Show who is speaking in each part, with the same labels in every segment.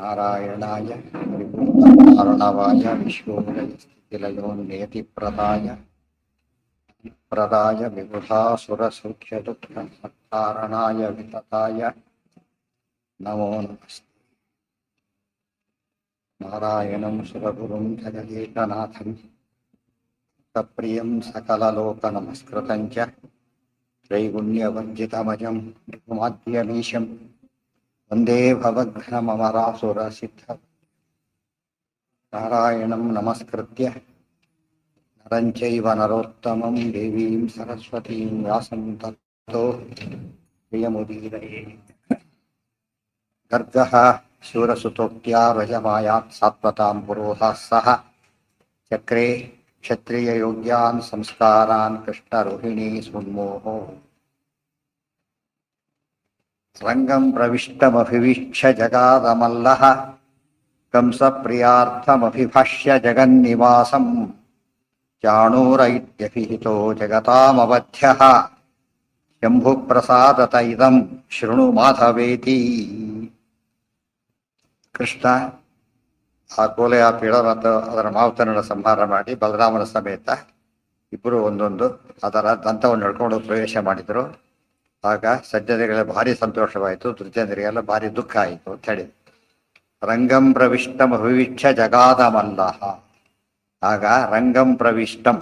Speaker 1: ನಾರಾಯಣಾಯ ಪರಿಪೂರ್ಣಕಾರಣವಾಯ ವಿಶ್ವೋದಯಸ್ಥಿತಿಲಯೋನ್ನೇತಿಪ್ರದಾಯ ಪ್ರದಾಯ ವಿಬುಧಾಸುರಸೌಖ್ಯದುಃಖಸತ್ಕಾರಣಾಯ ವಿತತಾಯ ನಮೋ ನಮಸ್ತೆ. ನಾರಾಯಣಂ ಸುರಗುರುಂ ಜಗದೇಕನಾಥಂ ಸಪ್ರಿಯಂ ಸಕಲಲೋಕನಮಸ್ಕೃತಂ ಚ ತ್ರೈಗುಣ್ಯವರ್ಜಿತಮಜಂ ಋಗುಮಾದ್ಯಮೀಶಂ ವಂದೇ ಭವಘ್ನಮರಾಸುರಸಿದ್ಧ. ನಾರಾಯಣಂ ನಮಸ್ಕೃತ್ಯ ನರಂ ಚೈವ ನರೋತ್ತಮಂ ದೇವೀಂ ಸರಸ್ವತೀಂ ವ್ಯಾಸಂ ತತ್ತೋ ಪ್ರಿಯಮುದೀರಯೇ. ಗರ್ಗಃ ಶೂರಸುತೋಕ್ತ್ಯಾ ವ್ರಜಮಾಯಾತ್ ಸಾತ್ವತಾಂ ಪುರೋಧಾಃ ಸಹ ಚಕ್ರೆ ಕ್ಷತ್ರಿಯಯೋಗ್ಯಾನ್ ಸಂಸ್ಕಾರಾನ್ ಕೃಷ್ಣರೋಹಿಣೀ ಸುನ್ಮೋಹೋ. ರಂಗಂ ಪ್ರವಿಷ್ಟಮಭಿವೀಕ್ಷ್ಯ ಜಗಾದಮಲ್ಲಃ ಕಂಸಪ್ರಿಯಾರ್ಥಮಭಿಭಾಷ್ಯ ಜಗನ್ನಿವಾಸಂ ಚಾಣೂರ ಇತ್ಯಭಿಹಿತೋ ಜಗತಾಮವಧ್ಯಃ ಶಂಭುಪ್ರಸಾದತ ಇದಂ ಶೃಣು ಮಾಧವೇತಿ. ಕೃಷ್ಣ ಆ ಕೋಲೆಯ ಪೀಳ ಮತ್ತು ಅದರ ಮಾವತನನ್ನು ಸಂಹಾರ ಮಾಡಿ ಬಲರಾಮನ ಸಮೇತ ಇಬ್ಬರು ಒಂದೊಂದು ಅದರ ದಂತವನ್ನು ಹಿಡ್ಕೊಂಡು ಪ್ರವೇಶ ಮಾಡಿದರು. ಆಗ ಸಜ್ಜನರಿಗೆ ಭಾರಿ ಸಂತೋಷವಾಯಿತು, ದುರ್ಜನರಿಗೆಲ್ಲ ಭಾರಿ ದುಃಖ ಆಯಿತು ಅಂತ ಹೇಳಿ. ರಂಗಂ ಪ್ರವಿಷ್ಟಂ ಅಭಿವೀಕ್ಷ್ಯ ಜಗಾದಮಲ್ಲಃ. ಆಗ ರಂಗಂ ಪ್ರವಿಷ್ಟಂ,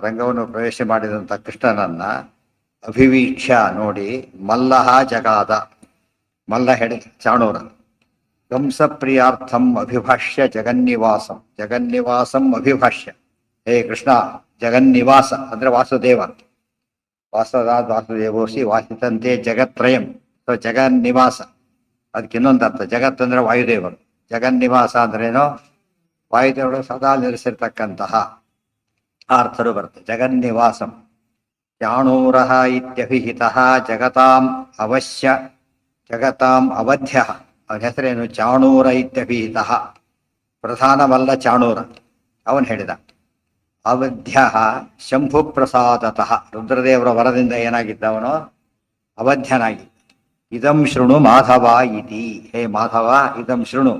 Speaker 1: ರಂಗವನ್ನು ಪ್ರವೇಶ ಮಾಡಿದಂಥ ಕೃಷ್ಣನನ್ನ ಅಭಿವೀಕ್ಷ್ಯ ನೋಡಿ, ಮಲ್ಲಃ ಜಗಾದ, ಮಲ್ಲ ಹೇಳಿ ಚಾಣೂರ. ಕಂಸಪ್ರಿಯಾರ್ಥಂ ಅಭಿಭಾಷ್ಯ ಜಗನ್ನಿವಾಸಂ, ಜಗನ್ನಿವಾಸಂ ಅಭಿಭಾಷ್ಯ. ಹೇ ಕೃಷ್ಣ, ಜಗನ್ನಿವಾಸ ಅಂದ್ರೆ ವಾಸುದೇವ, ವಾಸದಾದ್ ವಾಸುದೇವೋಸಿ ವಾಸಿತಂತೆ ಜಗತ್ರಯಂ. ಸೊ ಜಗನ್ನಿವಾಸ ಅದಕ್ಕೆ ಇನ್ನೊಂದು ಅರ್ಥ, ಜಗತ್ ಅಂದ್ರೆ ವಾಯುದೇವರು, ಜಗನ್ನಿವಾಸ ಅಂದ್ರೇನೋ ವಾಯುದೇವರು ಸದಾ ನೆಲೆಸಿರ್ತಕ್ಕಂತಹ ಆ ಅರ್ಥರು ಬರುತ್ತೆ. ಜಗನ್ನಿವಾಸಂ ಚಾಣೂರ ಇತ್ಯಭಿಹಿತಃ ಜಗತಾಂ ಅವಶ್ಯ ಜಗತಾಂ ಅವಧ್ಯ. ಅವನ ಹೆಸರೇನು? ಚಾಣೂರ ಇತ್ಯಭಿಹಿತಃ. ಪ್ರಧಾನವಲ್ಲ ಚಾಣೂರ, ಅವನು ಹೇಳಿದ. ಅವಧ್ಯ ಶಂಭು ಪ್ರಸಾದತಃ, ರುದ್ರದೇವರ ವರದಿಂದ ಏನಾಗಿದ್ದವನು? ಅವಧ್ಯನಾಗಿ. ಇದಂ ಶೃಣು ಮಾಧವ ಇತಿ. ಹೇ ಮಾಧವ, ಇದಂ ಶೃಣು,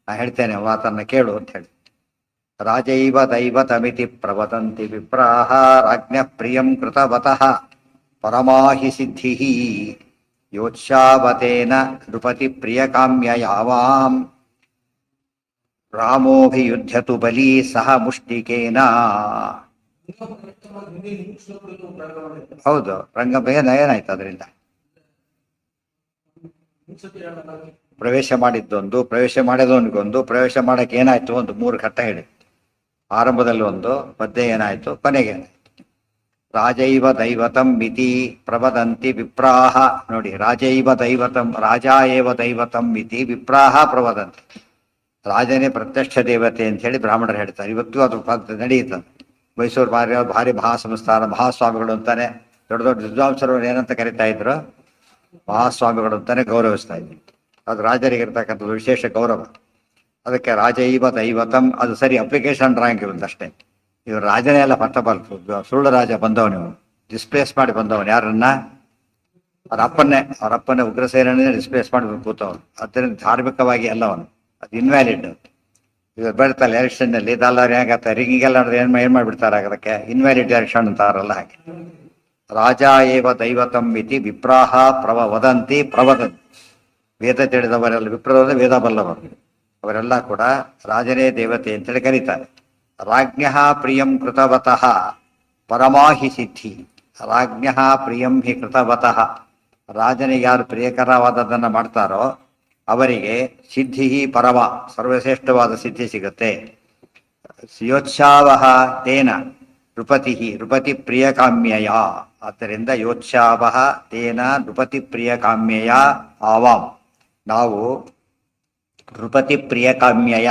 Speaker 1: ನಾ ಹೇಳ್ತೇನೆ, ಮಾತನ್ನ ಕೇಳು ಅಂತ ಹೇಳಿ. ರಾಜೈವ ದೈವತಮಿತಿ ಪ್ರವದಂತಿ ವಿಪ್ರಾಹ ರಾಜ್ಞ ಪ್ರಿಯಂ ಕೃತವತಃ ಪರಮಾಹಿ ಸಿದ್ಧಿ ಯೋತ್ಸಾವತೇನ ನೃಪತಿ ಪ್ರಿಯಕಾಮ್ಯ ಯಾವಾಂ ರಾಮೋಭಿಯುಧ್ಯತು ಬಲಿ ಸಹ ಮುಷ್ಟಿಕೇನ. ಹೌದು, ರಂಗಭಯನ ಏನಾಯ್ತು ಅದರಿಂದ? ಪ್ರವೇಶ ಮಾಡಿದ್ದೊಂದು, ಪ್ರವೇಶ ಮಾಡೋದೊಂದು, ಪ್ರವೇಶ ಮಾಡಕ್ಕೆ ಏನಾಯ್ತು ಒಂದು 3 ಘಟ್ಟ ಹೇಳಿ. ಆರಂಭದಲ್ಲಿ ಒಂದು, ಮಧ್ಯೆ ಏನಾಯ್ತು, ಕೊನೆಗೆ ಏನಾಯ್ತು. ರಾಜೈವ ದೈವತಂ ಮಿತಿ ಪ್ರವದಂತಿ ವಿಪ್ರಾಹ. ನೋಡಿ, ರಾಜೈವ ದೈವತಂ, ರಾಜ ಏವ ದೈವತಂ ಮಿತಿ ವಿಪ್ರಾಹ ಪ್ರವದಂತಿ. ರಾಜನೇ ಪ್ರತ್ಯಕ್ಷ ದೇವತೆ ಅಂತ ಹೇಳಿ ಬ್ರಾಹ್ಮಣರು ಹೇಳ್ತಾರೆ. ಇವತ್ತು ಅದು ನಡೆಯುತ್ತದೆ. ಮೈಸೂರು ಭಾರಿ ಮಹಾಸಂಸ್ಥಾನ ಮಹಾಸ್ವಾಮಿಗಳು ಅಂತಾನೆ, ದೊಡ್ಡ ದೊಡ್ಡ ವಿದ್ವಾಂಸರು ಏನಂತ ಕರಿತಾ ಇದ್ರು? ಮಹಾಸ್ವಾಮಿಗಳು ಅಂತಾನೆ ಗೌರವಿಸ್ತಾ ಇದ್ರು. ಅದು ರಾಜರಿಗೆ ಇರ್ತಕ್ಕಂಥದ್ದು ವಿಶೇಷ ಗೌರವ. ಅದಕ್ಕೆ ರಾಜೈವ ದೈವತಂ, ಅದು ಸರಿ ಅಪ್ಲಿಕೇಶನ್ ಡ್ರಾಯಿಂಗ್ ಇರುತ್ತಷ್ಟೇ. ಇವರು ರಾಜನೇ ಎಲ್ಲ ಫಸ್ಟ್ ಸುಳ್ಳು ರಾಜ ಬಂದವನು, ಡಿಸ್ಪ್ಲೇಸ್ ಮಾಡಿ ಬಂದವನು. ಯಾರನ್ನ? ಅವರಪ್ಪನ್ನೇ ಉಗ್ರಸೇನೇ ಡಿಸ್ಪ್ಲೇಸ್ ಮಾಡಿ ಕೂತವನು. ಅದರಿಂದ ಧಾರ್ಮಿಕವಾಗಿ ಅಲ್ಲವನು, ಅದು ಇನ್ವ್ಯಾಲಿಡ್. ಇವಾಗ ಬೆಳ್ತಲ್ಲ ಎಲೆಕ್ಷನ್ನಲ್ಲಿ ದಲ್ಲಾರು ಹೇಗತ್ತೆ ರಿಂಗಿಗೆಲ್ಲ ನೋಡಿದ್ರೆ ಏನ್ ಮಾಡಿಬಿಡ್ತಾರೆ, ಅದಕ್ಕೆ ಇನ್ವ್ಯಾಲಿಡ್ ಎಲೆಕ್ಷನ್ ಅಂತಾರಲ್ಲ ಹಾಗೆ. ರಾಜ ಏವ ದೈವತಂ ಇತಿ ವಿಪ್ರಾಹ ವದಂತಿ ಪ್ರವದಂತಿ. ವೇದ ತಿಳಿದವರೆಲ್ಲ, ವಿಪ್ರದ ವೇದ ಬಲ್ಲವರು, ಅವರೆಲ್ಲ ಕೂಡ ರಾಜನೇ ದೇವತೆ ಅಂತೇಳಿ ಕರೀತಾರೆ. ರಾಜ್ಞ ಪ್ರಿಯಂ ಕೃತವತಃ ಪರಮಾಹಿ ಸಿದ್ಧಿ. ರಾಜ್ಞ ಪ್ರಿಯಂ ಹಿ ಕೃತವತಃ, ರಾಜನಿಗೆ ಯಾರು ಪ್ರಿಯಕರವಾದದನ್ನು ಮಾಡ್ತಾರೋ ಅವರಿಗೆ ಸಿದ್ಧಿ ಪರಮ, ಸರ್ವಶ್ರೇಷ್ಠವಾದ ಸಿದ್ಧಿ ಸಿಗುತ್ತೆ. ಯೋತ್ಸಾವಹ ತೇನ ನೃಪತಿ, ನೃಪತಿ ಪ್ರಿಯಕಾಮ್ಯಯ. ಆದ್ದರಿಂದ ಯೋತ್ಸಾವಹ ತೇನ ನೃಪತಿ ಪ್ರಿಯಕಾಮ್ಯಯ ಆವಾಂ. ನಾವು ನೃಪತಿ ಪ್ರಿಯಕಾಮ್ಯಯ,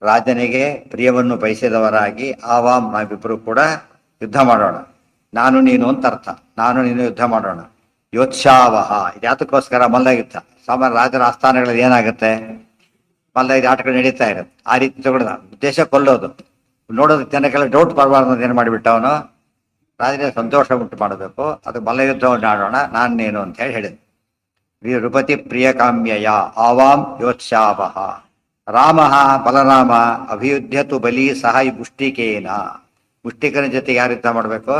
Speaker 1: ರಾಜನಿಗೆ ಪ್ರಿಯವನ್ನು ಬಯಸಿದವರಾಗಿ ಆವಾಂ, ನಾವಿಬ್ಬರು ಕೂಡ ಯುದ್ಧ ಮಾಡೋಣ. ನಾನು ನೀನು ಅಂತ ಅರ್ಥ, ನಾನು ನೀನು ಯುದ್ಧ ಮಾಡೋಣ. ಯೋತ್ಸಾವಹ, ಇದು ಯಾತಕ್ಕೋಸ್ಕರ? ಮಲ್ಲ ಯುದ್ಧ. ಸಾಮಾನ್ಯ ರಾಜರ ಆಸ್ಥಾನಗಳಲ್ಲಿ ಏನಾಗುತ್ತೆ, ಮಲ್ಲ ಇದು ಆಟಗಳು ನಡೀತಾ ಇರುತ್ತೆ. ಆ ರೀತಿ ತಗೊಳ್ಳೋದ ಉದ್ದೇಶ ಕೊಲ್ಲೋದು. ನೋಡೋದು ಜನಕ್ಕೆಲ್ಲ ಡೌಟ್ ಬರಬಾರ್ದು ಅಂತ ಏನು ಮಾಡಿಬಿಟ್ಟ ಅವನು? ರಾಜನಿಗೆ ಸಂತೋಷ ಉಂಟು ಮಾಡಬೇಕು. ಅದು ಮಲ್ಲ ಯುದ್ಧವನ್ನು ಆಡೋಣ, ನಾನು ನೀನು ಅಂತ ಹೇಳಿ ಹೇಳಿದ. ನೃಪತಿ ಪ್ರಿಯ ಕಾಮ್ಯಯ ಆವಾಂ ಯೋತ್ಸಾವಹ ರಾಮ ಬಲರಾಮ ಅಭಿಯುದ್ಧತು ಬಲಿ ಸಹ ಈ ಮುಷ್ಟಿಕೇನ. ಮುಷ್ಟಿಕನ ಜೊತೆ ಯಾರು ಯುದ್ಧ ಮಾಡಬೇಕು?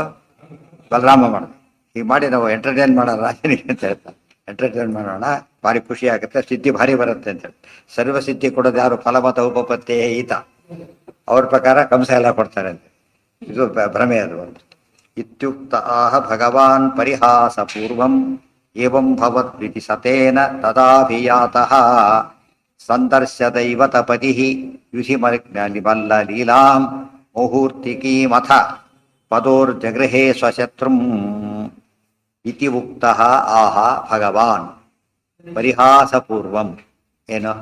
Speaker 1: ಬಲರಾಮ ಮಾಡಬೇಕು. ಹೀಗೆ ಮಾಡಿ ನಾವು ಎಂಟರ್ಟೈನ್ ಮಾಡೋಣ ರಾಜನಿಗೆ ಅಂತ ಹೇಳ್ತಾರೆ. ಎಂಟರ್ಟೈನ್ ಮಾಡೋಣ, ಭಾರಿ ಖುಷಿ ಆಗುತ್ತೆ, ಸಿದ್ಧಿ ಭಾರಿ ಬರುತ್ತೆ ಅಂತ ಹೇಳಿ. ಸರ್ವ ಸಿದ್ಧಿ ಕೊಡೋದು ಯಾರು? ಫಲಮತ ಉಪಪತ್ತೇ ಈತ. ಅವ್ರ ಪ್ರಕಾರ ಕಂಸ ಎಲ್ಲ ಕೊಡ್ತಾರೆ ಅಂತ. ಇದು ಭ್ರಮೆ ಅದು ಒಂದು. ಇತ್ಯುಕ್ತ ಆಹ ಭಗವಾನ್ ಪರಿಹಾಸ ಪೂರ್ವಂ ಏವಂ ಭವದ್ವಿತಿ ಸತೇನ ತದಾಭಿಯಾತಃ ಸಂದರ್ಶ್ಯ ದೈವತಪತಿ ಯುಧಿ ಮಲ್ಲ ಲೀಲಾಂ ಮುಹೂರ್ತಿಕೀಮಥ ಪದೋರ್ಜಗೃಹೇ ಸ್ವಶತ್ರುಂ ಇತಿ ಉಕ್ತಃ ಆಹ ಭಗವಾನ್ ಪರಿಹಾಸಪೂರ್ವಂ. ಏನು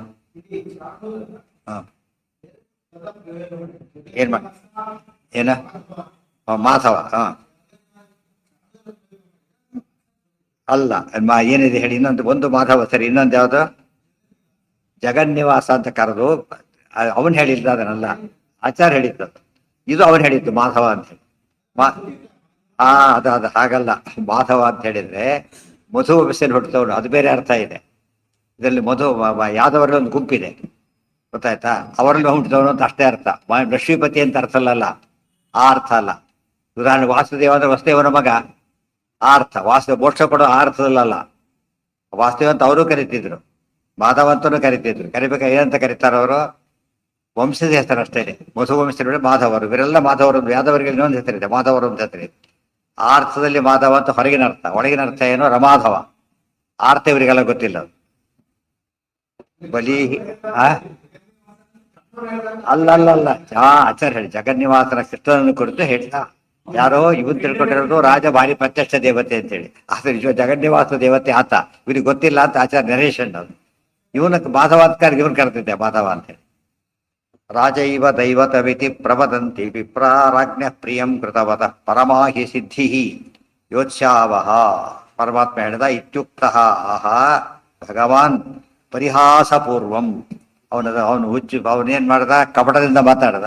Speaker 1: ಏನ್ ಮಾಡ ಏನ ಮಾಧವ ಅಲ್ಲ ಏನಿದೆ ಹೇಳಿ. ಇನ್ನೊಂದು ಒಂದು ಮಾಧವ ಸರಿ, ಇನ್ನೊಂದು ಯಾವುದು? ಜಗನ್ನಿವಾಸ ಅಂತ ಕರೆದು ಅವನ್ ಹೇಳಿದ್ದ, ಅದನ್ನಲ್ಲ ಆಚಾರ್ಯ ಹೇಳಿದ್ದು. ಇದು ಅವನ್ ಹೇಳಿದ್ದು ಮಾಧವ ಅಂತ ಹೇಳಿ. ಅದು ಹಾಗಲ್ಲ. ಮಾಧವ ಅಂತ ಹೇಳಿದ್ರೆ ಮಧು ವಂಶದಲ್ಲಿ ಹುಟ್ಟುತ್ತವನು, ಅದು ಬೇರೆ ಅರ್ಥ ಇದೆ. ಇದರಲ್ಲಿ ಮಧು ಯಾದವರಲ್ಲಿ ಒಂದು ಗುಂಪಿದೆ, ಗೊತ್ತಾಯ್ತಾ? ಅವರಲ್ಲಿ ಹುಟ್ಟಿದವನು ಅಂತ ಅಷ್ಟೇ ಅರ್ಥ. ಲಕ್ಷ್ಮೀಪತಿ ಅಂತ ಅರ್ಥ ಅಲ್ಲ, ಆ ಅರ್ಥ ಅಲ್ಲ. ಉದಾಹರಣೆ ವಾಸುದೇವ ಅಂದ್ರೆ ವಸುದೇವನ ಮಗ, ಆ ಅರ್ಥ. ವಾಸುದೇವ ಮೋಕ್ಷ ಕೊಡೋ ಆ ಅರ್ಥದಲ್ಲ. ವಾಸುದೇವ ಅಂತ ಅವರು ಕರಿತಿದ್ರು, ಮಾಧವ ಅಂತನೂ ಕರಿತಿದ್ರು. ಕರಿಬೇಕಾ ಏನಂತ ಕರೀತಾರ ಅವರು? ವಂಶದ ಹೆಸರು ಅಷ್ಟೇ ಇದೆ. ಮಧು ವಂಶದ ಮಾಧವರು, ಇವರೆಲ್ಲ ಮಾಧವರು. ಯಾದವರಿಗೆ ಇನ್ನೊಂದು ಹೆಸರಿದೆ, ಮಾಧವರು ಅಂತ ಹೆಸರಿದೆ. ಆ ಅರ್ಥದಲ್ಲಿ ಮಾಧವ ಅಂತ ಹೊರಗಿನ ಅರ್ಥ. ಒಳಗಿನ ಅರ್ಥ ಏನು? ರಮಾಧವ. ಆ ಅರ್ಥ ಇವರಿಗೆಲ್ಲ ಗೊತ್ತಿಲ್ಲ. ಬಲಿ ಅಲ್ಲಲ್ಲ. ಆಚಾರ್ಯ ಹೇಳಿ ಜಗನ್ನಿವಾಸನ ಕೃಷ್ಣನನ್ನು ಕುರಿತು ಹೇಳ್ತಾ. ಯಾರೋ ಇವನ್ ತಿಳ್ಕೊಂಡಿರೋದು ರಾಜ ಭಾರಿ ಪ್ರತ್ಯಕ್ಷ ದೇವತೆ ಅಂತೇಳಿ. ಆದ್ರೆ ಜಗನ್ನಿವಾಸ ದೇವತೆ ಆತ, ಇವ್ರಿಗೆ ಗೊತ್ತಿಲ್ಲ ಅಂತ ಆಚಾರ್ಯ ನರೇಶನ್. ಅದು ಇವನಕ್ಕೆ ಮಾಧವ ಅಂತ ಇವನ್ ಕರೆದಿದ್ದೆ ಮಾಧವ ಅಂತೇಳಿ. ರಾಜೈವ ದೈವತವಿತಿ ಪ್ರವದಂತಿ ವಿಪ್ರಾರಾಜ್ಞ ಪ್ರಿಯಂ ಕೃತವತ ಪರಮಾಹಿ ಸಿದ್ಧಿ ಯೋತ್ಸಾವಹ. ಪರಮಾತ್ಮ ಹೇಳಿದ ಇತ್ಯುಕ್ತ ಆಹ ಭಗವಾನ್ ಪರಿಹಾಸಪೂರ್ವಂ. ಅವನು ಹುಚ್ಚು, ಅವನೇನ್ ಮಾಡ್ದ? ಕಪಟದಿಂದ ಮಾತಾಡ್ದ.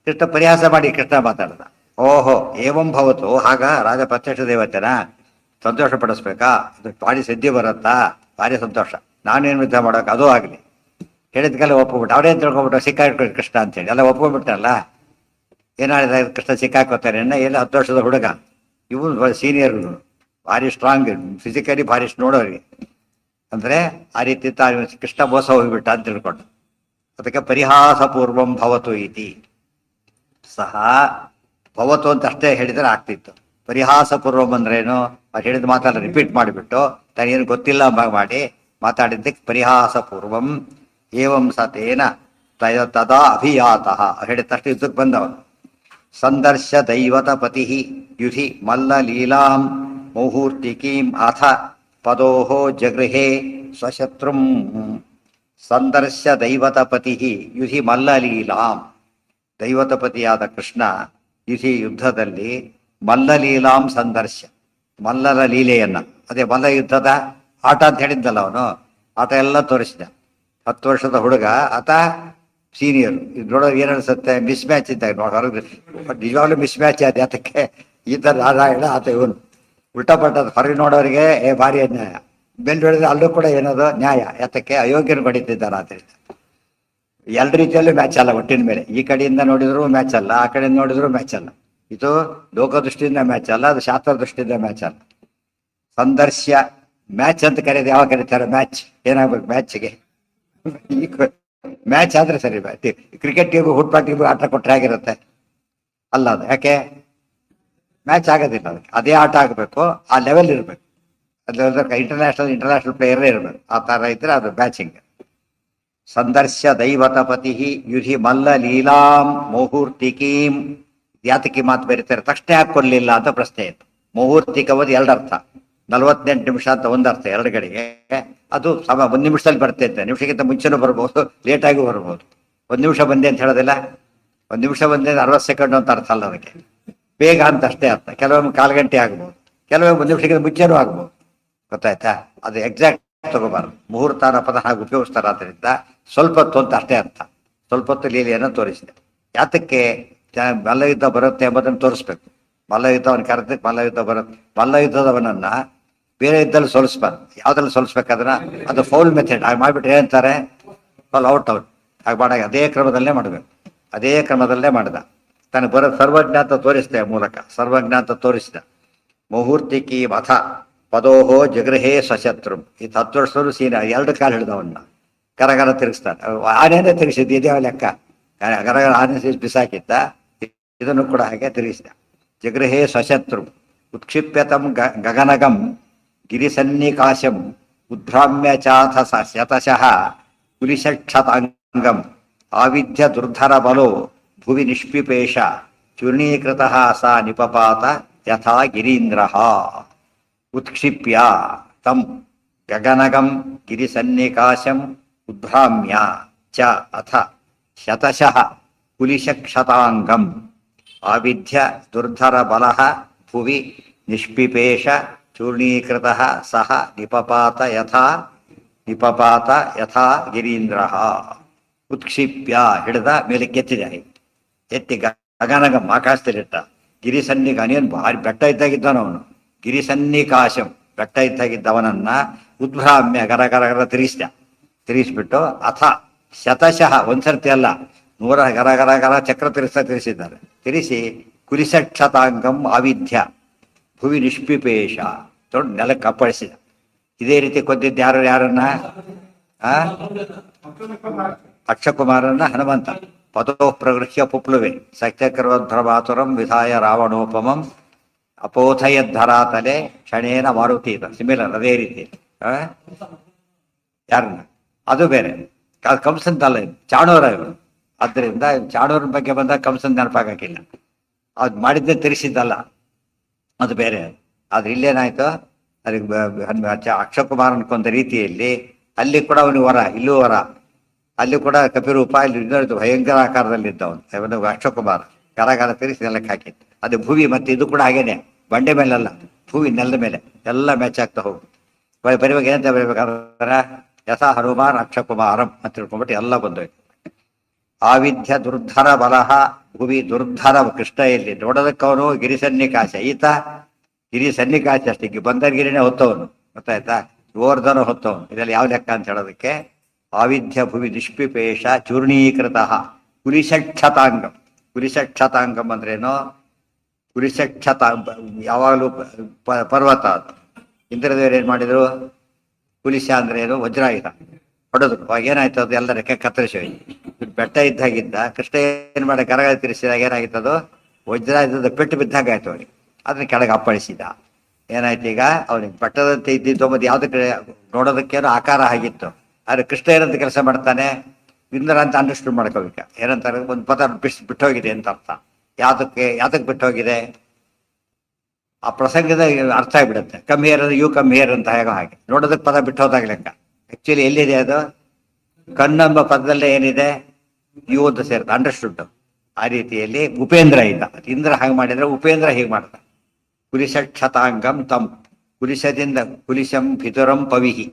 Speaker 1: ಕೃಷ್ಣ ಪರಿಹಾಸ ಮಾಡಿ ಕೃಷ್ಣ ಮಾತಾಡ್ದ. ಓಹೋ ಏವಂ ಭವತು, ಹಾಗ ರಾಜ ಪ್ರತ್ಯಕ್ಷ ದೇವತೆನ ಸಂತೋಷ ಪಡಿಸ್ಬೇಕಾ? ಭಾರಿ ಸಿದ್ಧಿ ಬರುತ್ತಾ? ಭಾರಿ ಸಂತೋಷ. ನಾನೇನು ಯುದ್ಧ ಮಾಡೋಕೆ? ಅದೂ ಆಗಲಿ ಹೇಳಿದ್ಕೆಲ್ಲ ಒಪ್ಕೊಂಡ್ಬಿಟ್ಟು. ಅವ್ರೇನು ತಿಳ್ಕೊಂಬಿಟ್ಟು ಸಿಕ್ಕಾಡ್ಕೊಂಡು ಕೃಷ್ಣ ಅಂತೇಳಿ ಎಲ್ಲ ಒಪ್ಕೊಂಡ್ಬಿಟ್ಟಲ್ಲ. ಏನಾಡಿದ ಕೃಷ್ಣ ಸಿಕ್ಕಾಕೋತಾರೆ? ಎಲ್ಲ 10 ವರ್ಷದ ಹುಡುಗ, ಇವನು ಸೀನಿಯರ್, ಭಾರಿ ಸ್ಟ್ರಾಂಗ್, ಫಿಸಿಕಲಿ ಭಾರಿ ನೋಡೋರಿಗೆ. ಅಂದ್ರೆ ಆ ರೀತಿ ಕೃಷ್ಣ ಮೋಸ ಹೋಗ್ಬಿಟ್ಟ ಅಂತ ತಿಳ್ಕೊಂಡು. ಅದಕ್ಕೆ ಪರಿಹಾಸ ಪೂರ್ವಂ ಭವತು ಇತಿ ಸಹ ಭವತು ಅಂತ ಅಷ್ಟೇ ಹೇಳಿದ್ರೆ ಆಗ್ತಿತ್ತು. ಪರಿಹಾಸ ಪೂರ್ವಂ ಅಂದ್ರೇನು? ಅವ್ರು ಹೇಳಿದ ಮಾತಲ್ಲ ರಿಪೀಟ್ ಮಾಡಿಬಿಟ್ಟು ತಾನೇನು ಗೊತ್ತಿಲ್ಲ ಮಾಡಿ ಮಾತಾಡಿದ್ದಕ್ಕೆ ಪರಿಹಾಸ ಪೂರ್ವಂ ಏವಂ ಸತೇನ ತದಾ ಅಭಿಯಾತಃ ಹೇಳಿದ ತಕ್ಷಣ ಯುದ್ಧಕ್ಕೆ ಬಂದವನು. ಸಂದರ್ಶ್ಯ ದೈವತ ಪತಿ ಯುಧಿ ಮಲ್ಲ ಲೀಲಾಂ ಮುಹೂರ್ತಿಕೀಂ ಅಥ ಪದೋಹೋ ಜಗೃಹೇ ಸ್ವಶತ್ರುಂ. ಸಂದರ್ಶ್ಯ ದೈವತಪತಿ ಯುಧಿ ಮಲ್ಲಲೀಲಾಂ. ದೈವತಪತಿಯಾದ ಕೃಷ್ಣ ಯುಧಿ ಯುದ್ಧದಲ್ಲಿ ಮಲ್ಲಲೀಲಾಂ ಸಂದರ್ಶ್ಯ, ಮಲ್ಲರ ಲೀಲೆಯನ್ನ, ಅದೇ ಮಲ್ಲ ಯುದ್ಧದ ಆಟ ಅಂತ ಹೇಳಿದ್ದಲ್ಲ ಅವನು, ಆಟ ಎಲ್ಲ ತೋರಿಸಿದ. 10 ವರ್ಷದ ಹುಡುಗ, ಆತ ಸೀನಿಯರ್. ಇದು ನೋಡೋದು ಏನು ಅನ್ಸುತ್ತೆ? ಮಿಸ್ ಮ್ಯಾಚ್ ಇದ್ದಾಗ ನೋಡ, ಹೊರಗೆ ನಿಜವಾಗ್ಲೂ ಮಿಸ್ ಮ್ಯಾಚ್ ಆದ. ಅದಕ್ಕೆ ಈ ಥರ ರಾಜ ಆತ ಇವನು ಉಲ್ಟಾ ಪಟ್ಟದ. ಹೊರಗೆ ನೋಡೋರಿಗೆ ಭಾರಿ ಅನ್ಯಾಯ, ಬೆಂಡ್ ಹೊಡೆದ್ರೆ ಅಲ್ಲೂ ಕೂಡ ಏನದು ನ್ಯಾಯ. ಯಾತಕ್ಕೆ? ಅಯೋಗ್ಯರು ಬಡಿತಿದ್ದಾರೆ. ಆದ್ದರಿಂದ ಎಲ್ಲ ರೀತಿಯಲ್ಲೂ ಮ್ಯಾಚ್ ಅಲ್ಲ. ಒಟ್ಟಿನ ಮೇಲೆ ಈ ಕಡೆಯಿಂದ ನೋಡಿದ್ರು ಮ್ಯಾಚ್ ಅಲ್ಲ, ಆ ಕಡೆಯಿಂದ ನೋಡಿದ್ರು ಮ್ಯಾಚ್ ಅಲ್ಲ. ಇದು ಲೋಕ ದೃಷ್ಟಿಯಿಂದ ಮ್ಯಾಚ್ ಅಲ್ಲ, ಅದು ಶಾಸ್ತ್ರ ದೃಷ್ಟಿಯಿಂದ ಮ್ಯಾಚ್ ಅಲ್ಲ. ಸಂದರ್ಶ್ಯ ಮ್ಯಾಚ್ ಅಂತ ಕರೆಯೋದು ಯಾವಾಗ ಕರೀತಾರೆ? ಮ್ಯಾಚ್ ಏನಾಗ್ಬೇಕು ಮ್ಯಾಚ್ಗೆ? ಮ್ಯಾಚ್ ಆದ್ರೆ ಸರಿ. ಕ್ರಿಕೆಟ್ ಟೀಮ್ ಫುಟ್ಬಾಲ್ ಟೀಮ್ ಆಟ ಕೊಟ್ಟರೆ ಆಗಿರುತ್ತೆ ಅಲ್ಲ. ಅದು ಯಾಕೆ ಮ್ಯಾಚ್ ಆಗೋದಿಲ್ಲ? ಅದಕ್ಕೆ ಅದೇ ಆಟ ಆಗಬೇಕು, ಆ ಲೆವೆಲ್ ಇರಬೇಕು. ಅದು ಇಂಟರ್ನ್ಯಾಷನಲ್ ಪ್ಲೇಯರೇ ಇರಬೇಕು. ಆ ಥರ ಇದ್ರೆ ಅದು ಮ್ಯಾಚಿಂಗ್. ಸಂದರ್ಶ್ಯ ದೈವತಪತಿ ಯುಧಿ ಮಲ್ಲ ಲೀಲಾಂ ಮುಹೂರ್ತಿಕೀಂ. ಯಾತಕಿ ಮಾತು ಬರೀತಾರೆ? ತಕ್ಷಣ ಯಾಕೆ ಕೊಡ್ಲಿಲ್ಲ ಅಂತ ಪ್ರಶ್ನೆ ಇತ್ತು. ಮುಹೂರ್ತಿಕವದು 2 ಅರ್ಥ, 48 ನಿಮಿಷ ಅಂತ ಒಂದು ಅರ್ಥ, 2 ಕಡೆಗೆ. ಅದು 1 ನಿಮಿಷದಲ್ಲಿ ಬರ್ತೈತೆ. ನಿಮಿಷಕ್ಕಿಂತ ಮುಂಚೆನೂ ಬರ್ಬೋದು, ಲೇಟಾಗಿ ಬರ್ಬೋದು. 1 ನಿಮಿಷ ಬಂದೆ ಅಂತ ಹೇಳೋದಿಲ್ಲ. 1 ನಿಮಿಷ ಬಂದೆ 60 ಸೆಕೆಂಡ್ ಅಂತ ಅರ್ಥ ಅಲ್ಲ. ಅದಕ್ಕೆ ಬೇಗ ಅಂತ ಅಷ್ಟೇ ಅರ್ಥ. ಕೆಲವೊಮ್ಮೆ 1/4 ಗಂಟೆ ಆಗ್ಬೋದು, ಕೆಲವೊಮ್ಮೆ 1 ನಿಮಿಷಕ್ಕಿಂತ ಮುಂಚೆನೂ ಆಗ್ಬೋದು. ಗೊತ್ತಾಯ್ತಾ? ಅದು ಎಕ್ಸಾಕ್ಟ್ ತಗೋಬಾರ್ದು. ಮುಹೂರ್ತ ಪದ ಹಾಗೆ ಉಪಯೋಗಿಸ್ತಾರೆ. ಆದ್ದರಿಂದ ಸ್ವಲ್ಪ ಹೊತ್ತು ಅಂತ ಅಷ್ಟೇ ಅರ್ಥ. ಸ್ವಲ್ಪ ಹೊತ್ತು ಲೀಲೆಯನ್ನು ತೋರಿಸಿದೆ. ಯಾತಕ್ಕೆ? ಮಲ್ಲಯುದ್ಧ ಬರುತ್ತೆ ಎಂಬುದನ್ನು ತೋರಿಸ್ಬೇಕು. ಮಲ್ಲಯುದ್ಧ ಅವನ ಕರೆದಕ್ಕೆ ಮಲ್ಲಯುದ್ಧ ಬರುತ್ತೆ. ಮಲ್ಲಯುದ್ಧದವನನ್ನ ಬೇರೆ ಇದ್ದಲ್ಲಿ ಸೋಲಿಸ್ಬಾರ್ದು. ಯಾವ್ದ್ರಲ್ಲಿ ಸೋಲಿಸ್ಬೇಕಾದ್ರೆ ಅದು ಫೌಲ್ ಮೆಥಡ್ ಹಾಗೆ ಮಾಡಿಬಿಟ್ರೆ ಏನಂತಾರೆ, ಫಾಲ್ ಔಟ್ ಹಾಗೆ ಮಾಡಾಗ ಅದೇ ಕ್ರಮದಲ್ಲೇ ಮಾಡಬೇಕು. ಅದೇ ಕ್ರಮದಲ್ಲೇ ಮಾಡಿದ. ತನಗೆ ಬರೋ ಸರ್ವಜ್ಞ ಅಂತ ತೋರಿಸಿದೆ ಮೂಲಕ, ಸರ್ವಜ್ಞ ಅಂತ ತೋರಿಸಿದ. ಮುಹೂರ್ತಿಕಿ ಮಥ ಪದೋಹೋ ಜಗೃಹೇ ಸ್ವಶತ್ರು. ಈ 10 ವರ್ಷದವರು ಸೀನ 2 ಕಾಲು ಹಿಡಿದವನ್ನ ಕರಗರ ತಿರುಗಿಸ್ತಾನೆ. ಆನೆನೇ ತಿರುಗಿಸಿದ್ದು ಇದೇ ಲೆಕ್ಕ. ಕರಗರ ಆನೆ ಬಿಸಾಕಿದ್ದ, ಇದನ್ನು ಕೂಡ ಹಾಗೆ ತಿರುಗಿಸಿದ. ಜಗೃಹೇ ಸ್ವಶತ್ರು ಉತ್ಕ್ಷಿಪ್ಯತಂ ಗಗನಗಂ ಗಿರಿಸನ್ನಿಕಾಶಂ ಉದ್ಭ್ರಾಮ್ಯ ಚಾಥ ಶತಶಃ ಕುಲಿಶಕ್ಷತಾಂಗಂ ಆವಿಧ್ಯ ದುರ್ಧರ ಬಲೋ ಭುವಿ ನಿಷ್ಪಿಪೇಶ ಚೂರ್ಣೀಕೃತಃ ಸ ನಿಪಪಾತ ಯಥಾ ಗಿರೀಂದ್ರಃ. ಉತ್ಕ್ಷಿಪ್ಯ ತಂ ಗಗನಗಂ ಗಿರಿಸನ್ನಿಕಾಶಂ ಉದ್ಭ್ರಾಮ್ಯ ಚ ಅಥ ಶತಶಃ ಕುಲಿಶಕ್ಷತಾಂಗಂ ಆವಿಧ್ಯ ದುರ್ಧರ ಬಲಃ ಭುವಿ ನಿಷ್ಪಿಪೇಶ ಚೂರ್ಣೀಕೃತಃ ಸಹ ನಿಪಪಾತ ಯಥಾ ಗಿರೀಂದ್ರಃ. ಉತ್ಕ್ಷಿಪ್ಯ ಹಿಡಿದ ಮೇಲೆ ಕೆತ್ತಿದ, ಎತ್ತಿ ಗಗನಗಂ ಆಕಾಶದಲ್ಲಿಟ್ಟ. ಗಿರಿಸನ್ನಿಕ ಅನೇನು ಭಾರಿ ಬೆಟ್ಟ ಇದ್ದಾಗಿದ್ದವನು. ಗಿರಿಸನ್ನಿಕಾಶಂ ಬೆಟ್ಟ ಇದ್ದಾಗಿದ್ದವನನ್ನ ಉದ್ಭ್ರಾಮ್ಯ ಗರಗರ ತಿರುಗಿಸ್ಬಿಟ್ಟು ಅಥ ಶತಶಃ ಒಂದ್ಸರ್ತಿ ಅಲ್ಲ 100 ಗರಗರ ಚಕ್ರ ತಿರುಗಿಸಿದ್ದಾರೆ. ತಿರುಗಿಸಿ ಕುಲಿಸಕ್ಷತಾಂಗಂ ಆವಿಧ್ಯ ಭುವಿ ನಿಷ್ಪಿಪೇಶ ತೊಂಡು ನೆಲಕ್ಕೆ ಅಪ್ಪಳಿಸಿದ. ಇದೇ ರೀತಿ ಕೊಂದಿದ್ದ ಯಾರನ್ನ ಅಕ್ಷಕುಮಾರನ್ನ ಹನುಮಂತ. ಪದೋ ಪ್ರಗೃಹ್ಯ ಪುಪ್ಲುವೆ ಸತ್ಯಕರ್ವಧ್ರವಾತುರಂ ವಿಧಾಯ ರಾವಣೋಪಮಂ ಅಪೋಥಯದ್ಧರಾತಲೆ ಕ್ಷಣೇನ ಮಾರುತಿ. ಸಿಮಿಲರ್ ಅದೇ ರೀತಿ ಯಾರನ್ನ, ಅದು ಬೇರೆ ಕಂಸಂತಲ್ಲ, ಚಾಣೂರ ಇವರು. ಆದ್ದರಿಂದ ಚಾಣೂರನ ಬಗ್ಗೆ ಬಂದಾಗ ಕಂಸನ್ ನೆನಪಾಗಿಲ್ಲ. ಅದು ಮಾಡಿದ್ದೇ ತಿರ್ಸಿದ್ದಲ್ಲ, ಅದು ಬೇರೆ. ಆದ್ರೆ ಇಲ್ಲೇನಾಯ್ತು, ಅದಕ್ಕೆ ಅಕ್ಷಕುಮಾರನ್ ಕೊಂದ ರೀತಿಯಲ್ಲಿ ಅಲ್ಲಿ ಕೂಡ ಅವನಿಗೆ ವರ, ಇಲ್ಲೂ ವರ. ಅಲ್ಲಿ ಕೂಡ ಕಪಿರೂಪ, ಇಲ್ಲಿ ಇನ್ನೊಂದು ಭಯಂಕರ ಆಕಾರದಲ್ಲಿದ್ದವನು ಅಕ್ಷಕುಮಾರ. ಗರಗರ ತಿರುಗಿಸಿ ನೆಲಕ್ಕೆ ಹಾಕಿತ್ತು. ಅದು ಭೂವಿ. ಮತ್ತೆ ಇದು ಕೂಡ ಹಾಗೇನೆ, ಬಂಡೆ ಮೇಲಲ್ಲ, ಭೂವಿ ನೆಲದ ಮೇಲೆ ಎಲ್ಲ ಮ್ಯಾಚ್ ಆಗ್ತಾ ಹೋಗು. ಬರಿವಾಗ ಏನಂತ ಬರೀಬೇಕಾದ್ರೆ ಯಥಾ ಹನುಮಾನ್ ಅಕ್ಷಕುಮಾರಂ ಅಂತ ತಿಳ್ಕೊಂಡ್ಬಿಟ್ಟು ಎಲ್ಲ ಬಂದೋಯ್ತು. ಆವಿಧ್ಯ ದುರ್ಧರ ಬಲಹ ಭುವಿ ದುರ್ಧರ. ಕೃಷ್ಣ ಇಲ್ಲಿ ನೋಡೋದಕ್ಕವನು ಗಿರಿಸನ್ನಿಕಾಶ, ಈತ ಗಿರಿ ಸನ್ನಿಕಾಶ ಅಷ್ಟೇ. ಬಂದರ್ಗಿರಿನೇ ಹೊತ್ತವನು, ಗೊತ್ತಾಯ್ತಾ, ಗೋವರ್ಧನ ಹೊತ್ತವನು. ಇದರಲ್ಲಿ ಯಾವ ಲೆಕ್ಕ ಅಂತ ಹೇಳೋದಕ್ಕೆ ಆವಿಧ್ಯ ಭುವಿ ನಿಷ್ಪಿಪೇಶ ಚೂರ್ಣೀಕೃತ ಕುಲಿಶಕ್ಷತಾಂಗಂ. ಕುಲಿಶಕ್ಷತಾಂಗಂ ಅಂದ್ರೇನು, ಕುಲಿಶಕ್ಷತ ಯಾವಾಗಲೂ ಪರ್ವತ. ಅದು ಇಂದ್ರದೇವರು ಏನ್ ಮಾಡಿದ್ರು, ಕುಲಿಶ ಅಂದ್ರೆ ಏನು, ವಜ್ರಾಯುಧ ಹೊಡೆದ್ರು. ಅವಾಗ ಏನಾಯ್ತು, ಅದು ಎಲ್ಲ ರೆಕ್ಕೆ ಕತ್ತರಿಸಿ ಬೆಟ್ಟ ಇದ್ದಾಗಿದ್ದ. ಕೃಷ್ಣ ಏನ್ ಮಾಡಿ ಕರಗ ತಿರ್ಸಿದಾಗ ಏನಾಗಿತ್ತದು, ವಜ್ರಾಯುಧದ ಪೆಟ್ಟು ಬಿದ್ದಾಗ ಆಯ್ತು ಅವನಿಗೆ. ಅದನ್ನ ಕೆಳಗೆ ಅಪ್ಪಳಿಸಿದ. ಏನಾಯ್ತು ಈಗ, ಅವನಿಗೆ ಬೆಟ್ಟದಂತೆ ಇದ್ದಿದ್ದು ಮತ್ತೆ ಯಾವ್ದಕ್ಕೆ ನೋಡೋದಕ್ಕೇನೋ ಆಕಾರ ಆಗಿತ್ತು. ಆದ್ರೆ ಕೃಷ್ಣ ಏನಂತ ಕೆಲಸ ಮಾಡ್ತಾನೆ, ಇಂದ್ರ ಅಂತ ಅಂಡರ್ಸ್ಟ್ಯಾಂಡ್ ಮಾಡ್ಕೋಬೇಕು. ಏನಂತಾರೆ, ಒಂದು ಪದ ಬಿಟ್ಟೋಗಿದೆ ಅಂತ ಅರ್ಥ. ಯಾತಕ್ಕೆ ಬಿಟ್ಟೋಗಿದೆ, ಆ ಪ್ರಸಂಗದ ಅರ್ಥ ಆಗಿಬಿಡುತ್ತೆ. Come here you come here ಅಂತ ಹಾಗೆ ನೋಡೋದಕ್ಕೆ ಪದ ಬಿಟ್ಟು ಹೋದಾಗ ಲೆಕ್ಕ. ಆಕ್ಚುಲಿ ಎಲ್ಲಿದೆ ಅದು, ಕಣ್ಣೆಂಬ ಪದದಲ್ಲೇ ಏನಿದೆ, ಯು ಅಂತ ಸೇರುತ್ತೆ, ಅಂಡರ್ಸ್ಟುಡ್. ಆ ರೀತಿಯಲ್ಲಿ ಉಪೇಂದ್ರ ಇದ್ದ. ಇಂದ್ರ ಹಾಗೆ ಮಾಡಿದ್ರೆ ಉಪೇಂದ್ರ ಹೀಗೆ ಮಾಡ್ದ. ಕುಲಿಶಕ್ಷತಾಂಗಂ ತಂ, ಕುಲಿಶದಿಂದ ಕುಲಿಶಂ ಭಿತುರಂ ಪವಿಹಿ.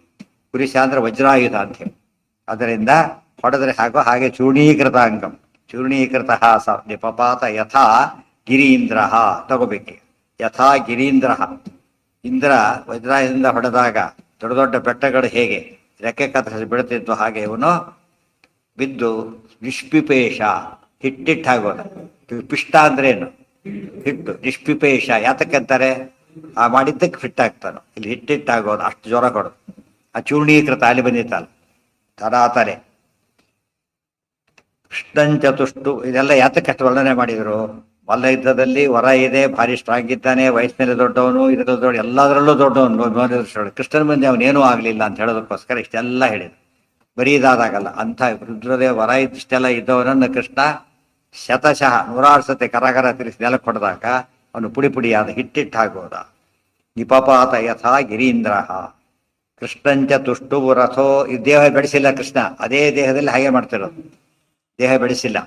Speaker 1: ಕುಲಿಶ ಅಂದ್ರೆ ವಜ್ರಾಯುಧ ಅಂತ ಹೇಳಿ. ಅದರಿಂದ ಹೊಡೆದ್ರೆ ಹಾಗೆ ಚೂರ್ಣೀಕೃತಾಂಗಂ ಚೂರ್ಣೀಕೃತ ಸ ನಿಪಪಾತ ಯಥಾ ಗಿರೀಂದ್ರ ತಗೋಬೇಕು. ಯಥಾ ಗಿರೀಂದ್ರ, ಇಂದ್ರ ವಜ್ರಾಯುಧದಿಂದ ಹೊಡೆದಾಗ ದೊಡ್ಡ ದೊಡ್ಡ ಬೆಟ್ಟಗಳು ಹೇಗೆ ರೆಕ್ಕೆ ಕತ್ತರಿಸಿ ಬಿಡುತ್ತಿದ್ದು ಹಾಗೆ ಇವನು ಬಿದ್ದು ನಿಷ್ಪಿಪೇಶ, ಹಿಟ್ಟಿಟ್ಟಾಗೋದ. ಪಿಷ್ಟ ಅಂದ್ರೇನು, ಹಿಟ್ಟು. ನಿಷ್ಪಿಪೇಶ ಯಾತಕ್ಕಂತಾರೆ, ಆ ಮಾಡಿದ್ದಕ್ಕೆ ಫಿಟ್ ಆಗ್ತಾನೋ. ಇಲ್ಲಿ ಹಿಟ್ಟಿಟ್ಟಾಗೋದು, ಅಷ್ಟು ಜ್ವರ ಕೊಡೋದು. ಆ ಚೂರ್ಣೀಕೃತ ಅಲ್ಲಿ ಬಂದಿತ್ತಲ್ಲ ತರಾತಲೆ. ಕೃಷ್ಣಂಚತುಷ್ಟು ಇದೆಲ್ಲ ಯಾತಕ್ಕಷ್ಟು ವರ್ಣನೆ ಮಾಡಿದ್ರು. ಮಲ್ಲ ಯುದ್ಧದಲ್ಲಿ ವರ ಇದೆ, ಭಾರಿ ಸ್ಟ್ರಾಂಗ್ ಇದ್ದಾನೆ, ವಯಸ್ಸಿನಲ್ಲಿ ದೊಡ್ಡವನು, ಇದರಲ್ಲಿ ದೊಡ್ಡ, ಎಲ್ಲದರಲ್ಲೂ ದೊಡ್ಡವನು. ಕೃಷ್ಣನ ಮುಂದೆ ಅವನೇನೂ ಆಗ್ಲಿಲ್ಲ ಅಂತ ಹೇಳೋದಕ್ಕೋಸ್ಕರ ಇಷ್ಟೆಲ್ಲ ಹೇಳಿದ್ರು. ಬರೀ ಇದಾದಾಗಲ್ಲ, ಅಂಥ ರುದ್ರದೇವ ವರ ಇಷ್ಟೆಲ್ಲ ಇದ್ದವನನ್ನು ಕೃಷ್ಣ ಶತಶಃ 100 ಸತಿ ಕರಗರ ತಿರುಗಿಸಿ ನೆಲಕ್ಕೆ ಹೊಡೆದಾಗ ಅವನು ಪುಡಿಯಾದ ಹಿಟ್ಟಿಟ್ಟಾಗೋದ. ನಿಪಪಾತ ಯಥಾ ಗಿರೀಂದ್ರ. ಕೃಷ್ಣಂಚ ತುಷ್ಟು ರಥೋ. ಈ ದೇಹ ಬೆಳೆಸಿಲ್ಲ ಕೃಷ್ಣ, ಅದೇ ದೇಹದಲ್ಲಿ ಹಾಗೆ ಮಾಡ್ತಿರೋದು. ದೇಹ ಬೆಳೆಸಿಲ್ಲ,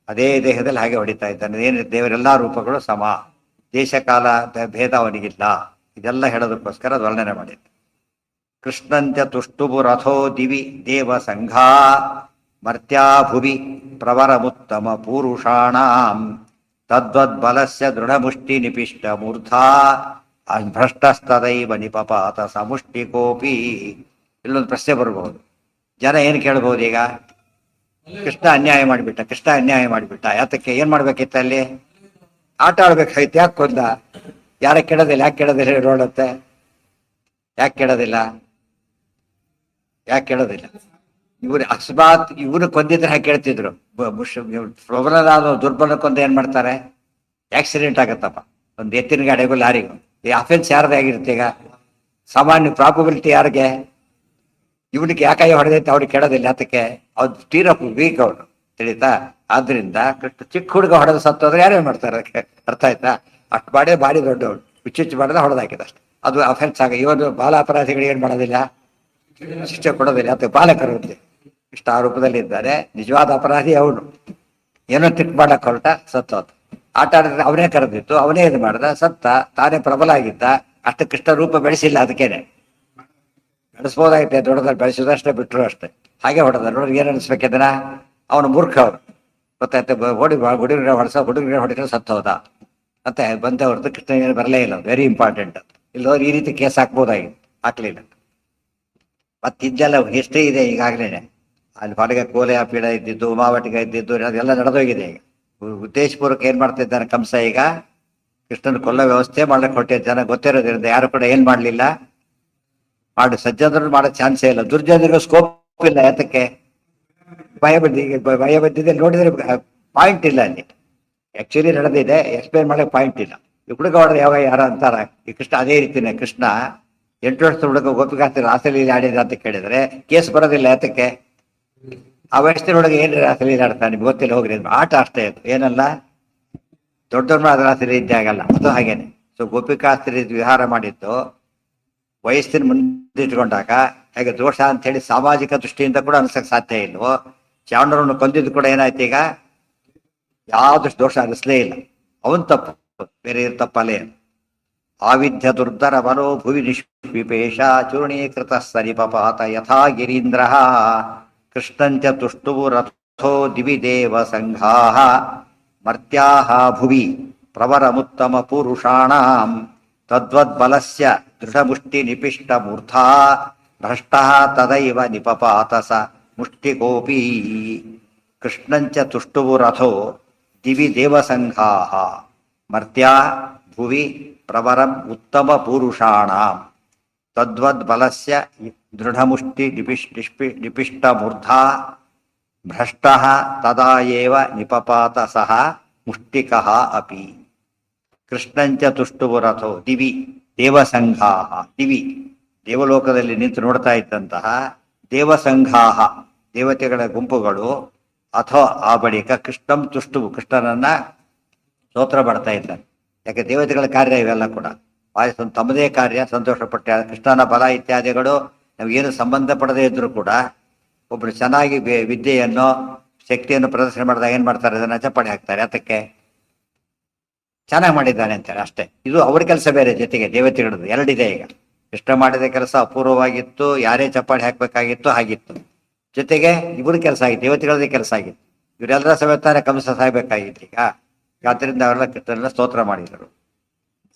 Speaker 1: ಅದೇ ದೇಹದಲ್ಲಿ ಹಾಗೆ ಹೊಡಿತಾ ಇದ್ದಾನೆ. ಏನು ದೇವರೆಲ್ಲಾ ರೂಪಗಳು ಸಮ, ದೇಶಕಾಲ ಭೇದ ಅವನಿಗಿಲ್ಲ. ಇದೆಲ್ಲ ಹೇಳೋದಕ್ಕೋಸ್ಕರ ಅದು ವರ್ಣನೆ ಮಾಡಿದ್ದು. ಕೃಷ್ಣಂಚ ತುಷ್ಟುಬು ರಥೋ ದಿವಿ ದೇವ ಸಂಘಾ ಮರ್ತ್ಯಾ ಭುವಿ ಪ್ರವರಮುತ್ತಮ ಪೂರುಷಾಣಾಂ ತದ್ವದ್ಬಲಸ್ಯ ದೃಢಮುಷ್ಟಿ ನಿಪಿಷ್ಟ ಮೂರ್ಧಾ ಭ್ರಷ್ಟಸ್ತದೈವ ನಿಪಪಾತ ಸಮುಷ್ಟಿಕೋಪಿ. ಇಲ್ಲೊಂದು ಪ್ರಶ್ನೆ ಬರ್ಬೋದು. ಜನ ಏನು ಕೇಳ್ಬೋದು ಈಗ? ಕೃಷ್ಣ ಅನ್ಯಾಯ ಮಾಡಿಬಿಟ್ಟ, ಕೃಷ್ಣ ಅನ್ಯಾಯ ಮಾಡಿಬಿಟ್ಟ, ಯಾತಕ್ಕೆ ಏನು ಮಾಡ್ಬೇಕಿತ್ತು ಅಲ್ಲಿ? ಆಟ ಆಡ್ಬೇಕಾಯ್ತು, ಯಾಕೆ ಕೊಂದ? ಯಾರ ಕೆಡೋದಿಲ್ಲ, ಯಾಕೆ ಕೆಡೋದಿಲ್ಲ ನೋಡುತ್ತೆ? ಯಾಕೆ ಕೆಡೋದಿಲ್ಲ? ಯಾಕೆ ಕೆಡೋದಿಲ್ಲ? ಇವ್ರು ಅಕಸ್ಮಾತ್ ಇವ್ರು ಕೊಂದಿದ್ರೆ ಹಾಗೆ ಕೇಳ್ತಿದ್ರು. ಪ್ರಬಲನಾದ ದುರ್ಬಲ ಕೊಂದ ಏನ್ ಮಾಡ್ತಾರೆ? ಆಕ್ಸಿಡೆಂಟ್ ಆಗತ್ತಪ್ಪ, ಒಂದು ಎತ್ತಿನ ಗಾಡಿಗೂ ಲಾರಿಗೂ. ಈ ಅಫೆನ್ಸ್ ಯಾರದೇ ಆಗಿರುತ್ತೆ ಈಗ? ಸಾಮಾನ್ಯ ಪ್ರಾಬಬಿಲಿಟಿ ಯಾರಿಗೆ? ಇವನಿಗೆ ಯಾಕಾಗಿ ಹೊಡೆದೈತೆ ಅವ್ರಿಗೆ ಕೆಡೋದಿಲ್ಲ, ಅದಕ್ಕೆ ಅವ್ರು ತೀರ ವೀಕ್ ಅವರು, ತಿಳಿತಾ? ಆದ್ರಿಂದ ಚಿಕ್ಕ ಹುಡುಗ ಹೊಡೆದ ಸತ್ತೋದ್ರೆ ಯಾರೇನ್ ಮಾಡ್ತಾರೆ? ಅದಕ್ಕೆ ಅರ್ಥ ಆಯ್ತಾ? ಅಷ್ಟು ಬಾಡಿ ದೊಡ್ಡವಳು ಹುಚ್ಚುಚ್ಚು ಮಾಡಿದ ಹೊಡೆದಾಕಿದ ಅಷ್ಟೆ, ಅದು ಅಫೆನ್ಸ್ ಇವನು ಬಾಲ ಅಪರಾಧಿಗಳು ಏನ್ ಮಾಡೋದಿಲ್ಲ, ಶಿಕ್ಷೆ ಕೊಡೋದಿಲ್ಲ. ಅದಕ್ಕೆ ಬಾಲಕರು ಇಷ್ಟ ಆರೋಪದಲ್ಲಿ ಇದ್ದಾರೆ. ನಿಜವಾದ ಅಪರಾಧಿ ಅವನು, ಏನೋ ತಿಕ್ ಮಾಡಕ್ ಹೊರಟ ಸತ್ತೋತ. ಆಟ ಆಡಿದ್ರೆ ಅವನೇ ಕರೆದಿತ್ತು, ಅವನೇ ಇದು ಮಾಡ್ದ, ಸತ್ತ. ತಾನೇ ಪ್ರಬಲ ಆಗಿದ್ದ, ಅಷ್ಟು ಕೃಷ್ಣ ರೂಪ ಬೆಳೆಸಿಲ್ಲ, ಅದಕ್ಕೇನೆ ಬೆಳೆಸ್ಬೋದಾಗಿತ್ತೆ. ದೊಡ್ಡದಲ್ಲಿ ಬೆಳೆಸೋದಷ್ಟೇ, ಬಿಟ್ಟರು ಅಷ್ಟೇ. ಹಾಗೆ ಹೊಡೆದ ನೋಡ್ರಿ, ಏನ್ ಅನ್ಸ್ಬೇಕಿದನ? ಅವನು ಮೂರ್ಖ ಅವ್ರು, ಗೊತ್ತಾಯ್ತು. ಹುಡುಗರ ಹೊಡೆದ್ರೆ ಸತ್ತ ಹೋದ ಮತ್ತೆ ಬಂದ ಹೊರತು ಕೃಷ್ಣ ಏನು ಬರಲೇ ಇಲ್ಲ. Very important. ಇಲ್ಲೋದ್ರೆ ಈ ರೀತಿ ಕೇಸ್ ಹಾಕ್ಬೋದಾಗಿತ್ತು, ಹಾಕ್ಲಿಲ್ಲ. ಮತ್ತಿದ್ದೆಲ್ಲ ಹಿಸ್ಟ್ರಿ ಇದೆ ಈಗಾಗಲೇ. ಅಲ್ಲಿ ಹೊರಗೆ ಕೋಲೆ ಪೀಡ ಇದ್ದಿದ್ದು, ಉಮಾವಟಿಗ ಇದ್ದಿದ್ದು, ಅದೆಲ್ಲ ನಡೆದೋಗಿದೆ. ಈಗ ಉದ್ದೇಶಪೂರ್ವಕ ಏನ್ ಮಾಡ್ತಿದ್ದಾನೆ ಕಂಸ? ಈಗ ಕೃಷ್ಣನ ಕೊಲ್ಲ ವ್ಯವಸ್ಥೆ ಮಾಡ್ಲಿಕ್ಕೆ ಹೊಟ್ಟಿದ್ದ ಜನ ಗೊತ್ತಿರೋದ್ರಿಂದ ಯಾರು ಕೂಡ ಏನ್ ಮಾಡ್ಲಿಲ್ಲ, ಸಜ್ಜನರು ಮಾಡೋ ಚಾನ್ಸೇ ಇಲ್ಲ. ದುರ್ಜನರಿಗೆ ಸ್ಕೋಪ್ ಇಲ್ಲ, ಯಾತಕ್ಕೆ? ಭಯ ಬಂದಿದೆ. ನೋಡಿದ್ರೆ ಪಾಯಿಂಟ್ ಇಲ್ಲ ಅಲ್ಲಿ. ಆಕ್ಚುಲಿ ನಡೆದಿದೆ, ಎಕ್ಸ್ಪ್ಲೇನ್ ಮಾಡಕ್ಕೆ ಪಾಯಿಂಟ್ ಇಲ್ಲ. ಈ ಹುಡುಗ ಹೊಡೆದ್ರೆ ಯಾರ ಅಂತಾರ. ಈ ಕೃಷ್ಣ ಅದೇ ರೀತಿನೇ. ಕೃಷ್ಣ 8 ವರ್ಷದ ಹುಡುಗ ಗೋಪಿಕಾಸ್ತಿ ರಾಸಲೀಲೆ ಆಡಿದ ಅಂತ ಕೇಳಿದ್ರೆ ಕೇಸ್ ಬರೋದಿಲ್ಲ, ಯಾತಕ್ಕೆ? ಆ ವಯಸ್ಸಿನೊಳಗೆ ಏನ್ ರಾಸಲೀಲೆ ಆಡ್ತಾನೆ ನಿಮ್ಗೆ ಗೊತ್ತಿಲ್ಲ, ಹೋಗ್ರಿ. ಆಟ ಅಷ್ಟೇ ಅದು, ಏನಲ್ಲ ದೊಡ್ಡವ್ರ ರಾಸಲೀಲೆ ಇದ್ದೇ ಆಗಲ್ಲ. ಅದು ಹಾಗೇನೆ. ಸೊ ಗೋಪಿಕಾಸ್ತ್ರಿ ವಿಹಾರ ಮಾಡಿದ್ದು ವಯಸ್ಸಿನ ಮುಂದಿಟ್ಕೊಂಡಾಗ ಹೇಗೆ ದೋಷ ಅಂತ ಹೇಳಿ ಸಾಮಾಜಿಕ ದೃಷ್ಟಿಯಿಂದ ಕೂಡ ಅನ್ಸಕ್ ಸಾಧ್ಯ ಇಲ್ವೋ, ಚಾಂಡರನ್ನು ಕೊಂದಿದ್ದು ಕೂಡ ಏನಾಯ್ತು ಈಗ? ಯಾವ್ದು ದೋಷ ಅನಿಸ್ಲೇ ಇಲ್ಲ. ಅವನ್ ತಪ್ಪು, ಬೇರೆ ತಪ್ಪಲ್ಲೇ. ಆವಿಧ್ಯ ದುರ್ಧರ ಮನೋ ಭುವಿ ನಿಷ್ಪಿಪೇಶ ಚೂರ್ಣೀಕೃತ ಸರಿಪಪಾತ ಯಥಾ ಗಿರೀಂದ್ರ ಕೃಷ್ಣಂಚ ತುಷ್ಟುವು ರಥೋ ದಿವಿ ದೇವ ಸಂಘಾ ಮರ್ತ್ಯಾಹ ಭುವಿ ಪ್ರವರಮುತ್ತಮ ಪುರುಷಾಣಾಂ ತದ್ವದ್ಬಲಸ್ಯ ದೃಢಮುಷ್ಟಿ ನಿಪಿಷ್ಟ ಮೂರ್ಧಾ ಭ್ರಷ್ಟಃ ತದೈವ ನಿಪಪಾತ ಸ ಮುಷ್ಟಿಕೋಪಿ. ಕೃಷ್ಣಂಚ ತುಷ್ಟುವು ರಥೋ ದಿವಿ ದೇವಸಂಘಾ ಮರ್ತ್ಯಾ ಭುವಿ ಪ್ರವರಂ ಉತ್ತಮ ಪುರುಷಾಣಾಂ ತದ್ವದ್ಬಲಸ್ಯ ದೃಢಮುಷ್ಟಿ ನಿಪಿಷ್ಟ ಮೂರ್ಧಾ ಭ್ರಷ್ಟಃ ತದಾ ಏವ ನಿಪಪಾತ ಸಹ ಮುಷ್ಟಿಕಃ ಅಪಿ. ಕೃಷ್ಣಂಚ ತುಷ್ಟುವು ರಥೋ ದಿವಿ ದೇವಸಂಘಾ. ದಿವಿ ದೇವಲೋಕದಲ್ಲಿ ನಿಂತು ನೋಡ್ತಾ ಇದ್ದಂತಹ ದೇವಸಂಘಾ, ದೇವತೆಗಳ ಗುಂಪುಗಳು. ಅಥೋ ಆ ಬಳಿಕ ಕೃಷ್ಣಂ ತುಷ್ಟುವು, ಕೃಷ್ಣನನ್ನ ಸ್ತೋತ್ರ ಮಾಡ್ತಾ ಇದ್ದಾನೆ. ಯಾಕೆ ದೇವತೆಗಳ ಕಾರ್ಯ ಇವೆಲ್ಲ ಕೂಡ ತಮ್ಮದೇ ಕಾರ್ಯ. ಸಂತೋಷಪಟ್ಟ ಕೃಷ್ಣನ ಬಲ ಇತ್ಯಾದಿಗಳು ನಮಗೇನು ಸಂಬಂಧ ಪಡದೇ ಇದ್ರು ಕೂಡ ಒಬ್ರು ಚೆನ್ನಾಗಿ ವಿದ್ಯೆಯನ್ನು ಶಕ್ತಿಯನ್ನು ಪ್ರದರ್ಶನ ಮಾಡಿದಾಗ ಏನ್ ಮಾಡ್ತಾರೆ, ಅದನ್ನ ಚಪ್ಪಾಳೆ ಹಾಕ್ತಾರೆ. ಅದಕ್ಕೆ ಚೆನ್ನಾಗಿ ಮಾಡಿದ್ದಾನೆ ಅಂತಾರೆ ಅಷ್ಟೇ. ಇದು ಅವ್ರ ಕೆಲಸ ಬೇರೆ, ಜೊತೆಗೆ ದೇವತೆಗಳದ್ದು ಎರಡಿದೆ. ಈಗ ಕೃಷ್ಣ ಮಾಡಿದ ಕೆಲಸ ಅಪೂರ್ವವಾಗಿತ್ತು, ಯಾರೇ ಚಪ್ಪಾಳೆ ಹಾಕ್ಬೇಕಾಗಿತ್ತು ಹಾಗಿತ್ತು. ಜೊತೆಗೆ ಇವ್ರ ಕೆಲಸ ಆಗಿತ್ತು, ದೇವತೆಗಳದೇ ಕೆಲಸ ಆಗಿತ್ತು. ಇವರೆಲ್ಲರ ಸಮೇತ ಕಂಸ ಸಾಯ್ಬೇಕಾಗಿತ್ತು. ಈಗ ಆದ್ದರಿಂದ ಅವರೆಲ್ಲ ಕೃಷ್ಣನ ಸ್ತೋತ್ರ ಮಾಡಿದರು.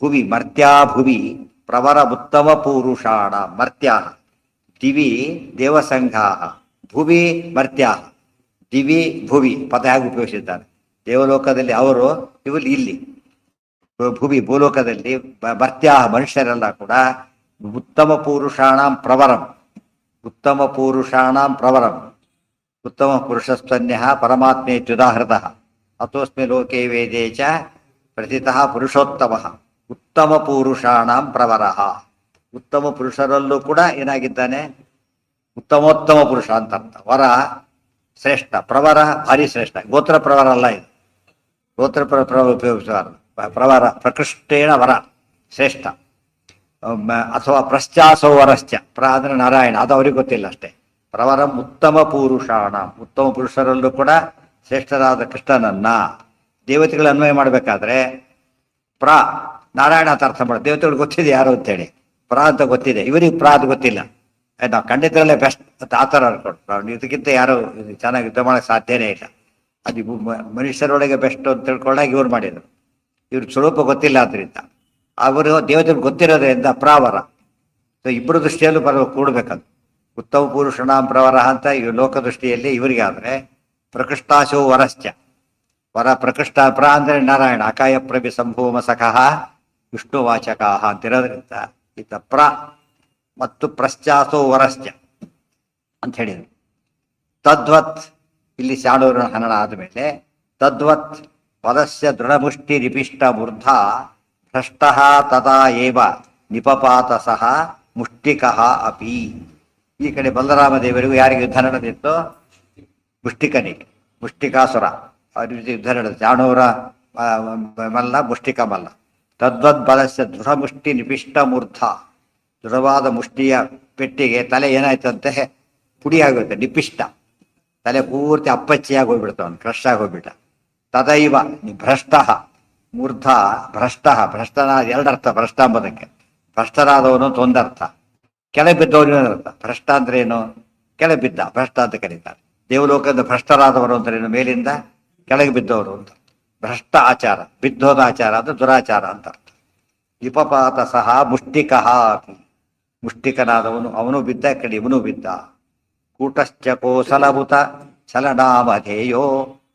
Speaker 1: ಭುವಿ ಮರ್ತ್ಯಾ ಭುವಿ ಪ್ರವರ ಉತ್ತಮ ಪುರುಷಾಣ ಮರ್ತ್ಯಾ ದಿವಿ ದೇವಸಂಘಾ ಭುವಿ ಮರ್ತ್ಯಾ ದಿವಿ ಭುವಿ ಪದ ಹೇಗೆ ಉಪಯೋಗಿಸಿದ್ದಾರೆ. ದೇವಲೋಕದಲ್ಲಿ ಅವರು, ಇವರು ಇಲ್ಲಿ ಭುವಿ ಭೂಲೋಕದಲ್ಲಿ ಮರ್ತ್ಯಾ ಮನುಷ್ಯರೆಲ್ಲ ಕೂಡ ಉತ್ತಮ ಪುರುಷಾಣಂ ಪ್ರವರಂ, ಉತ್ತಮ ಪುರುಷಾಣಂ ಪ್ರವರಂ, ಉತ್ತಮ ಪುರುಷಸ್ತನ್ಯ ಪರಮಾತ್ಮೇತ್ಯುದಾಹೃತ ಅಥೋಸ್ಮಿ ಲೋಕೆ ವೇದೇ ಚ ಪ್ರಥಿತಃ ಪುರುಷೋತ್ತಮ ಉತ್ತಮ ಪುರುಷಾಣಂ ಪ್ರವರಃ. ಉತ್ತಮ ಪುರುಷರಲ್ಲೂ ಕೂಡ ಏನಾಗಿದ್ದಾನೆ, ಉತ್ತಮೋತ್ತಮ ಪುರುಷ ಅಂತ ಅರ್ಥ. ವರ ಶ್ರೇಷ್ಠ, ಪ್ರವರ ಭಾರಿ ಶ್ರೇಷ್ಠ. ಗೋತ್ರ ಪ್ರವರ ಅಲ್ಲ ಇದು, ಗೋತ್ರ ಉಪಯೋಗಿಸಬಾರದು. ಪ್ರವರ ಪ್ರಕೃಷ್ಟೇಣ ವರ ಶ್ರೇಷ್ಠ. ಅಥವಾ ಪ್ರಶ್ಚಾಸೋ ವರಶ್ಚ, ಅಂದ್ರೆ ನಾರಾಯಣ, ಅದು ಅವ್ರಿಗೆ ಗೊತ್ತಿಲ್ಲ ಅಷ್ಟೇ. ಪ್ರವರಂ ಉತ್ತಮ ಪುರುಷಾಣ, ಉತ್ತಮ ಪುರುಷರಲ್ಲೂ ಕೂಡ ಶ್ರೇಷ್ಠರಾದ ಕೃಷ್ಣನನ್ನ ದೇವತೆಗಳು ಅನ್ವಯ ಮಾಡ್ಬೇಕಾದ್ರೆ ಪ್ರ ನಾರಾಯಣ ಅಂತ ಅರ್ಥ ಮಾಡ. ದೇವತೆಗಳು ಗೊತ್ತಿದೆ ಯಾರು ಅಂತೇಳಿ, ಪ್ರ ಅಂತ ಗೊತ್ತಿದೆ, ಇವರಿಗೆ ಪ್ರ ಅಂತ ಗೊತ್ತಿಲ್ಲ. ನಾವು ಖಂಡಿತರಲ್ಲೇ ಬೆಸ್ಟ್ ಅಂತ ಆ ಥರ ಅನ್ಕೊಂಡು ಇದಕ್ಕಿಂತ ಯಾರು ಚೆನ್ನಾಗಿ ಯುದ್ಧ ಮಾಡಕ್ಕೆ ಸಾಧ್ಯನೇ ಇಲ್ಲ. ಅದು ಮನುಷ್ಯರೊಳಗೆ ಬೆಸ್ಟ್ ಅಂತ ತಿಳ್ಕೊಂಡಾಗ ಇವ್ರು ಮಾಡಿದ್ರು. ಇವ್ರಿಗೆ ಸ್ವರೂಪ ಗೊತ್ತಿಲ್ಲ. ಆದ್ರಿಂದ ಅವರು ದೇವತೆಗೆ ಗೊತ್ತಿರೋದ್ರಿಂದ ಪ್ರಾವರ. ಸೊ ಇಬ್ಬರು ದೃಷ್ಟಿಯಲ್ಲೂ ಕೂಡಬೇಕದು. ಉತ್ತಮ ಪುರುಷಣಾಂ ಪ್ರವರ ಅಂತ ಈ ಲೋಕದೃಷ್ಟಿಯಲ್ಲಿ ಇವರಿಗೆ ಆದರೆ ಪ್ರಕೃಷ್ಟಾಶೋ ವರಶ್ಚ. ವರ ಪ್ರಕೃಷ್ಟ ಪ್ರ ಅಂದರೆ ನಾರಾಯಣ, ಅಕಾಯ ಪ್ರಭಿ ಸಂಭೂಮ ಸಖಃ ವಿಷ್ಣುವಾಚಕಾಹ ಅಂತಿರೋದ್ರಿಂದ ಈತ ಪ್ರ ಮತ್ತು ಪ್ರಶ್ಚಾಸೋ ವರಶ್ಚ ಅಂತ ಹೇಳಿದರು. ತದ್ವತ್ ಇಲ್ಲಿ ಶಾಣೂರ ಹನನ ಆದಮೇಲೆ ತದ್ವತ್ ಪದಸ್ಯ ದೃಢಮುಷ್ಟಿ ನಿಪಿಷ್ಟ ಮೂರ್ಧ ಭ್ರಷ್ಟ ತದಾ ಏವ ನಿಪಪಾತ ಸಹ ಮುಷ್ಟಿಕಃ ಅಪಿ. ಈ ಕಡೆ ಬಲರಾಮ ದೇವರಿಗೂ ಯಾರಿಗೆ ಯುದ್ಧ ನಡೆದಿತ್ತು? ಮುಷ್ಟಿಕನಿಗೆ, ಮುಷ್ಟಿಕಾಸುರ ಅವ್ರ ಯುದ್ಧ ನಡೆದ ಶಾಣೂರ ಮಲ್ಲ, ಮುಷ್ಟಿಕ ಮಲ್ಲ. ತದ್ವದ್ ಬಲಸ್ಯ ದೃಢಮುಷ್ಟಿ ನಿಪಿಷ್ಟ ಮೂರ್ಧ, ದೃಢವಾದ ಮುಷ್ಟಿಯ ಪೆಟ್ಟಿಗೆ ತಲೆ ಏನಾಯ್ತಂತೆ ಪುಡಿ ಆಗುತ್ತೆ, ನಿಪಿಷ್ಟ ತಲೆ ಪೂರ್ತಿ ಅಪ್ಪಚ್ಚಿಯಾಗಿ ಹೋಗ್ಬಿಡ್ತ, ಅವನು ಕ್ರಶ್ ಆಗಿ ಹೋಗ್ಬಿಟ್ಟ. ತದೈವ ಭ್ರಷ್ಟ ಮೂರ್ಧ ಭ್ರಷ್ಟ, ಭ್ರಷ್ಟನ ಎರಡರ್ಥ ಭ್ರಷ್ಟ ಎಂಬುದಕ್ಕೆ. ಭ್ರಷ್ಟರಾದವನು ಅಂತ ಒಂದರ್ಥ, ಕೆಳಗೆ ಬಿದ್ದವನು ಅರ್ಥ. ಭ್ರಷ್ಟ ಅಂದ್ರೆ ಏನು? ಕೆಳಗೆ ಬಿದ್ದ, ಭ್ರಷ್ಟ ಅಂತ ಕರೀತಾರೆ. ದೇವಲೋಕದ ಭ್ರಷ್ಟರಾದವರು ಅಂದ್ರೇನು? ಮೇಲಿಂದ ಕೆಳಗೆ ಬಿದ್ದವರು ಅಂತ. ಭ್ರಷ್ಟ ಆಚಾರ, ಬಿದ್ದೋದ ಆಚಾರ ಅಂದ್ರೆ ದುರಾಚಾರ ಅಂತ ಅರ್ಥ. ವಿಪಪಾತ ಸಹ ಮುಷ್ಟಿಕಃ ಅಪಿ, ಮುಷ್ಟಿಕನಾದವನು ಅವನು ಬಿದ್ದ, ಕಡೆ ಇವನು ಬಿದ್ದ. ಕೂಟಶ್ಚ ಕೋಸಲಭುತ ಚಲನಾಮಧೇಯೋ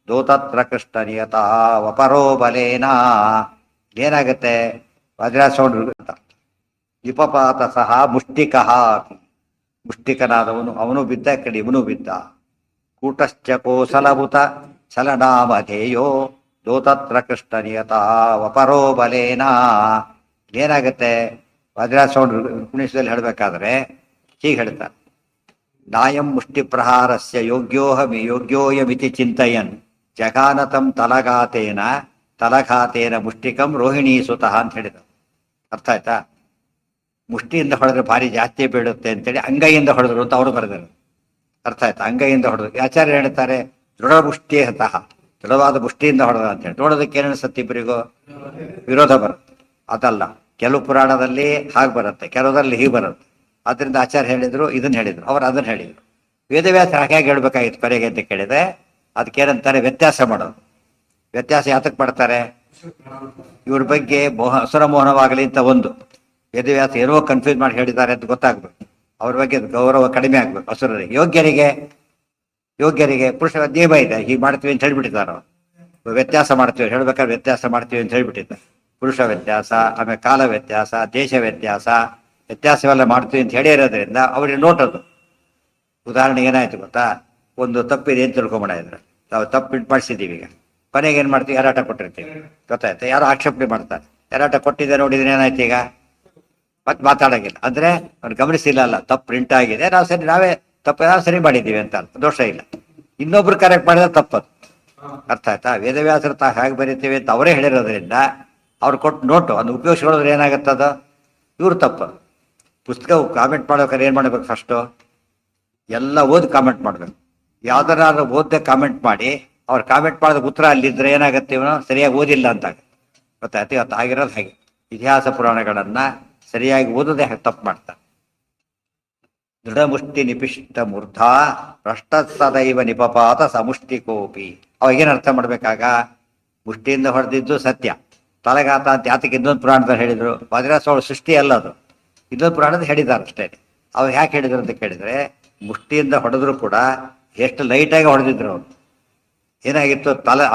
Speaker 1: ದೋತತ್ರ ಕೃಷ್ಣ ನಿಯತ ವಪರೋ ಬಲೇನ. ಏನಾಗುತ್ತೆ? ವಜ್ರಾಸೌಂಡ್ ಅಂತ. ವಿಪಪಾತ ಸಹ ಮುಷ್ಟಿಕಃ ಅಪಿ, ಮುಷ್ಟಿಕನಾದವನು ಅವನು ಬಿದ್ದ, ಕಡೆ ಇವನು ಬಿದ್ದ. ಕೂಟಶ್ಚ ಕೋಸಲಭುತ ಚಲನಾಮಧೇಯೋ ದೋತತ್ರ ಕೃಷ್ಣ ನಿಯತ ವಪರೋ ಬಲೇನ. ಏನಾಗುತ್ತೆ? ವಜ್ರಾಸೌಂಡ್ ಕುಣಿಸದಲ್ಲಿ ಹೇಳಬೇಕಾದ್ರೆ ಹೀಗೆ ಹೇಳ್ತಾರೆ: ನಾಯಂ ಮುಷ್ಟಿ ಪ್ರಹಾರಸ್ಯ ಯೋಗ್ಯೋಯಮಿತಿ ಚಿಂತಯನ್ ಜಗಾನತಂ ತಲಘಾತೇನ ಮುಷ್ಟಿಕಂ ರೋಹಿಣೀ ಸುತಃ ಅಂತ ಹೇಳಿದರು. ಅರ್ಥ ಆಯ್ತಾ? ಮುಷ್ಟಿಯಿಂದ ಹೊಡೆದ್ರೆ ಭಾರಿ ಜಾಸ್ತಿ ಬೀಳುತ್ತೆ ಅಂತೇಳಿ ಅಂಗೈಯಿಂದ ಹೊಡೆದ್ರು ಅಂತ ಅವರು ಬರೆದರು. ಅರ್ಥ ಆಯ್ತಾ? ಅಂಗೈಯಿಂದ ಹೊಡೆದ್ರು. ಆಚಾರ್ಯ ಹೇಳ್ತಾರೆ ದೃಢ ಮುಷ್ಟಿ ಹತಃ, ದೃಢವಾದ ಮುಷ್ಟಿಯಿಂದ ಹೊಡೆದ ಅಂತೇಳಿ. ನೋಡೋದಕ್ಕೆ ಏನಿಸುತ್ತೆ? ಇಬ್ಬರಿಗೂ ವಿರೋಧ ಬರುತ್ತೆ. ಅದಲ್ಲ, ಕೆಲವು ಪುರಾಣದಲ್ಲಿ ಹಾಗೆ ಬರುತ್ತೆ, ಕೆಲವರಲ್ಲಿ ಹೀಗೆ ಬರುತ್ತೆ. ಅದರಿಂದ ಆಚಾರ್ಯ ಹೇಳಿದ್ರು, ಇದನ್ನ ಹೇಳಿದ್ರು, ಅವರು ಅದನ್ನ ಹೇಳಿದ್ರು. ವೇದವ್ಯಾಸ ಹಾಗೆ ಹೇಳ್ಬೇಕಾಗಿತ್ತು ಕೊನೆಗೆ ಅಂತ ಕೇಳಿದ್ರೆ ಅದಕ್ಕೇನಂತಾರೆ? ವ್ಯತ್ಯಾಸ ಮಾಡೋದು. ವ್ಯತ್ಯಾಸ ಯಾತಕ್ಕೆ ಮಾಡ್ತಾರೆ? ಇವ್ರ ಬಗ್ಗೆ ಅಸುರ ಮೋಹನವಾಗಲಿ ಅಂತ ಒಂದು ವೇದವ್ಯಾಸ ಏನೋ ಕನ್ಫ್ಯೂಸ್ ಮಾಡಿ ಹೇಳಿದ್ದಾರೆ ಅಂತ ಗೊತ್ತಾಗ್ಬೇಕು. ಅವ್ರ ಬಗ್ಗೆ ಗೌರವ ಕಡಿಮೆ ಆಗ್ಬೇಕು. ಅಸುರರಿಗೆ, ಯೋಗ್ಯರಿಗೆ ಪುರುಷ ನಿಯಮ ಇದೆ, ಹೀಗೆ ಮಾಡ್ತೀವಿ ಅಂತ ಹೇಳ್ಬಿಟ್ಟಿದ್ದಾರೆ. ವ್ಯತ್ಯಾಸ ಮಾಡ್ತೀವಿ ಹೇಳ್ಬೇಕಾದ್ರೆ ವ್ಯತ್ಯಾಸ ಮಾಡ್ತೀವಿ ಅಂತ ಹೇಳ್ಬಿಟ್ಟಿದ್ದಾರೆ. ಪುರುಷ ವ್ಯತ್ಯಾಸ, ಆಮೇಲೆ ಕಾಲ ವ್ಯತ್ಯಾಸ, ದೇಶ ವ್ಯತ್ಯಾಸವೆಲ್ಲ ಮಾಡ್ತೀವಿ ಅಂತ ಹೇಳಿರೋದ್ರಿಂದ ಅವ್ರಿಗೆ ನೋಟದು. ಉದಾಹರಣೆಗೆ ಏನಾಯ್ತು ಗೊತ್ತಾ? ಒಂದು ತಪ್ಪಿದೆ ಅಂತ ತಿಳ್ಕೊಂಬೇಡ ಇದ್ರೆ ನಾವು ತಪ್ಪು ಮಾಡಿಸಿದ್ದೀವಿ. ಈಗ ಕೊನೆಗೆ ಏನು ಮಾಡ್ತೀವಿ? ಯಾರಾಟ ಕೊಟ್ಟಿರ್ತೀವಿ, ಗೊತ್ತಾಯ್ತು? ಯಾರೋ ಆಕ್ಷೇಪಣೆ ಮಾಡ್ತಾರೆ, ಯಾರಾಟ ಕೊಟ್ಟಿದ್ದೆ ನೋಡಿದ್ರೆ ಏನಾಯ್ತು? ಈಗ ಮತ್ತೆ ಮಾತಾಡೋಂಗಿಲ್ಲ. ಅಂದ್ರೆ ಅವ್ರು ಗಮನಿಸಿಲ್ಲ, ಅಲ್ಲ ತಪ್ಪು ಪ್ರಿಂಟ್ ಆಗಿದೆ, ನಾವೇ ಸರಿ ಮಾಡಿದ್ದೀವಿ ಅಂತ ಅರ್ಥ, ದೋಷ ಇಲ್ಲ. ಇನ್ನೊಬ್ರು ಕರೆಕ್ಟ್ ಮಾಡಿದ್ರೆ ತಪ್ಪದು. ಅರ್ಥ ಆಯ್ತಾ? ವೇದವ್ಯಾಸರು ಹೇಗೆ ಬರೀತೀವಿ ಅಂತ ಅವರೇ ಹೇಳಿರೋದ್ರಿಂದ ಅವ್ರು ಕೊಟ್ಟು ನೋಟು ಅದು ಉಪಯೋಗಿಸ್ಕೊಳ್ಳೋದ್ರೆ ಏನಾಗುತ್ತದ? ಇವ್ರು ತಪ್ಪು. ಪುಸ್ತಕ ಕಾಮೆಂಟ್ ಮಾಡ್ಬೇಕಾದ್ರೆ ಏನು ಮಾಡ್ಬೇಕು? ಫಸ್ಟು ಎಲ್ಲ ಓದಿ ಕಾಮೆಂಟ್ ಮಾಡ್ಬೇಕು. ಯಾವ್ದಾರು ಓದ್ದೆ ಕಾಮೆಂಟ್ ಮಾಡಿ ಅವ್ರು ಕಾಮೆಂಟ್ ಮಾಡಿದ ಉತ್ತರ ಅಲ್ಲಿದ್ರೆ ಏನಾಗುತ್ತೆ? ಇವನು ಸರಿಯಾಗಿ ಓದಿಲ್ಲ ಅಂತ ಗೊತ್ತಾಯ್ತು. ಇವತ್ತು ಆಗಿರೋದು ಹಾಗೆ. ಇತಿಹಾಸ ಪುರಾಣಗಳನ್ನ ಸರಿಯಾಗಿ ಓದೋದೇ ತಪ್ಪು ಮಾಡ್ತಾರೆ. ದೃಢಮುಷ್ಟಿ ನಿಪಿಷ್ಟ ಮೂರ್ಧ ಭ್ರಷ್ಟಸದೈವ ನಿಪಪಾತ ಸಮುಷ್ಟಿಕೋಪಿ. ಅವಾಗೇನು ಅರ್ಥ ಮಾಡ್ಬೇಕಾಗ? ಮುಷ್ಟಿಯಿಂದ ಹೊಡೆದಿದ್ದು ಸತ್ಯ, ತಲೆಗಾತ ಅಂತ ಯಾತಕ್ಕೆ ಇನ್ನೊಂದು ಪುರಾಣದಲ್ಲಿ ಹೇಳಿದ್ರು. ವಜ್ರಾಸೋಳ ಸೃಷ್ಟಿ ಅಲ್ಲ ಅದು, ಇನ್ನೊಂದು ಪುರಾಣದ ಹೇಳಿದ್ದಾರೆ ಅಷ್ಟೇ. ಅವ್ರು ಯಾಕೆ ಹೇಳಿದ್ರು ಅಂತ ಕೇಳಿದ್ರೆ, ಮುಷ್ಟಿಯಿಂದ ಹೊಡೆದ್ರು ಕೂಡ ಎಷ್ಟು ಲೈಟಾಗಿ ಹೊಡೆದಿದ್ರು ಅವ್ರು. ಏನಾಗಿತ್ತು?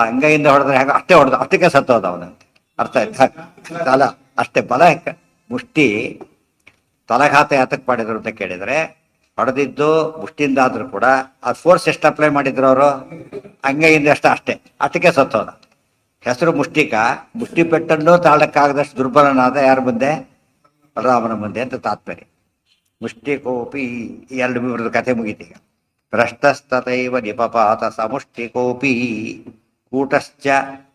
Speaker 1: ಅಂಗೈಯಿಂದ ಹೊಡೆದ್ರೆ ಹೇಗೆ ಅಷ್ಟೇ ಹೊಡೆದ, ಅಷ್ಟಕ್ಕೆ ಸತ್ತೋದ ಅವನಂತೆ. ಅರ್ಥ ಆಯ್ತಾ? ತಲ ಅಷ್ಟೇ ಬಲ. ಮುಷ್ಟಿ ತಲಘಾತ ಯಾತಕ್ಕೆ ಮಾಡಿದ್ರು ಅಂತ ಕೇಳಿದ್ರೆ, ಹೊಡೆದಿದ್ದು ಮುಷ್ಟಿಯಿಂದ ಆದ್ರೂ ಕೂಡ ಆ ಫೋರ್ಸ್ ಎಷ್ಟು ಅಪ್ಲೈ ಮಾಡಿದ್ರು ಅವರು? ಅಂಗೈಯಿಂದ ಅಷ್ಟೇ, ಅಷ್ಟಕ್ಕೆ ಸತ್ತೋದ. ಹೆಸರು ಮುಷ್ಟಿಕ. ಮುಷ್ಟಿ ಪೆಟ್ಟನ್ನು ತಾಳಕ್ಕಾಗದಷ್ಟು ದುರ್ಬಲನಾದ ಯಾರ ಮುಂದೆ? ಬಲರಾಮನ ಮುಂದೆ ಅಂತ ತಾತ್ಪರ್ಯ. ಮುಷ್ಟಿಕೋಪಿ ಎರಡು ವಿವರದ ಕಥೆ ಮುಗೀತೀಗ. ಭ್ರಷ್ಟಸ್ತತೈವ ನಿಪಪಾತ ಸಮುಷ್ಟಿಕೋಪಿ ಕೂಟಶ್ಚ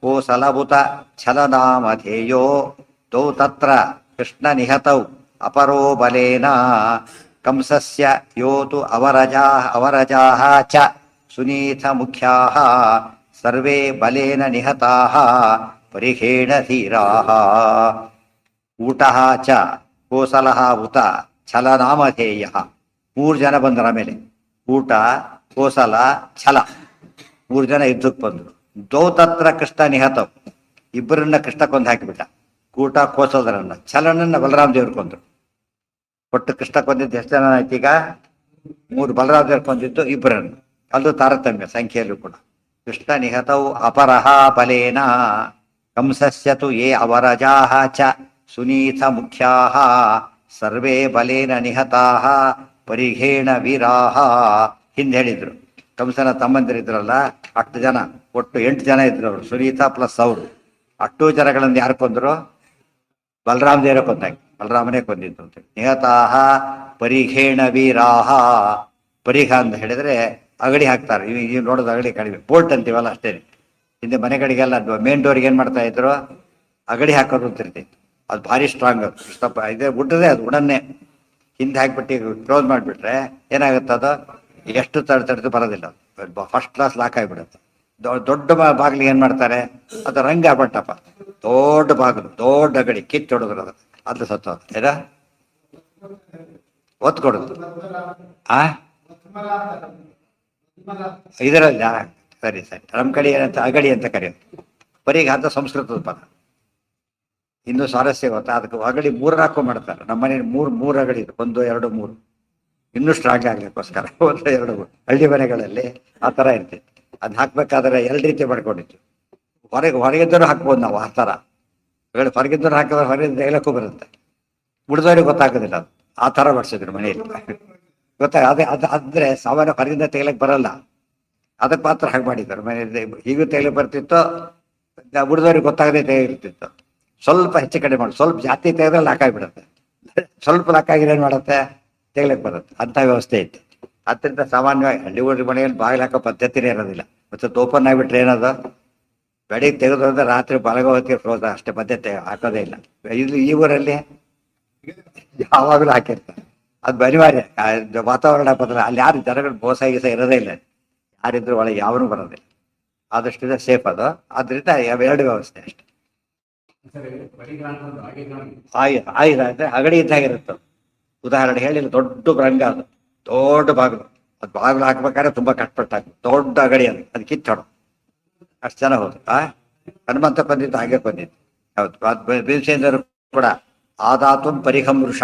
Speaker 1: ಕೋಸಲಭುತ ಛಲನಾಮಧೇಯೋ ತೌ ತತ್ರ ಕೃಷ್ಣ ನಿಹತೌ ಅಪರೋ ಬಲೇನ ಕಂಸಸ್ಯ ಯೋತು ಅವರಜಾಃ ಚ ಸುನೀತ ಮುಖ್ಯಾಃ ಸರ್ವೇ ಬಲೇನ ನಿಹತಾಃ ಪರಿಹೇಣ ಧೀರಾಃ. ಊಟಃ ಚ ಕೋಸಲಃ ಉತ ಛಲನಾಮಧೇಯಃ. 3 ಜನ ಬಂದ್ರ ಮೇಲೆ ಊಟ, ಕೋಸಲ, ಛಲ 3 ಜನ ಯುದ್ಧಕ್ಕೆ ಬಂದರು. ದೌತತ್ರ ಕೃಷ್ಣ ನಿಹತವ್, ಇಬ್ಬರನ್ನ ಕೃಷ್ಣ ಕೊಂದು ಹಾಕಿಬಿಟ್ಟ. ಕೂಟ ಕೋಸೋದರನ್ನ ಛಲನನ್ನ ಬಲರಾಮ ದೇವ್ರು ಕೊಂದ್ರು. ಒಟ್ಟು ಕೃಷ್ಣ ಕೊಂದಿದ್ದು ಎಷ್ಟು ಜನ ಆಯ್ತು ಈಗ? 3. ಬಲರಾಮ ದೇವ್ರು ಕೊಂದಿದ್ದು 2. ಅದು ತಾರತಮ್ಯ ಸಂಖ್ಯೆಯಲ್ಲೂ ಕೂಡ. ಕೃಷ್ಣ ನಿಹತವು ಅಪರಹ ಬಲೇನ ಕಂಸಸ್ಯತು ಯೇ ಅವರಜಾಹ ಚ ಸುನೀತ ಮುಖ್ಯಾಹ ಸರ್ವೇ ಬಲೇನ ನಿಹತಾಹ ಪರಿಘೇಣ ವೀರಾಹ. ಹಿಂದೆ ಹೇಳಿದ್ರು ಕಂಸನ ತಮ್ಮಂದಿರಿದ್ರಲ್ಲ 8 ಜನ, ಒಟ್ಟು 8 ಜನ ಇದ್ರು ಅವರು, ಸುನೀತ ಪ್ಲಸ್ ಅವರು. 8 ಜನಗಳನ್ನು ಯಾರು ಕೊಂದ್ರು? ಬಲರಾಮ ದೇವರ ಕೊಂದಾಗಿ, ಬಲರಾಮನೇ ಕೊಂದಿದ್ದು ಅಂತ. ನಿಹತಾಹ ಪರಿಘೇಣ ವೀರಾಹ. ಪರಿಘ ಅಂತ ಹೇಳಿದ್ರೆ ಅಗಡಿ ಹಾಕ್ತಾರೆ. ಈಗ ನೋಡೋದು ಅಗಡಿ ಕಡಿಮೆ, ಬೋಲ್ಟ್ ಅಂತೀವಲ್ಲ ಅಷ್ಟೇ. ಹಿಂದೆ ಮನೆಗಳಿಗೆಲ್ಲ ಮೇನ್ ಡೋರ್ಗೆ ಏನ್ ಮಾಡ್ತಾ ಇದ್ರು? ಅಗಡಿ ಹಾಕೋದು ಅಂತಿರ್ತಿತ್ತು. ಅದು ಭಾರಿ ಸ್ಟ್ರಾಂಗ್. ಅದು ಸ್ವಲ್ಪ ಇದೆ ಉಡ್ಡದೆ, ಅದು ಉಡನ್ನೇ ಹಿಂದೆ ಹಾಕ್ಬಿಟ್ಟು ಕ್ಲೋಸ್ ಮಾಡಿಬಿಟ್ರೆ ಏನಾಗುತ್ತೆ? ಅದು ಎಷ್ಟು ತಡೆದು ಬರೋದಿಲ್ಲ, ಫಸ್ಟ್ ಕ್ಲಾಸ್ ಲಾಕ್ ಆಗಿಬಿಡುತ್ತೆ. ದೊಡ್ಡ ಬಾಗಿಲಿಗೆ ಏನ್ ಮಾಡ್ತಾರೆ? ಅದು ರಂಗ ಆಗ್ಬಿಟ್ಟಪ್ಪ, ದೊಡ್ಡ ಬಾಗಿಲು, ದೊಡ್ಡ ಅಗಡಿ ಕಿತ್ತು ಹೊಡೆದ್ರು ಅದು ಸತ್ತು ಏನ ಒತ್ತು ಕೊಡುದು. ಆ ಇದರಲ್ಲಿ ಸರಿ ಸರಿ, ನಮ್ಮ ಕಡೆ ಏನಂತ ಅಗಡಿ ಅಂತ ಕರೆಯೋದು. ಬರೀಗ ಅಂತ ಸಂಸ್ಕೃತದ ಪದ. ಇನ್ನು ಸ್ವಾರಸ್ಯ ಗೊತ್ತಾ? ಅದಕ್ಕೆ ಅಗಡಿ 3 ಹಾಕೋ ಮಾಡ್ತಾರೆ. ನಮ್ಮ ಮನೇಲಿ ಮೂರು ಅಗಡಿ ಇದೆ, 1, 2, 3. ಇನ್ನೂ ಸ್ಟ್ರಾಂಗ್ ಆಗ್ಲಿಕ್ಕೋಸ್ಕರ 1, 2, 3 ಹಳ್ಳಿ ಮನೆಗಳಲ್ಲಿ ಆ ಥರ ಇರ್ತಿತ್ತು. ಅದ್ ಹಾಕ್ಬೇಕಾದ್ರೆ 2 ರೀತಿ ಮಾಡ್ಕೊಂಡಿತ್ತು. ಹೊರಗಿದ್ದವರು ಹಾಕ್ಬೋದು ನಾವು ಆ ಥರ. ಹೊರಗಿದ್ದವ್ರು ಹಾಕಿದ್ರೆ ಹೊರಗಿಂದ ತೆಗಲಕ್ಕೂ ಬರುತ್ತೆ, ಉಳಿದವ್ರಿಗೆ ಗೊತ್ತಾಗೋದಿಲ್ಲ. ಅದು ಆ ಥರ ಮಾಡಿಸಿದ್ರು ಮನೆಯಲ್ಲಿ. ಅದೇ ಅಂದ್ರೆ ಸಾಮಾನ್ಯ ಹೊರಗಿಂದ ತೆಗಲಕ್ಕೆ ಬರಲ್ಲ, ಅದಕ್ಕೆ ಮಾತ್ರ ಹಾಗೆ ಮಾಡಿದ್ದಾರೆ ಮನೆಯಲ್ಲಿ. ಹೀಗೂ ತೆಗಲಿಕ್ಕೆ ಬರ್ತಿತ್ತು, ಉಳಿದವ್ರಿಗೆ ಗೊತ್ತಾಗದೆ ತೆಗಿರ್ತಿತ್ತು. ಸ್ವಲ್ಪ ಹೆಚ್ಚು ಕಡಿಮೆ ಮಾಡಿ, ಸ್ವಲ್ಪ ಜಾಸ್ತಿ ತೆಗೆದ್ರೆ ಲಾಕ್ ಆಗಿಬಿಡುತ್ತೆ, ಸ್ವಲ್ಪ ಲಾಕ್ ಆಗಿದ್ರೆ ಏನು ಮಾಡುತ್ತೆ? ತೆಗ್ಲಕ್ಕೆ ಬರುತ್ತೆ. ಅಂಥ ವ್ಯವಸ್ಥೆ ಇತ್ತು. ಅದರಿಂದ ಸಾಮಾನ್ಯವಾಗಿ ಹಳ್ಳಿ ಊರ ಮನೆಯಲ್ಲಿ ಬಾಗಿಲು ಹಾಕೋ ಪದ್ಧತಿನೇ ಇರೋದಿಲ್ಲ. ಮತ್ತೆ ಓಪನ್ ಆಗಿಬಿಟ್ರೆ ಏನದು? ಬೆಳಿಗ್ಗೆ ತೆಗೆದು ಅಂದ್ರೆ ರಾತ್ರಿ ಬಲಗ ಹೊತ್ತಿಗೆ ಕ್ಲೋಸ್, ಅಷ್ಟೇ, ಪದ್ಧತಿ ಹಾಕೋದೇ ಇಲ್ಲ. ಈ ಊರಲ್ಲಿ ಯಾವಾಗಲೂ ಹಾಕಿರ್ತಾರೆ. ಅದು ಅನಿವಾರ್ಯ. ವಾತಾವರಣ ಬದಲ, ಅಲ್ಲಿ ಯಾರು ಜನಗಳು ಮೋಸ ಗೀಸ ಇರೋದೇ ಇಲ್ಲ. ಯಾರಿದ್ರು ಒಳಗೆ ಯಾವನು ಬರೋದಿಲ್ಲ. ಆದಷ್ಟು ಸೇಫ್ ಅದು. ಆದ್ರಿಂದ 2 ವ್ಯವಸ್ಥೆ ಅಷ್ಟೇ. ಆಯುಧ ಅಂದ್ರೆ ಅಗಡಿ ಇದ್ದಾಗಿರುತ್ತೆ. ಉದಾಹರಣೆ ಹೇಳಿಲ್ಲ, ದೊಡ್ಡ ರಂಗ ಅದು, ದೊಡ್ಡ ಬಾಗಿಲು. ಅದು ಬಾಗಿಲು ಹಾಕ್ಬೇಕಾದ್ರೆ ತುಂಬಾ ಕಷ್ಟಪಟ್ಟಾಗ ದೊಡ್ಡ ಅಗಡಿ ಅದು ಕಿತ್ತೋಡು. ಅಷ್ಟು ಜನ ಹೋದ್ರು. ಹನುಮಂತ ಬಂದಿದ್ದು ಹಾಗೆ ಬಂದಿದ್ದು. ಹೌದು, ಭೀಮಸೇನರು ಕೂಡ ಆದಾತು ಪರಿಹಂ ವೃಷ.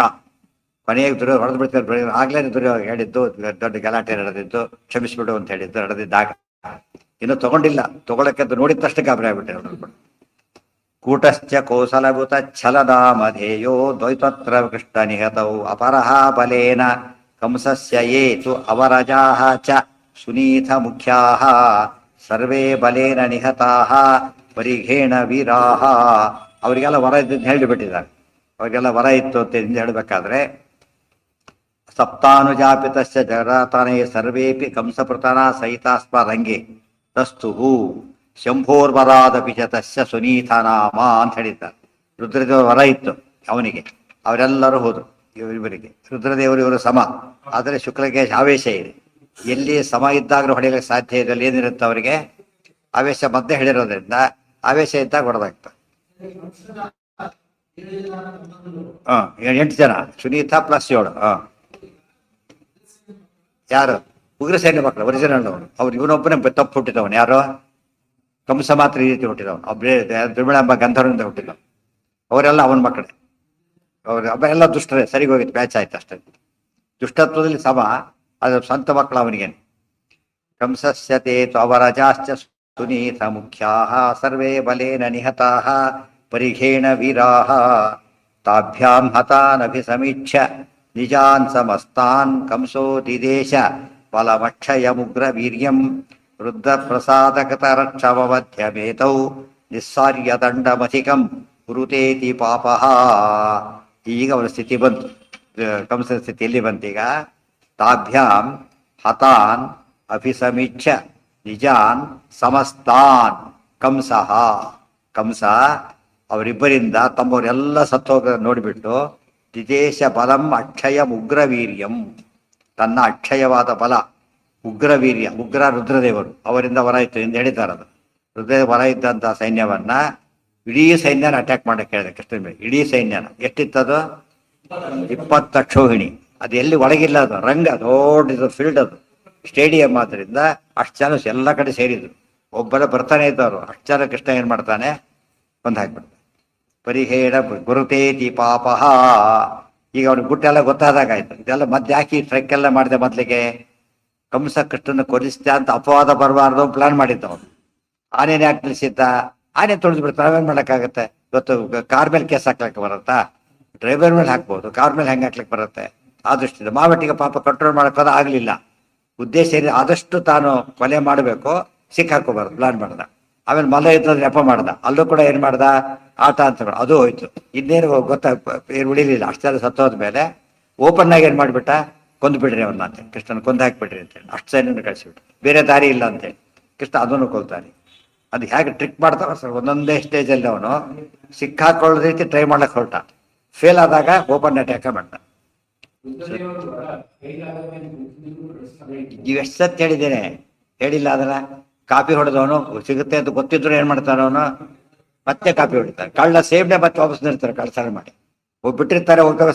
Speaker 1: ಕೊನೆಗೆ ಹೊಡೆದು ಬಿಡ್ತಾರೆ. ಆಗ್ಲೇ ದುರ್ಯೋಧನ ಹೇಳಿದ್ದು, ದೊಡ್ಡ ಗಲಾಟೆ ನಡೆದಿದ್ದು, ಕ್ಷಮಿಸ್ಬಿಡು ಅಂತ ಹೇಳಿದ್ದು ನಡೆದಿದ್ದಾಗ. ಇನ್ನು ತಗೊಂಡಿಲ್ಲ, ತಗೊಳಕ್ಕೆ ನೋಡಿದ ತಕ್ಷಣ ಗಾಬರಿ ಆಗ್ಬಿಟ್ಟೆ ನೋಡ್ಬಿಟ್ಟು. ಕೂಟಶ್ಚ ಕೌಸಲಭೂತ ಛಲದಾಮಧೇಯೋ ದ್ವೈತತ್ರ ಕೃಷ್ಣ ನಿಹತೌ ಅಪರಹ ಬಲೇನ ಕಂಸಸ್ಯ ಯೇ ತು ಅವರಜಾಹ ಚ ಸುನೀತ ಮುಖ್ಯಾಹ ಸರ್ವೇ ಬಲೇನ ನಿಹತಾಹ ಪರಿಘೇಣ ವೀರಾಹ. ಅವರಿಗೆಲ್ಲ ವರ ಇದ್ದದ್ದು ಹೇಳಿಬಿಟ್ಟಿದ್ದಾರೆ. ಅವರಿಗೆಲ್ಲ ವರ ಇತ್ತು ಅಂತ ಹೇಳಬೇಕಾದ್ರೆ, ಸಪ್ತಾನುಜಾಪಿತಸ್ಯ ಜಗತಾನೇ ಸರ್ವೇಪಿ ಕಂಸಪೃತನ ಸಹಿತಾಸ್ಮರಂಗೆ ತಸ್ತುಹು ಶಂಭೋರ್ವರಾದಪಿ ಚ ತಸ್ಯ ಸುನೀತ ನಾಮ ಅಂತ ಹೇಳಿದ್ದಾರೆ. ರುದ್ರದೇವರ ವರ ಇತ್ತು ಅವನಿಗೆ, ಅವರೆಲ್ಲರೂ ಹೋದ್ರು ಇವರಿಗೆ. ರುದ್ರದೇವರು ಇವರು ಸಮ, ಆದರೆ ಶುಕ್ಲಗೆ ಆವೇಶ ಇದೆ. ಎಲ್ಲಿ ಸಮ ಇದ್ದಾಗಲೂ ಹೊಡೆಯಲಿಕ್ಕೆ ಸಾಧ್ಯ ಇದೆ, ಏನಿರುತ್ತೆ ಅವರಿಗೆ ಆವೇಶ ಮಧ್ಯೆ ಹೇಳಿರೋದ್ರಿಂದ ಆವೇಶ ಇದ್ದಾಗ ಹೊಡೆದಾಗ್ತದೆ. 8 ಜನ, ಸುನೀತ ಪ್ಲಸ್ 7. ಯಾರು? ಉಗ್ರಸೇನೆ ಮಕ್ಕಳು, ಒರಿಜಿನಲ್ ಅವರು. ಅವ್ರು ಇವನೊಬ್ಬನೇ ತಪ್ಪು ಹುಟ್ಟಿದವನು. ಯಾರು? ಕಂಸ ಮಾತ್ರ ಈ ರೀತಿ ಹುಟ್ಟಿದವನು. ಒಬ್ಬರೇ ದುರ್ಮಿಳಂಬ ಗಂಧರ್ವನಿಂದ ಹುಟ್ಟಿದವನು. ಅವರೆಲ್ಲ ಅವನ ಮಕ್ಕಳೇ. ಎಲ್ಲ ದುಷ್ಟರೇ. ಸರಿಗೆ ಹೋಗಿತ್ತು, ಮ್ಯಾಚ್ ಆಯ್ತು ಅಷ್ಟೇ. ದುಷ್ಟತ್ವದಲ್ಲಿ ಸಮ, ಅದು ಸ್ವಂತ ಮಕ್ಕಳು ಅವನಿಗೇನು. ಕಂಸಸ್ಯತೆ ಅವರಜಾಶ್ಚ ಸುನೀತ ಮುಖ್ಯಾಹ ಸರ್ವೇ ಬಲೇನ ನಿಹತಾಹ ಪರಿಘೇಣ ವೀರಾಹ ತಾಭ್ಯಾಂ ಹತಾನಭಿಸಮೀಕ್ಷ್ಯ ನಿಜಾನ್ ಸಮಸ್ತಾನ್ ಕಂಸೋ ದಿದೇಶ ಬಲಮಕ್ಷಯಮುಗ್ರ ವೀರ್ಯಂ ವೃದ್ಧ ಪ್ರಸಾದಕತರಕ್ಷಮಧ್ಯಮೇತೌ ನಿಸ್ಸಾರ್ಯ ದಂಡಮಧಿಕಂ ಕುರುತೇತಿ ಪಾಪಃ. ಈಗ ಅವರ ಸ್ಥಿತಿ ಬಂತು, ಕಂಸನ ಸ್ಥಿತಿ ಎಲ್ಲಿ ಬಂತೀಗ? ತಾಭ್ಯಾಂ ಹತಾನ್ ಅಭಿಸಮೀಕ್ಷ ನಿಜಾನ್ ಸಮಸ್ತಾನ್ ಕಂಸಃ. ಕಂಸ ಅವರಿಬ್ಬರಿಂದ ತಮ್ಮವರೆಲ್ಲ ಸತ್ತೋಗ ನೋಡಿಬಿಟ್ಟು ದಿದೇಶ ಬಲಂ ಅಕ್ಷಯ ಉಗ್ರವೀರ್ಯಂ, ತನ್ನ ಅಕ್ಷಯವಾದ ಬಲ, ಉಗ್ರವೀರ್ಯ, ಉಗ್ರ ರುದ್ರದೇವರು ಅವರಿಂದ ವರ ಇತ್ತು ಎಂದು ಹೇಳಿದ್ದಾರದು. ರುದ್ರದೇವ ವರ ಇದ್ದಂಥ ಸೈನ್ಯವನ್ನ ಇಡೀ ಸೈನ್ಯನ ಅಟ್ಯಾಕ್ ಮಾಡಕ್ಕೆ ಹೇಳಿದೆ ಕೃಷ್ಣನ ಮೇಲೆ. ಇಡೀ ಸೈನ್ಯನ ಎಷ್ಟಿತ್ತದು? 20 ಅಕ್ಷೋಹಿಣಿ. ಅದು ಎಲ್ಲಿ ಒಳಗಿಲ್ಲ, ಅದು ರಂಗ, ದೊಡ್ಡದು ಫೀಲ್ಡ್, ಅದು ಸ್ಟೇಡಿಯಂ. ಆದ್ರಿಂದ ಅಷ್ಟು ಜನ ಎಲ್ಲ ಕಡೆ ಸೇರಿದ್ರು. ಒಬ್ಬರ ಬರ್ತಾನೆ ಇದ್ದವರು. ಅಷ್ಟು ಜನ ಕೃಷ್ಣ ಏನ್ ಮಾಡ್ತಾನೆ? ಬಂದು ಹಾಕ್ಬಿಡ್ತಾನೆ. ಪರಿಹೇಣ ಗುರುತೇತಿ ಪಾಪಃ. ಈಗ ಅವ್ನಿಗೆ ಗುಟ್ಟೆಲ್ಲ ಗೊತ್ತಾದಾಗಾಯ್ತು. ಇದೆಲ್ಲ ಮಧ್ಯೆ ಹಾಕಿ ಟ್ರೆಕ್ ಎಲ್ಲ ಮಾಡಿದೆ. ಮೊದಲಿಗೆ ಕಂಸ ಕೃಷ್ಣನ ಕೊಲಿಸ್ತಾ ಅಂತ ಅಪವಾದ ಬರಬಾರ್ದು ಪ್ಲಾನ್ ಮಾಡಿದ್ದ ಅವನು. ಆನೆನೇ ಯಾಕೆ ನಿಲ್ಸಿದ್ದ? ಆನೆ ತುಳಿದು ಬಿಡ್ತಾರೆ, ನಾವೇನ್ ಮಾಡಕ್ಕಾಗತ್ತೆ? ಇವತ್ತು ಕಾರ್ ಮೇಲೆ ಕೇಸ್ ಹಾಕ್ಲಿಕ್ಕೆ ಬರುತ್ತಾ? ಡ್ರೈವರ್ ಮೇಲೆ ಹಾಕ್ಬೋದು, ಕಾರ್ ಮೇಲೆ ಹೆಂಗೆ ಹಾಕ್ಲಿಕ್ಕೆ ಬರುತ್ತೆ? ಆ ದೃಷ್ಟಿಯಿಂದ ಮಾವಟ್ಟಿಗೆ ಪಾಪ ಕಂಟ್ರೋಲ್ ಮಾಡೋಕ್ಕೋದ ಆಗಲಿಲ್ಲ. ಉದ್ದೇಶ ಏನಿ ಆದಷ್ಟು ತಾನು ಕೊಲೆ ಮಾಡಬೇಕು, ಸಿಕ್ಕಾಕೋಬಾರ್ದು ಪ್ಲಾನ್ ಮಾಡ್ದ. ಆಮೇಲೆ ಮಲ್ಲ ಇದ್ದ ನೆಪ ಮಾಡ್ದ, ಅಲ್ಲೂ ಕೂಡ ಏನ್ ಮಾಡ್ದ? ಆಟ ಅಂತ ಅದು ಹೋಯ್ತು. ಇನ್ನೇನು ಏನು ಉಳಿಲಿಲ್ಲ. ಅಷ್ಟೆಲ್ಲ ಸತ್ತೋದ ಮೇಲೆ ಓಪನ್ ಆಗಿ ಏನ್ ಮಾಡ್ಬಿಟ್ಟ? ಕೊಂದ್ಬಿಡ್ರಿ ಅವನ್ನ ಅಂತ, ಕೃಷ್ಣನ ಕೊಂದು ಹಾಕ್ಬಿಡ್ರಿ ಅಂತೇಳಿ ಅಷ್ಟು ಸೈನ್ಯನ ಕಳಿಸ್ಬಿಟ್ಟು, ಬೇರೆ ದಾರಿ ಇಲ್ಲ ಅಂತೇಳಿ ಕೃಷ್ಣ ಅದನ್ನು ಕೊಲ್ತಾನೆ. ಅದು ಹೇಗೆ ಟ್ರಿಕ್ ಮಾಡ್ತಾವ ಸರ್, ಒಂದೊಂದೇ ಸ್ಟೇಜಲ್ಲಿ ಅವನು ಸಿಕ್ಕಾಕೊಳ್ಳೋ ರೀತಿ ಟ್ರೈ ಮಾಡ್ಲಿಕ್ಕೆ ಹೊರಟ. ಫೇಲ್ ಆದಾಗ ಓಪನ್ ಅಟ್ಯಾಕ್ ಮಾಡ್ದ. ನೀವು ಎಷ್ಟು ಸತ್ ಹೇಳಿದ್ದೇನೆ, ಹೇಳಿಲ್ಲ ಅದನ್ನ. ಕಾಪಿ ಹೊಡೆದವನು ಸಿಗುತ್ತೆ ಅಂತ ಗೊತ್ತಿದ್ರು ಏನ್ ಮಾಡ್ತಾನೆ ಅವನು? ಮತ್ತೆ ಕಾಪಿ ಹೊಡಿತಾರೆ. ಕಳ್ಳ ಸೇಬ್ನೆ ಮತ್ತೆ ವಾಪಸ್ ನಿರ್ತಾರೆ, ಕಳ್ಸಾರ ಮಾಡಿ ಬಿಟ್ಟಿರ್ತಾರೆ, ಹೋಗ್ತಾರೆ,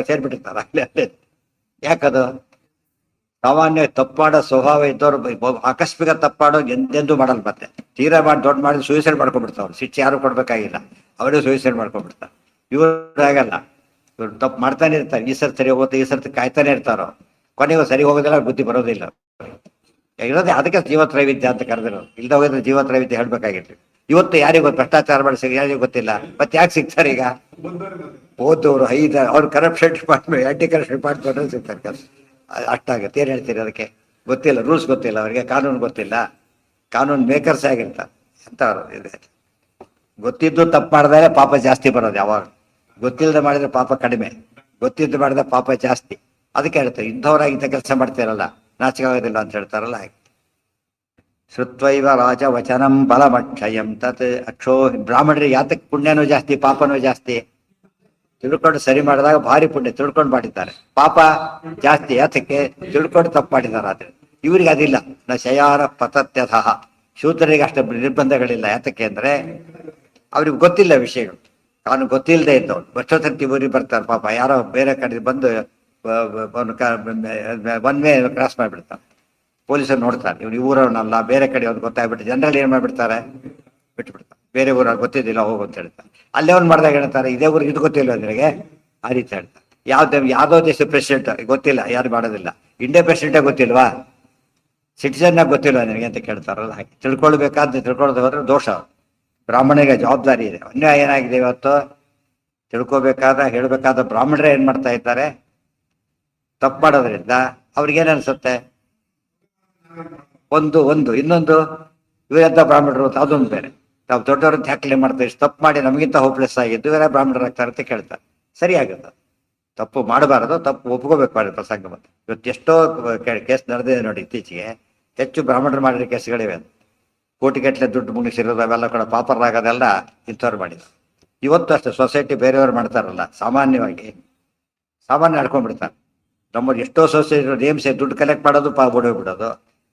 Speaker 1: ಸೇರ್ಬಿಟ್ಟಿರ್ತಾರೆ ಅಲ್ಲೇ ಅಲ್ಲೇ. ಯಾಕದು? ಸಾಮಾನ್ಯ ತಪ್ಪಾಡೋ ಸ್ವಭಾವ ಇದ್ದವ್ರು ಆಕಸ್ಮಿಕ ತಪ್ಪಾಡೋ ಎಂದೆಂದೂ ಮಾಡಲ್ಲ. ಮತ್ತೆ ತೀರಾ ಮಾಡಿ ದೊಡ್ಡ ಮಾಡಿ ಸೂಸೈಡ್ ಮಾಡ್ಕೊಂಡ್ಬಿಡ್ತಾವ್ರು. ಶಿಕ್ಷೆ ಯಾರು ಕೊಡ್ಬೇಕಾಗಿಲ್ಲ, ಅವರೇ ಸೂಸೈಡ್ ಮಾಡ್ಕೊಂಡ್ಬಿಡ್ತಾರೆ. ಇವ್ರು ಆಗಲ್ಲ, ಇವ್ರು ತಪ್ಪು ಮಾಡ್ತಾನೆ ಇರ್ತಾರೆ. ಈ ಸರ್ತಿ ಸರಿ ಹೋಗುತ್ತೆ, ಈ ಸರ್ತಿ ಕಾಯ್ತಾನೆ ಇರ್ತಾರೋ, ಕೊನೆಗೂ ಸರಿ ಹೋಗೋದಿಲ್ಲ, ಬುದ್ಧಿ ಬರೋದಿಲ್ಲ. ಇರೋದೇ ಅದಕ್ಕೆ ಜೀವತ್ರೈವಿಧ್ಯ ಅಂತ ಕರೆದಿರೋದು. ಇಲ್ದ ಹೋಗಿದ್ರೆ ಜೀವತ್ರೈವಿಧ್ಯ ಹೇಳ್ಬೇಕಾಗಿತ್ತು. ಇವತ್ತು ಯಾರಿಗೂ ಭ್ರಷ್ಟಾಚಾರ ಮಾಡಿಸಿ ಯಾರಿಗೂ ಗೊತ್ತಿಲ್ಲ, ಮತ್ತೆ ಯಾಕೆ ಸಿಗ್ತಾರೆ? ಈಗ ಓದೋರು ಅವ್ರು corruption department, aunty corruption department ಸಿಗ್ತಾರೆ ಕೆಲಸ. ಅಷ್ಟಾಗುತ್ತೆ. ಏನ್ ಹೇಳ್ತೀರಿ ಅದಕ್ಕೆ? ಗೊತ್ತಿಲ್ಲ, ರೂಲ್ಸ್ ಗೊತ್ತಿಲ್ಲ ಅವರಿಗೆ, ಕಾನೂನು ಗೊತ್ತಿಲ್ಲ. ಕಾನೂನು ಮೇಕರ್ಸ್ ಆಗಿರ್ತಾರೆ ಅಂತ ಇದೆ. ಗೊತ್ತಿದ್ದು ತಪ್ಪು ಮಾಡಿದ್ರೆ ಪಾಪ ಜಾಸ್ತಿ ಬರೋದು ಯಾವಾಗ. ಗೊತ್ತಿಲ್ಲದೆ ಮಾಡಿದ್ರೆ ಪಾಪ ಕಡಿಮೆ, ಗೊತ್ತಿದ್ದು ಮಾಡಿದ್ರೆ ಪಾಪ ಜಾಸ್ತಿ. ಅದಕ್ಕೆ ಹೇಳ್ತಾರೆ, ಇಂಥವ್ರಾಗಿದ್ದ ಕೆಲಸ ಮಾಡ್ತಿರಲ್ಲ, ನಾಚಿಕೆ ಆಗೋದಿಲ್ಲ ಅಂತ ಹೇಳ್ತಾರಲ್ಲ ಹಾಗೆ. ಶ್ರುತ್ವೈವ ರಾಜ ವಚನಂ ಬಲಮಕ್ಷಯಂ ತತ್ ಅಕ್ಷೋ. ಬ್ರಾಹ್ಮಣರಿಗೆ ಯಾತಕ್ಕೆ ಪುಣ್ಯನೂ ಜಾಸ್ತಿ ಪಾಪನೂ ಜಾಸ್ತಿ? ತಿಳ್ಕೊಂಡು ಸರಿ ಮಾಡಿದಾಗ ಭಾರಿ ಪುಣ್ಯ, ತಿಳ್ಕೊಂಡು ಮಾಡಿದ್ದಾರೆ. ಪಾಪ ಜಾಸ್ತಿ ಯಾತಕ್ಕೆ? ತಿಳ್ಕೊಂಡು ತಪ್ಪು ಮಾಡಿದ್ದಾರೆ. ಆದ್ರೆ ಇವ್ರಿಗೆ ಅದಿಲ್ಲ. ನ ಶಯಾರ ಪತತ್ಯಥಃ. ಶೂದ್ರರಿಗೆ ಅಷ್ಟು ನಿರ್ಬಂಧಗಳಿಲ್ಲ. ಯಾತಕ್ಕೆ ಅಂದ್ರೆ ಅವ್ರಿಗೆ ಗೊತ್ತಿಲ್ಲ ವಿಷಯಗಳು, ಕಾನೂನು ಗೊತ್ತಿಲ್ಲದೆ ಇದ್ದವ್ರು. ವರ್ಷೋತ್ತಂತಿ ಊರಿಗೆ ಬರ್ತಾರೆ ಪಾಪ, ಯಾರೋ ಬೇರೆ ಕಡೆ ಬಂದು ಒನ್ ವೇ ಕ್ರಾಸ್ ಮಾಡಿಬಿಡ್ತಾರೆ. ಪೊಲೀಸರು ನೋಡ್ತಾರೆ, ಇವ್ನು ಊರವನಲ್ಲ, ಬೇರೆ ಕಡೆ ಅವ್ನು ಗೊತ್ತಾಗ್ಬಿಟ್ಟು ಜನರಲ್ಲಿ ಏನ್ ಮಾಡ್ಬಿಡ್ತಾರೆ? ಬಿಟ್ಬಿಡ್ತಾರೆ. ಬೇರೆ ಊರಲ್ಲಿ ಗೊತ್ತಿದ್ದಿಲ್ಲ ಹೋಗು ಅಂತ ಹೇಳ್ತಾರೆ. ಅಲ್ಲೇ ಅವ್ನು ಮಾಡಿದಾಗ ಹೇಳ್ತಾರೆ, ಇದೇ ಊರಿಗೆ ಇದು ಗೊತ್ತಿಲ್ಲ ನಿನಗೆ, ಆ ರೀತಿ ಹೇಳ್ತಾರೆ. ಯಾವ್ದೋ ದೇಶ ಪ್ರೆಸಿಡೆಂಟ್ ಗೊತ್ತಿಲ್ಲ, ಯಾರು ಮಾಡೋದಿಲ್ಲ. ಇಂಡಿಯಾ ಪ್ರೆಸಿಡೆಂಟೇ ಗೊತ್ತಿಲ್ವಾ? ಸಿಟಿಸನ್ ಗೊತ್ತಿಲ್ವಾ ನಿನಗೆ ಅಂತ ಕೇಳ್ತಾರಲ್ಲ ಹಾಗೆ. ತಿಳ್ಕೊಳ್ಬೇಕಾದ್ರೆ ತಿಳ್ಕೊಳ್ಳೋದು ಹೋದ್ರೆ ದೋಷ. ಬ್ರಾಹ್ಮಣಿಗೆ ಜವಾಬ್ದಾರಿ ಇದೆ. ಅನ್ಯಾಯ ಏನಾಗಿದೆ ಇವತ್ತು? ತಿಳ್ಕೊಬೇಕಾದ ಹೇಳ್ಬೇಕಾದ ಬ್ರಾಹ್ಮಣರೇ ಏನ್ ಮಾಡ್ತಾ ಇದ್ದಾರೆ? ತಪ್ಪು ಮಾಡೋದ್ರಿಂದ ಅವ್ರಿಗೇನ್ ಅನ್ಸುತ್ತೆ? ಇನ್ನೊಂದು ಇವರೆಲ್ಲ ಬ್ರಾಹ್ಮಣರು ಅಂತ ಅದೊಂದು ಬೇರೆ. ತಾವು ದೊಡ್ಡವ್ರಂತ ಹ್ಯಾಕ್ಲೆ ಮಾಡ್ತಾರೆ, ತಪ್ಪು ಮಾಡಿ ನಮಗಿಂತ ಹೋಪ್ಲೆಸ್ ಆಗಿದ್ದು ಇವರೇ ಬ್ರಾಹ್ಮಣರಾಗ್ತಾರೆ ಅಂತ ಕೇಳ್ತಾರೆ. ಸರಿ ಆಗುತ್ತೆ. ತಪ್ಪು ಮಾಡಬಾರದು, ತಪ್ಪು ಒಪ್ಕೋಬೇಕು ಮಾಡಿ ಪ್ರಸಂಗ. ಮತ್ತೆ ಇವತ್ತು ಎಷ್ಟೋ ಕೇಸ್ ನಡೆದಿದೆ ನೋಡಿ ಇತ್ತೀಚೆಗೆ. ಹೆಚ್ಚು ಬ್ರಾಹ್ಮಣರು ಮಾಡಿರೋ ಕೇಸ್ಗಳಿವೆ. ಕೋಟಿಗಟ್ಟಲೆ ದುಡ್ಡು ಮುಗಿಸಿರೋದು ಅವೆಲ್ಲ ಕೂಡ ಪಾಪರಾಗೋದೆಲ್ಲ ಇಂಥವ್ರು ಮಾಡಿದ್ರು. ಇವತ್ತು ಅಷ್ಟೇ ಸೊಸೈಟಿ ಬೇರೆಯವ್ರು ಮಾಡ್ತಾರಲ್ಲ, ಸಾಮಾನ್ಯ ನಡ್ಕೊಂಡ್ಬಿಡ್ತಾರೆ. ನಮ್ಮದು ಎಷ್ಟೋ ಸೊಸೈಟಿ ನೇಮ್ಸೆ ದುಡ್ಡು ಕಲೆಕ್ಟ್ ಮಾಡೋದು, ಬಿಡೋದು,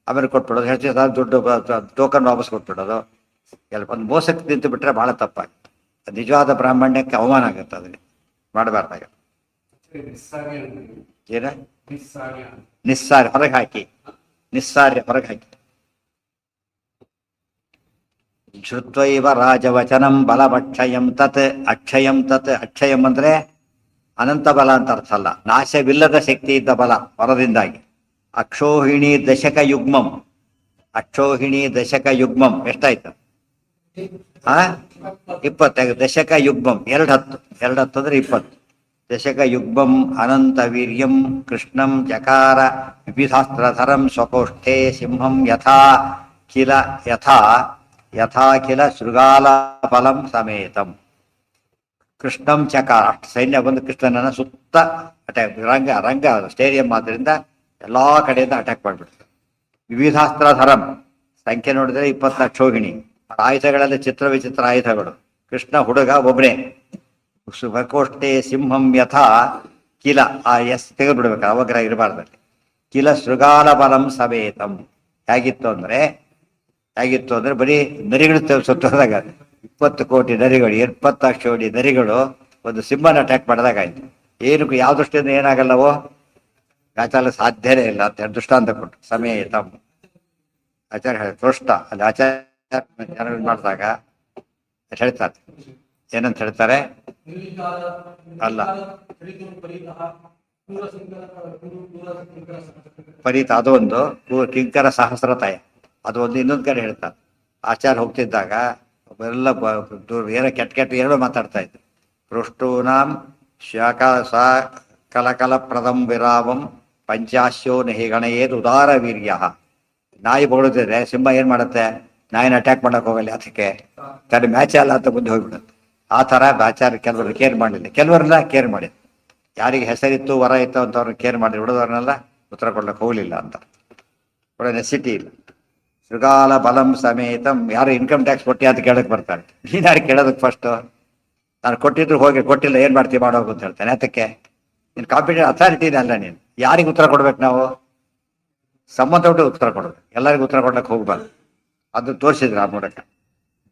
Speaker 1: ಆಮೇಲೆ ಕೊಟ್ಬಿಡೋದು, ಹೆಚ್ಚು ದುಡ್ಡು ಟೋಕನ್ ವಾಪಸ್ ಕೊಟ್ಬಿಡೋದು. ಎಲ್ಲ ಒಂದು ಮೋಸಕ್ಕೆ ನಿಂತು ಬಿಟ್ರೆ ಬಹಳ ತಪ್ಪಾಗುತ್ತೆ. ನಿಜವಾದ ಬ್ರಾಹ್ಮಣ್ಯಕ್ಕೆ ಅವಮಾನ ಆಗುತ್ತೆ. ಅದಕ್ಕೆ ಮಾಡಬಾರ್ದಾಗ ಏನ ನಿಸ್ಸಾರ್ಯ ಹೊರಗೆ ಹಾಕಿ, ಶ್ರುತ್ವೈವ ರಾಜವಚನಂ ಬಲಮಕ್ಷಯಂ ತತ್ ಅಕ್ಷಯಂ ತತ್. ಅಕ್ಷಯಂ ಅಂದ್ರೆ ಅನಂತ ಬಲ ಅಂತ ಅರ್ಥ ಅಲ್ಲ, ನಾಶವಿಲ್ಲದ ಶಕ್ತಿ ಇದ್ದ ಬಲ ಹೊರದಿಂದಾಗಿ. ಅಕ್ಷೋಹಿಣಿ ದಶಕ ಯುಗ್ಮಂ ಎಷ್ಟಾಯ್ತು? 20. ದಶಕ ಯುಗ್ಮಂ 2 10 ಅಂದ್ರೆ 20. ದಶಕ ಯುಗ್ಮಂ ಅನಂತ ವೀರ್ಯಂ ಕೃಷ್ಣಂ ಚಕಾರ ವಿವಿಧಾಸ್ತ್ರಧರಂ ಸ್ವಕೋಷ್ಠೆ ಸಿಂಹಂ ಯಥಾ ಕಿಲ ಶೃಗಾಲ ಫಲಂ ಸಮೇತಂ. ಕೃಷ್ಣಂ ಚಕಾರ. ಸೈನ್ಯ ಬಂದು ಕೃಷ್ಣನನ್ನ ಸುತ್ತ ಅಟ್ಯಾಕ್, ರಂಗ ಸ್ಟೇಡಿಯಂ ಆದ್ರಿಂದ ಎಲ್ಲಾ ಕಡೆಯಿಂದ ಅಟ್ಯಾಕ್ ಮಾಡ್ಬಿಡ್ತಾರೆ. ವಿವಿಧಾಸ್ತ್ರಧರಂ ಸಂಖ್ಯೆ ನೋಡಿದ್ರೆ 20 ಅಕ್ಷೋಹಿಣಿ. ಆಯುಧಗಳಲ್ಲಿ ಚಿತ್ರ ವಿಚಿತ್ರ ಆಯುಧಗಳು. ಕೃಷ್ಣ ಹುಡುಗ ಒಬ್ಬನೇ. ಸುಖಕೋಷ್ಟೆ ಸಿಂಹಂ ಯಥಾ ಕಿಲ. ಆ ಎಸ್ ತೆಗೆದ್ಬಿಡ್ಬೇಕು, ಅವಗ್ರಹ ಇರಬಾರ್ದಲ್ಲಿ. ಕಿಲ ಶೃಗಾಲ ಬಲಂ ಸಮೇತಂ. ಹೇಗಿತ್ತು ಅಂದ್ರೆ ಬರೀ ನರಿಗಳು ಸುತ್ತೋದಾಗ 20 ಕೋಟಿ ನರಿಗಳು, 20 ಅಕ್ಷೋಹಿಣಿ ನರಿಗಳು ಒಂದು ಸಿಂಹನ ಅಟ್ಯಾಕ್ ಮಾಡಿದಾಗ ಆಯ್ತು. ಏನಕ್ಕೂ ಯಾವ ದೃಷ್ಟಿಯಿಂದ ಏನಾಗಲ್ಲವೋ ಆಚಾರ ಸಾಧ್ಯನೇ ಇಲ್ಲ ಅಂತ ದೃಷ್ಟಾಂತ ಕೊಟ್ಟು ಸಮೇತಂ. ಆಚಾರ್ಯ ಪೃಷ್ಟ ಅಲ್ಲಿ ಆಚಾರ್ಯ ಮಾಡಿದಾಗ ಹೇಳ್ತಾರೆ, ಏನಂತ ಹೇಳ್ತಾರೆ? ಅಲ್ಲ, ಪರೀತ ಅದು ಒಂದು ಕಿಂಕರ ಸಹಸ್ರತಾಯ, ಅದು ಒಂದು ಇನ್ನೊಂದು ಕಡೆ ಹೇಳ್ತಾರೆ. ಆಚಾರ ಹೋಗ್ತಿದ್ದಾಗ ಎಲ್ಲ ಏನೋ ಕೆಟ್ಟ ಕೆಟ್ಟ ಏನೋ ಮಾತಾಡ್ತಾ ಇದ್ರು. ಪೃಷ್ಟೂನಾಂ ಶಾಖ ಸ ಕಲಕಲ ಪ್ರದಂ ವಿರಾಮಂ ಪಂಚಾಶ್ಯೋ ನಿಹಿಗಣಯೇದು ಉದಾರ ವೀರ್ಯ. ನಾಯಿ ಬೊಗಳಿದ್ರೆ ಸಿಂಹ ಏನ್ ಮಾಡುತ್ತೆ? ನಾಯಿನ ಅಟ್ಯಾಕ್ ಮಾಡಕ್ ಹೋಗಲ್ಲ, ಅದಕ್ಕೆ ತನ್ನ ಮ್ಯಾಚ್ ಅಲ್ಲ ಅಂತ ಮುಂದೆ ಹೋಗ್ಬಿಡುತ್ತೆ. ಆ ಥರ ಆಚಾರ ಕೆಲವರು ಕೇರ್ ಮಾಡಲಿಲ್ಲ, ಕೆಲವರೆಲ್ಲ ಕೇರ್ ಮಾಡಿದ್ರು. ಯಾರಿಗೆ ಹೆಸರಿತ್ತು ವರ ಇತ್ತು ಅಂತವ್ರನ್ನ ಕೇರ್ ಮಾಡಿ, ಉಳಿದವ್ರನ್ನೆಲ್ಲ ಉತ್ತರ ಕೊಡ್ಲಿಕ್ಕೆ ಹೋಗಲಿಲ್ಲ ಅಂತ. ಒಳ್ಳೆ ನೆಸಿಟಿ ಇಲ್ಲ. ಶೃಗಾಲ ಬಲಂ ಸಮೇತಂ. ಯಾರು ಇನ್ಕಮ್ ಟ್ಯಾಕ್ಸ್ ಕೊಟ್ಟಿ ಅಂತ ಕೇಳಕ್ ಬರ್ತಾರೆ. ನೀನು ಯಾರು ಕೇಳೋದಕ್ಕೆ ಫಸ್ಟ್? ನಾನು ಕೊಟ್ಟಿದ್ರು ಹೋಗಿ, ಕೊಟ್ಟಿಲ್ಲ ಏನು ಮಾಡ್ತೀವಿ ಮಾಡೋದು ಅಂತ ಹೇಳ್ತಾನೆ. ಅದಕ್ಕೆ ನೀನು ಕಾಂಪಿಟೆಂಟ್ ಅಥಾರಿಟಿನೇ ಅಲ್ಲ. ನೀನು ಯಾರಿಗೆ ಉತ್ತರ ಕೊಡ್ಬೇಕು? ನಾವು ಸಂಬಂಧ ಬಿಟ್ಟು ಉತ್ತರ ಕೊಡ್ಬೇಕು, ಎಲ್ಲರಿಗೂ ಉತ್ತರ ಕೊಡ್ಲಿಕ್ಕೆ ಹೋಗ್ಬಾರ್ದು. ಅದು ತೋರಿಸಿದ್ರು ಆ ಮೂಲಕ.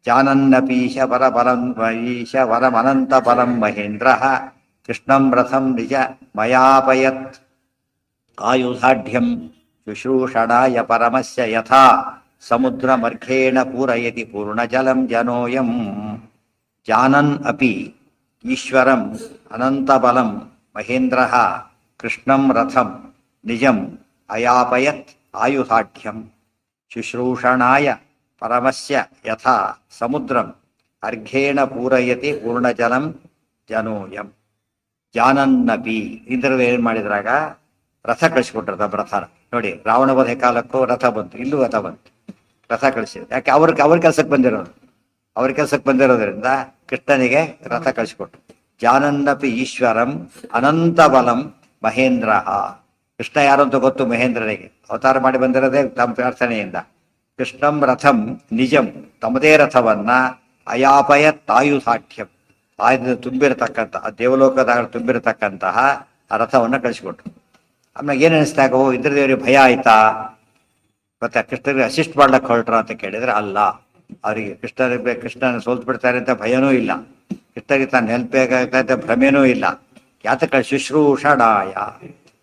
Speaker 1: ಜಾನನ್ನಪೀಶ ಪರ ಬಲಂ ಈಶ ವರಂ ಅನಂತ ಬಲಂ ಮಹೇಂದ್ರ ಕೃಷ್ಣಂ ರಥಂ ನಿಜ ಮಯಾಪಯತ್ ಆಯುಧಾಢ್ಯಂ ಶುಶ್ರೂಷಣಾಯ ಪರಮಸ್ಯ ಯಥಾ ಸಮುದ್ರಮರ್ಘೇಣ ಪೂರಯತಿ ಪೂರ್ಣಜಲಂ ಜನೋಯಂ. ಜಾನನ್ ಅಪಿ ಈಶ್ವರಂ ಅನಂತಬಲಂ ಮಹೇಂದ್ರ ಕೃಷ್ಣಂ ರಥಂ ನಿಜಂ ಅಯಾಪಯತ್ ಆಯುಧಾಢ್ಯಂ ಶುಶ್ರೂಷಣಾಯ ಪರಮಸ್ಯ ಯಥಾ ಸಮುದ್ರಂ ಅರ್ಘೇಣ ಪೂರಯತಿ ಪೂರ್ಣಜಲಂ ಜನೋಯಂ. ಜಾನನ್ನಪಿ ಇಂದ್ರದೇವ ಏನ್ ಮಾಡಿದ್ರಾಗ ರಥ ಕಳಿಸ್ಕೊಟ್ರದ ರಥನ ನೋಡಿ. ರಾವಣ ವಧೆ ಕಾಲಕ್ಕೂ ರಥ ಬಂತು, ಇಲ್ಲೂ ರಥ ಬಂತು. ರಥ ಕಳಿಸಿದ್ರು ಯಾಕೆ? ಅವ್ರ ಕೆಲ್ಸಕ್ಕೆ ಬಂದಿರೋದು, ಅವ್ರ ಕೆಲ್ಸಕ್ಕೆ ಬಂದಿರೋದ್ರಿಂದ ಕೃಷ್ಣನಿಗೆ ರಥ ಕಳಿಸ್ಕೊಟ್ರು. ಜಾನನ್ನಪಿ ಈಶ್ವರಂ ಅನಂತ ಬಲಂ ಮಹೇಂದ್ರ. ಕೃಷ್ಣ ಯಾರು ಅಂತ ಗೊತ್ತು ಮಹೇಂದ್ರನಿಗೆ, ಅವತಾರ ಮಾಡಿ ಬಂದಿರೋದೇ ತಮ್ಮ ಪ್ರಾರ್ಥನೆಯಿಂದ. ಕೃಷ್ಣಂ ರಥಂ ನಿಜಂ, ತಮ್ಮದೇ ರಥವನ್ನ ಅಯಾಪಯ ತಾಯುಸಾಠ್ಯಂ, ಆಯುಧ ತುಂಬಿರತಕ್ಕಂಥ ದೇವಲೋಕದಾಗ ತುಂಬಿರತಕ್ಕಂತಹ ಆ ರಥವನ್ನ ಕಳಿಸಿಕೊಟ್ರು. ಆಮೇಲೆ ಏನ್ ಅನಿಸ್ದಾಗ, ಓ ಇಂದ್ರದೇವರಿಗೆ ಭಯ ಆಯ್ತಾ? ಮತ್ತೆ ಕೃಷ್ಣನಿಗೆ ಅಸಿಸ್ಟ್ ಮಾಡ್ಲಕ್ಕೆ ಹೊರಟ್ರ ಅಂತ ಕೇಳಿದ್ರೆ ಅಲ್ಲ. ಅವರಿಗೆ ಕೃಷ್ಣನ ಸೋಲ್ತು ಬಿಡ್ತಾರೆ ಅಂತ ಭಯನೂ ಇಲ್ಲ, ಕೃಷ್ಣನಿಗೆ ತಾನು ಹೆಲ್ಪ್ ಬೇಕಾಗತ್ತೆ ಭ್ರಮೆನೂ ಇಲ್ಲ. ಯಾತಕ ಶುಶ್ರೂಷಣಾಯ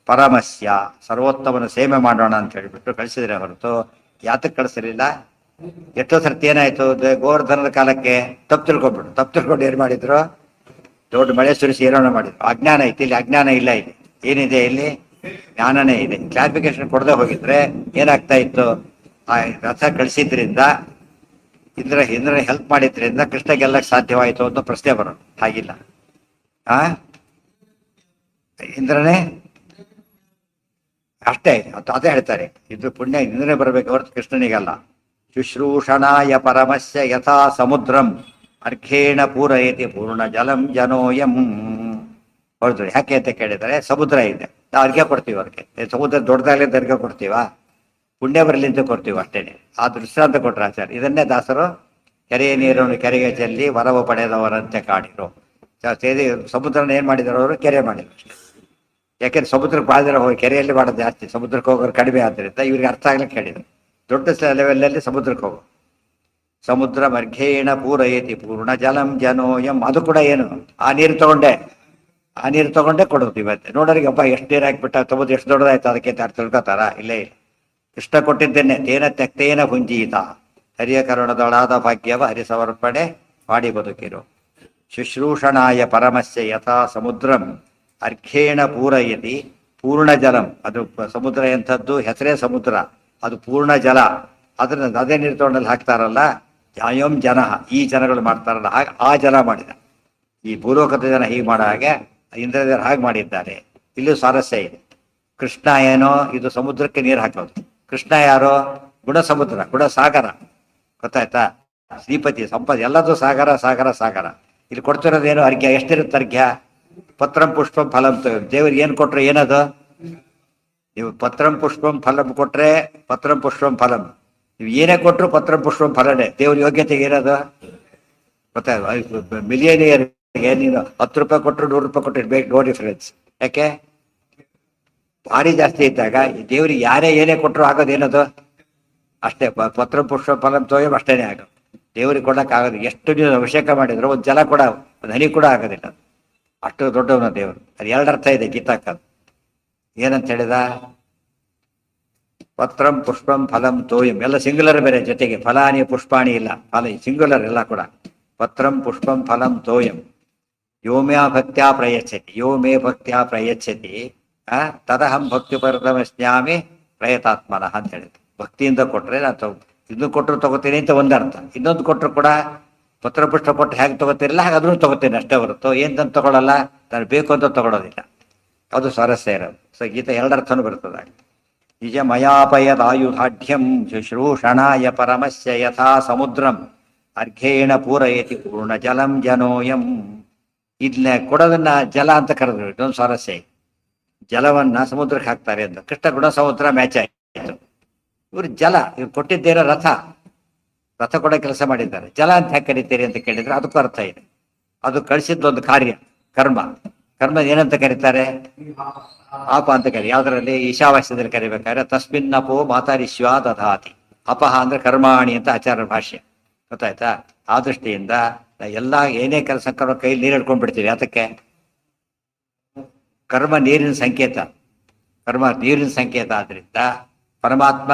Speaker 1: ಪರಮಸ್ಯ, ಸರ್ವೋತ್ತಮನ ಸೇವೆ ಮಾಡೋಣ ಅಂತ ಹೇಳಿಬಿಟ್ಟು ಕಳಿಸಿದ್ರೆ ಹೊರತು ಯಾತಕ್ಕೆ ಕಳಿಸಿರಲಿಲ್ಲ. ಎಷ್ಟೋ ಸರ್ತಿ ಏನಾಯ್ತು, ಗೋವರ್ಧನದ ಕಾಲಕ್ಕೆ ತಪ್ಪು ತಿಳ್ಕೊಂಡು ಏನ್ ಮಾಡಿದ್ರು? ದೊಡ್ಡ ಮಳೆ ಸುರಿಸಿ ಏನೋ ಮಾಡಿದ್ರು. ಅಜ್ಞಾನ ಐತಿ, ಇಲ್ಲಿ ಅಜ್ಞಾನ ಇಲ್ಲ. ಇಲ್ಲಿ ಏನಿದೆ? ಇಲ್ಲಿ ಜ್ಞಾನನೇ ಇದೆ. ಕ್ಲಾರಿಫಿಕೇಶನ್ ಕೊಡದೆ ಹೋಗಿದ್ರೆ ಏನಾಗ್ತಾ ಇತ್ತು? ಆ ರಥ ಕಳಿಸಿದ್ರಿಂದ ಇಂದ್ರ ಹೆಲ್ಪ್ ಮಾಡಿದ್ರಿಂದ ಕೃಷ್ಣ ಗೆಲ್ಲಕ್ಕೆ ಸಾಧ್ಯವಾಯಿತು ಅಂತ ಪ್ರಶ್ನೆ ಬರೋದು. ಹಾಗಿಲ್ಲ. ಇಂದ್ರನೇ ಅಷ್ಟೇ, ಅದೇ ಹೇಳ್ತಾರೆ, ಇದು ಪುಣ್ಯ ಇಂದ್ರನೇ ಬರಬೇಕು ಹೊರತು ಕೃಷ್ಣನಿಗಲ್ಲ. ಶುಶ್ರೂಷಣಾಯ ಪರಮಸ್ಯ ಯಥಾ ಸಮುದ್ರಂ ಅರ್ಘೇಣ ಪೂರಯತಿ ಪೂರ್ಣ ಜಲಂ ಜನೋಯಂ. ಹೊರತು ಯಾಕೆ ಅಂತ ಕೇಳಿದರೆ, ಸಮುದ್ರ ಇದೆ, ನಾವು ಅರ್ಘ್ಯ ಕೊಡ್ತೀವಿ. ಅವ್ರಿಗೆ ಸಮುದ್ರ ದೊಡ್ಡದಾಗಲಿ ಅರ್ಘ್ಯ ಕೊಡ್ತೀವ? ಪುಣ್ಯ ಬರಲಿ ಅಂತ ಕೊಡ್ತೀವಿ ಅಷ್ಟೇನೆ. ಆ ದೃಷ್ಟಾಂತ ಕೊಟ್ರ ಆಚಾರ್ಯ. ಇದನ್ನೇ ದಾಸರು ಕೆರೆಯ ನೀರನ್ನು ಕೆರೆಗೆ ಚೆಲ್ಲಿ ವರವ ಪಡೆದವರಂತೆ ಕಾಡಿರು. ಸಮುದ್ರನ ಏನ್ ಮಾಡಿದಾರೋ ಅವರು ಕೆರೆ ಮಾಡಿದ್ರು ಅಷ್ಟೇ. ಯಾಕೆಂದ್ರೆ ಸಮುದ್ರಕ್ಕೆ ಬಾಳ್ದಿರೋ ಹೋಗಿ ಕೆರೆಯಲ್ಲಿ ಮಾಡೋದು ಜಾಸ್ತಿ, ಸಮುದ್ರಕ್ಕೆ ಹೋಗೋರು ಕಡಿಮೆ ಆದ್ದರಿಂದ ಇವ್ರಿಗೆ ಅರ್ಥ ಆಗ್ಲಿಕ್ಕೆ ಹೇಳಿದ್ರು. ದೊಡ್ಡ ಲೆವೆಲಲ್ಲಿ ಸಮುದ್ರಕ್ಕೆ ಹೋಗು. ಸಮುದ್ರ ಮರ್ಘೇಣ ಪೂರಯತಿ ಪೂರ್ಣ ಜಲಂ ಜನೋಯಂ. ಅದು ಕೂಡ ಏನು? ಆ ನೀರು ತಗೊಂಡೇ ಕೊಡೋದು. ಇವತ್ತೆ ನೋಡೋರಿಗೆ ಹಬ್ಬ ಎಷ್ಟು ನೀರು ಹಾಕ್ಬಿಟ್ಟ, ಸಮುದ್ರ ಎಷ್ಟು ದೊಡ್ಡದಾಯ್ತು ಅದಕ್ಕೆ ತಿಳ್ಕೊತಾರ? ಇಲ್ಲೇ ಇಲ್ಲ. ಇಷ್ಟ ಕೊಟ್ಟಿದ್ದೇನೆ ತೇನ ತೆಕ್ತೇನ ಭುಂಜೀತ ಹರಿಯ ಕರುಣದೊಳಾದ ಭಾಗ್ಯವ ಹರಿಸಮರ್ಪಣೆ ಮಾಡಿ ಬದುಕಿರು. ಶುಶ್ರೂಷಣಾಯ ಪರಮಸ್ಯ ಯಥಾ ಸಮುದ್ರಂ ಅರ್ಘೇಣ ಪೂರಯತಿ ಪೂರ್ಣ ಜಲಂ. ಅದು ಸಮುದ್ರ ಎಂಥದ್ದು? ಹೆಸರೇ ಸಮುದ್ರ, ಅದು ಪೂರ್ಣ ಜಲ. ಅದೇ ನೀರು ತಗೊಂಡಲ್ಲಿ ಹಾಕ್ತಾರಲ್ಲ, ಯಾಯಂ ಜನ, ಈ ಜನಗಳು ಮಾಡ್ತಾರಲ್ಲ, ಹಾಗೆ ಆ ಜನ ಮಾಡಿದ. ಈ ಭೂಲೋಕದ ಜನ ಹೀಗೆ ಮಾಡೋ ಹಾಗೆ ಇಂದ್ರದೇವರು ಹಾಗೆ ಮಾಡಿದ್ದಾರೆ. ಇಲ್ಲೂ ಸ್ವಾರಸ್ಯ ಇದೆ. ಕೃಷ್ಣ ಏನೋ ಇದು ಸಮುದ್ರಕ್ಕೆ ನೀರು ಹಾಕೋದು. ಕೃಷ್ಣ ಯಾರೋ? ಗುಣ ಸಮುದ್ರ, ಗುಣ ಸಾಗರ. ಗೊತ್ತಾಯ್ತಾ? ಶ್ರೀಪತಿ ಸಂಪತ್ ಎಲ್ಲದೂ ಸಾಗರ ಸಾಗರ ಸಾಗರ. ಇಲ್ಲಿ ಕೊಡ್ತಿರೋದೇನು? ಅರ್ಘ್ಯ. ಎಷ್ಟಿರುತ್ತೆ ಅರ್ಘ್ಯ? ಪತ್ರಂ ಪುಷ್ಪಂ ಫಲಂ. ದೇವ್ರಿಗೆ ಏನು ಕೊಟ್ರೆ ಏನದು? ನೀವು ಪತ್ರಂ ಪುಷ್ಪಂ ಫಲಂ ಕೊಟ್ರೆ ಪತ್ರಂ ಪುಷ್ಪಂ ಫಲಂ. ನೀವು ಏನೇ ಕೊಟ್ಟರು ಪತ್ರಂ ಪುಷ್ಪಂ ಫಲನೇ. ದೇವ್ರ ಯೋಗ್ಯತೆಗೆ ಏನದು ಗೊತ್ತಾಯ್ತು? ಮಿಲಿಯನಿಯರ್ಗೆ ನೀನು 10 ರೂಪಾಯಿ ಕೊಟ್ಟರು 100 ರೂಪಾಯಿ ಕೊಟ್ಟರು ಬೇಕು, ನೋ ಡಿಫರೆನ್ಸ್. ಯಾಕೆ? ಭಾರಿ ಜಾಸ್ತಿ ಇದ್ದಾಗ ದೇವ್ರಿಗೆ ಯಾರೇ ಏನೇ ಕೊಟ್ಟರು ಆಗೋದೇನದು ಅಷ್ಟೇ. ಪತ್ರ ಪುಷ್ಪ ಫಲಂ ತೋಯಂ ಅಷ್ಟೇನೆ ಆಗೋದು. ದೇವ್ರಿಗೆ ಕೊಡಕ್ಕೆ ಆಗೋದು. ಎಷ್ಟು ನೀವು ಅಭಿಷೇಕ ಮಾಡಿದ್ರು ಒಂದು ಜಲ ಕೂಡ, ಒಂದು ಹನಿ ಕೂಡ ಆಗೋದಿಲ್ಲ. ಅಷ್ಟು ದೊಡ್ಡವನ ದೇವರು. ಅದು 2 ಅರ್ಥ ಇದೆ ಗೀತಾಕದು. ಏನಂತ ಹೇಳಿದ? ಪತ್ರಂ ಪುಷ್ಪಂ ಫಲಂ ತೋಯಂ ಎಲ್ಲ ಸಿಂಗುಲರ್ ಬೇರೆ, ಜೊತೆಗೆ ಫಲಾನಿ ಪುಷ್ಪಾಣಿ ಇಲ್ಲ. ಫಲ ಸಿಂಗುಲರ್ ಎಲ್ಲ ಕೂಡ. ಪತ್ರಂ ಪುಷ್ಪಂ ಫಲಂ ತೋಯಂ ಯೋ ಮೇ ಭಕ್ತ್ಯಾ ಪ್ರಯಚ್ಛತಿ ಯೋ ಮೇ ಭಕ್ತ್ಯಾ ಪ್ರಯಚ್ಛತಿ ತದಹಂ ಭಕ್ತಿ ಪರತಮಸ್ಯಾಮಿ ಪ್ರಯತಾತ್ಮನಃ ಅಂತ ಹೇಳಿದ್ರು. ಭಕ್ತಿಯಿಂದ ಕೊಟ್ಟರೆ ನಾನು ಇದನ್ನು ಕೊಟ್ಟರು ತಗೋತೀನಿ ಅಂತ ಒಂದರ್ಥ, ಇನ್ನೊಂದು ಕೊಟ್ಟರು ಕೂಡ ಪತ್ರ ಪುಷ್ಪ ಕೊಟ್ಟು ಹೇಗೆ ತಗೋತಿರಲ್ಲ ಹಾಗೆ ಅದನ್ನು ತಗೋತೀನಿ ಅಷ್ಟೇ ಹೊರತು ಏನಂತ ತಗೊಳ್ಳಲ್ಲ, ನಾನು ಬೇಕು ಅಂತ ತಗೊಳ್ಳೋದಿಲ್ಲ. ಅದು ಸ್ವಾರಸ್ಯ ಇರೋದು. ಸೊ ಗೀತೆ ಎರಡರ್ಥನೂ ಬರ್ತದೆ. ನಿಜ ಮಯಾಪಯದಾಯುಧಾಢ್ಯಂ ಶುಶ್ರೂಷಣಾಯ ಪರಮಸ್ಯ ಯಥಾ ಸಮುದ್ರಂ ಅರ್ಘ್ಯೇಣ ಪೂರಯತಿ ಪೂರ್ಣ ಜಲಂ ಜನೋಯಂ. ಇದನ್ನ ಕೊಡೋದನ್ನ ಜಲ ಅಂತ ಕರೆದ್ರು. ಇದೊಂದು ಸ್ವಾರಸ್ಯ. ಜಲವನ್ನ ಸಮುದ್ರಕ್ಕೆ ಹಾಕ್ತಾರೆ ಅಂತ. ಕೃಷ್ಣ ಗುಣ ಸಮುದ್ರ ಮ್ಯಾಚ್ ಆಯಿತು. ಇವರು ಜಲ, ಇವ್ರು ಕೊಟ್ಟಿದ್ದೇನೋ ರಥ ಕೊಡೋ ಕೆಲಸ ಮಾಡಿದ್ದಾರೆ. ಜಲ ಅಂತ ಯಾಕೆ ಕರಿತೀರಿ ಅಂತ ಕೇಳಿದ್ರೆ ಅದಕ್ಕೂ ಅರ್ಥ ಇದೆ. ಅದು ಕಳಿಸಿದ್ದೊಂದು ಕಾರ್ಯ, ಕರ್ಮ ಏನಂತ ಕರೀತಾರೆ? ಆಪ ಅಂತ ಕರಿ. ಯಾವ್ದ್ರಲ್ಲಿ? ಈಶಾವಾಸ್ಯದಲ್ಲಿ ಕರಿಬೇಕಾದ್ರೆ ತಸ್ಮಿನ್ನಪೋ ಮಾತಾರಿಶ್ವಾ ದಧಾತಿ. ಅಪಹ ಅಂದ್ರೆ ಕರ್ಮಾಣಿ ಅಂತ ಆಚಾರ್ಯ ಭಾಷ್ಯ. ಗೊತ್ತಾಯ್ತಾ? ಆ ದೃಷ್ಟಿಯಿಂದ ಎಲ್ಲ ಏನೇ ಕೆಲಸ ಕೈಲಿ ನೀರು ಹಿಡ್ಕೊಂಡ್ ಬಿಡ್ತೀವಿ. ಅದಕ್ಕೆ ಕರ್ಮ ನೀರಿನ ಸಂಕೇತ, ಆದ್ರಿಂದ ಪರಮಾತ್ಮ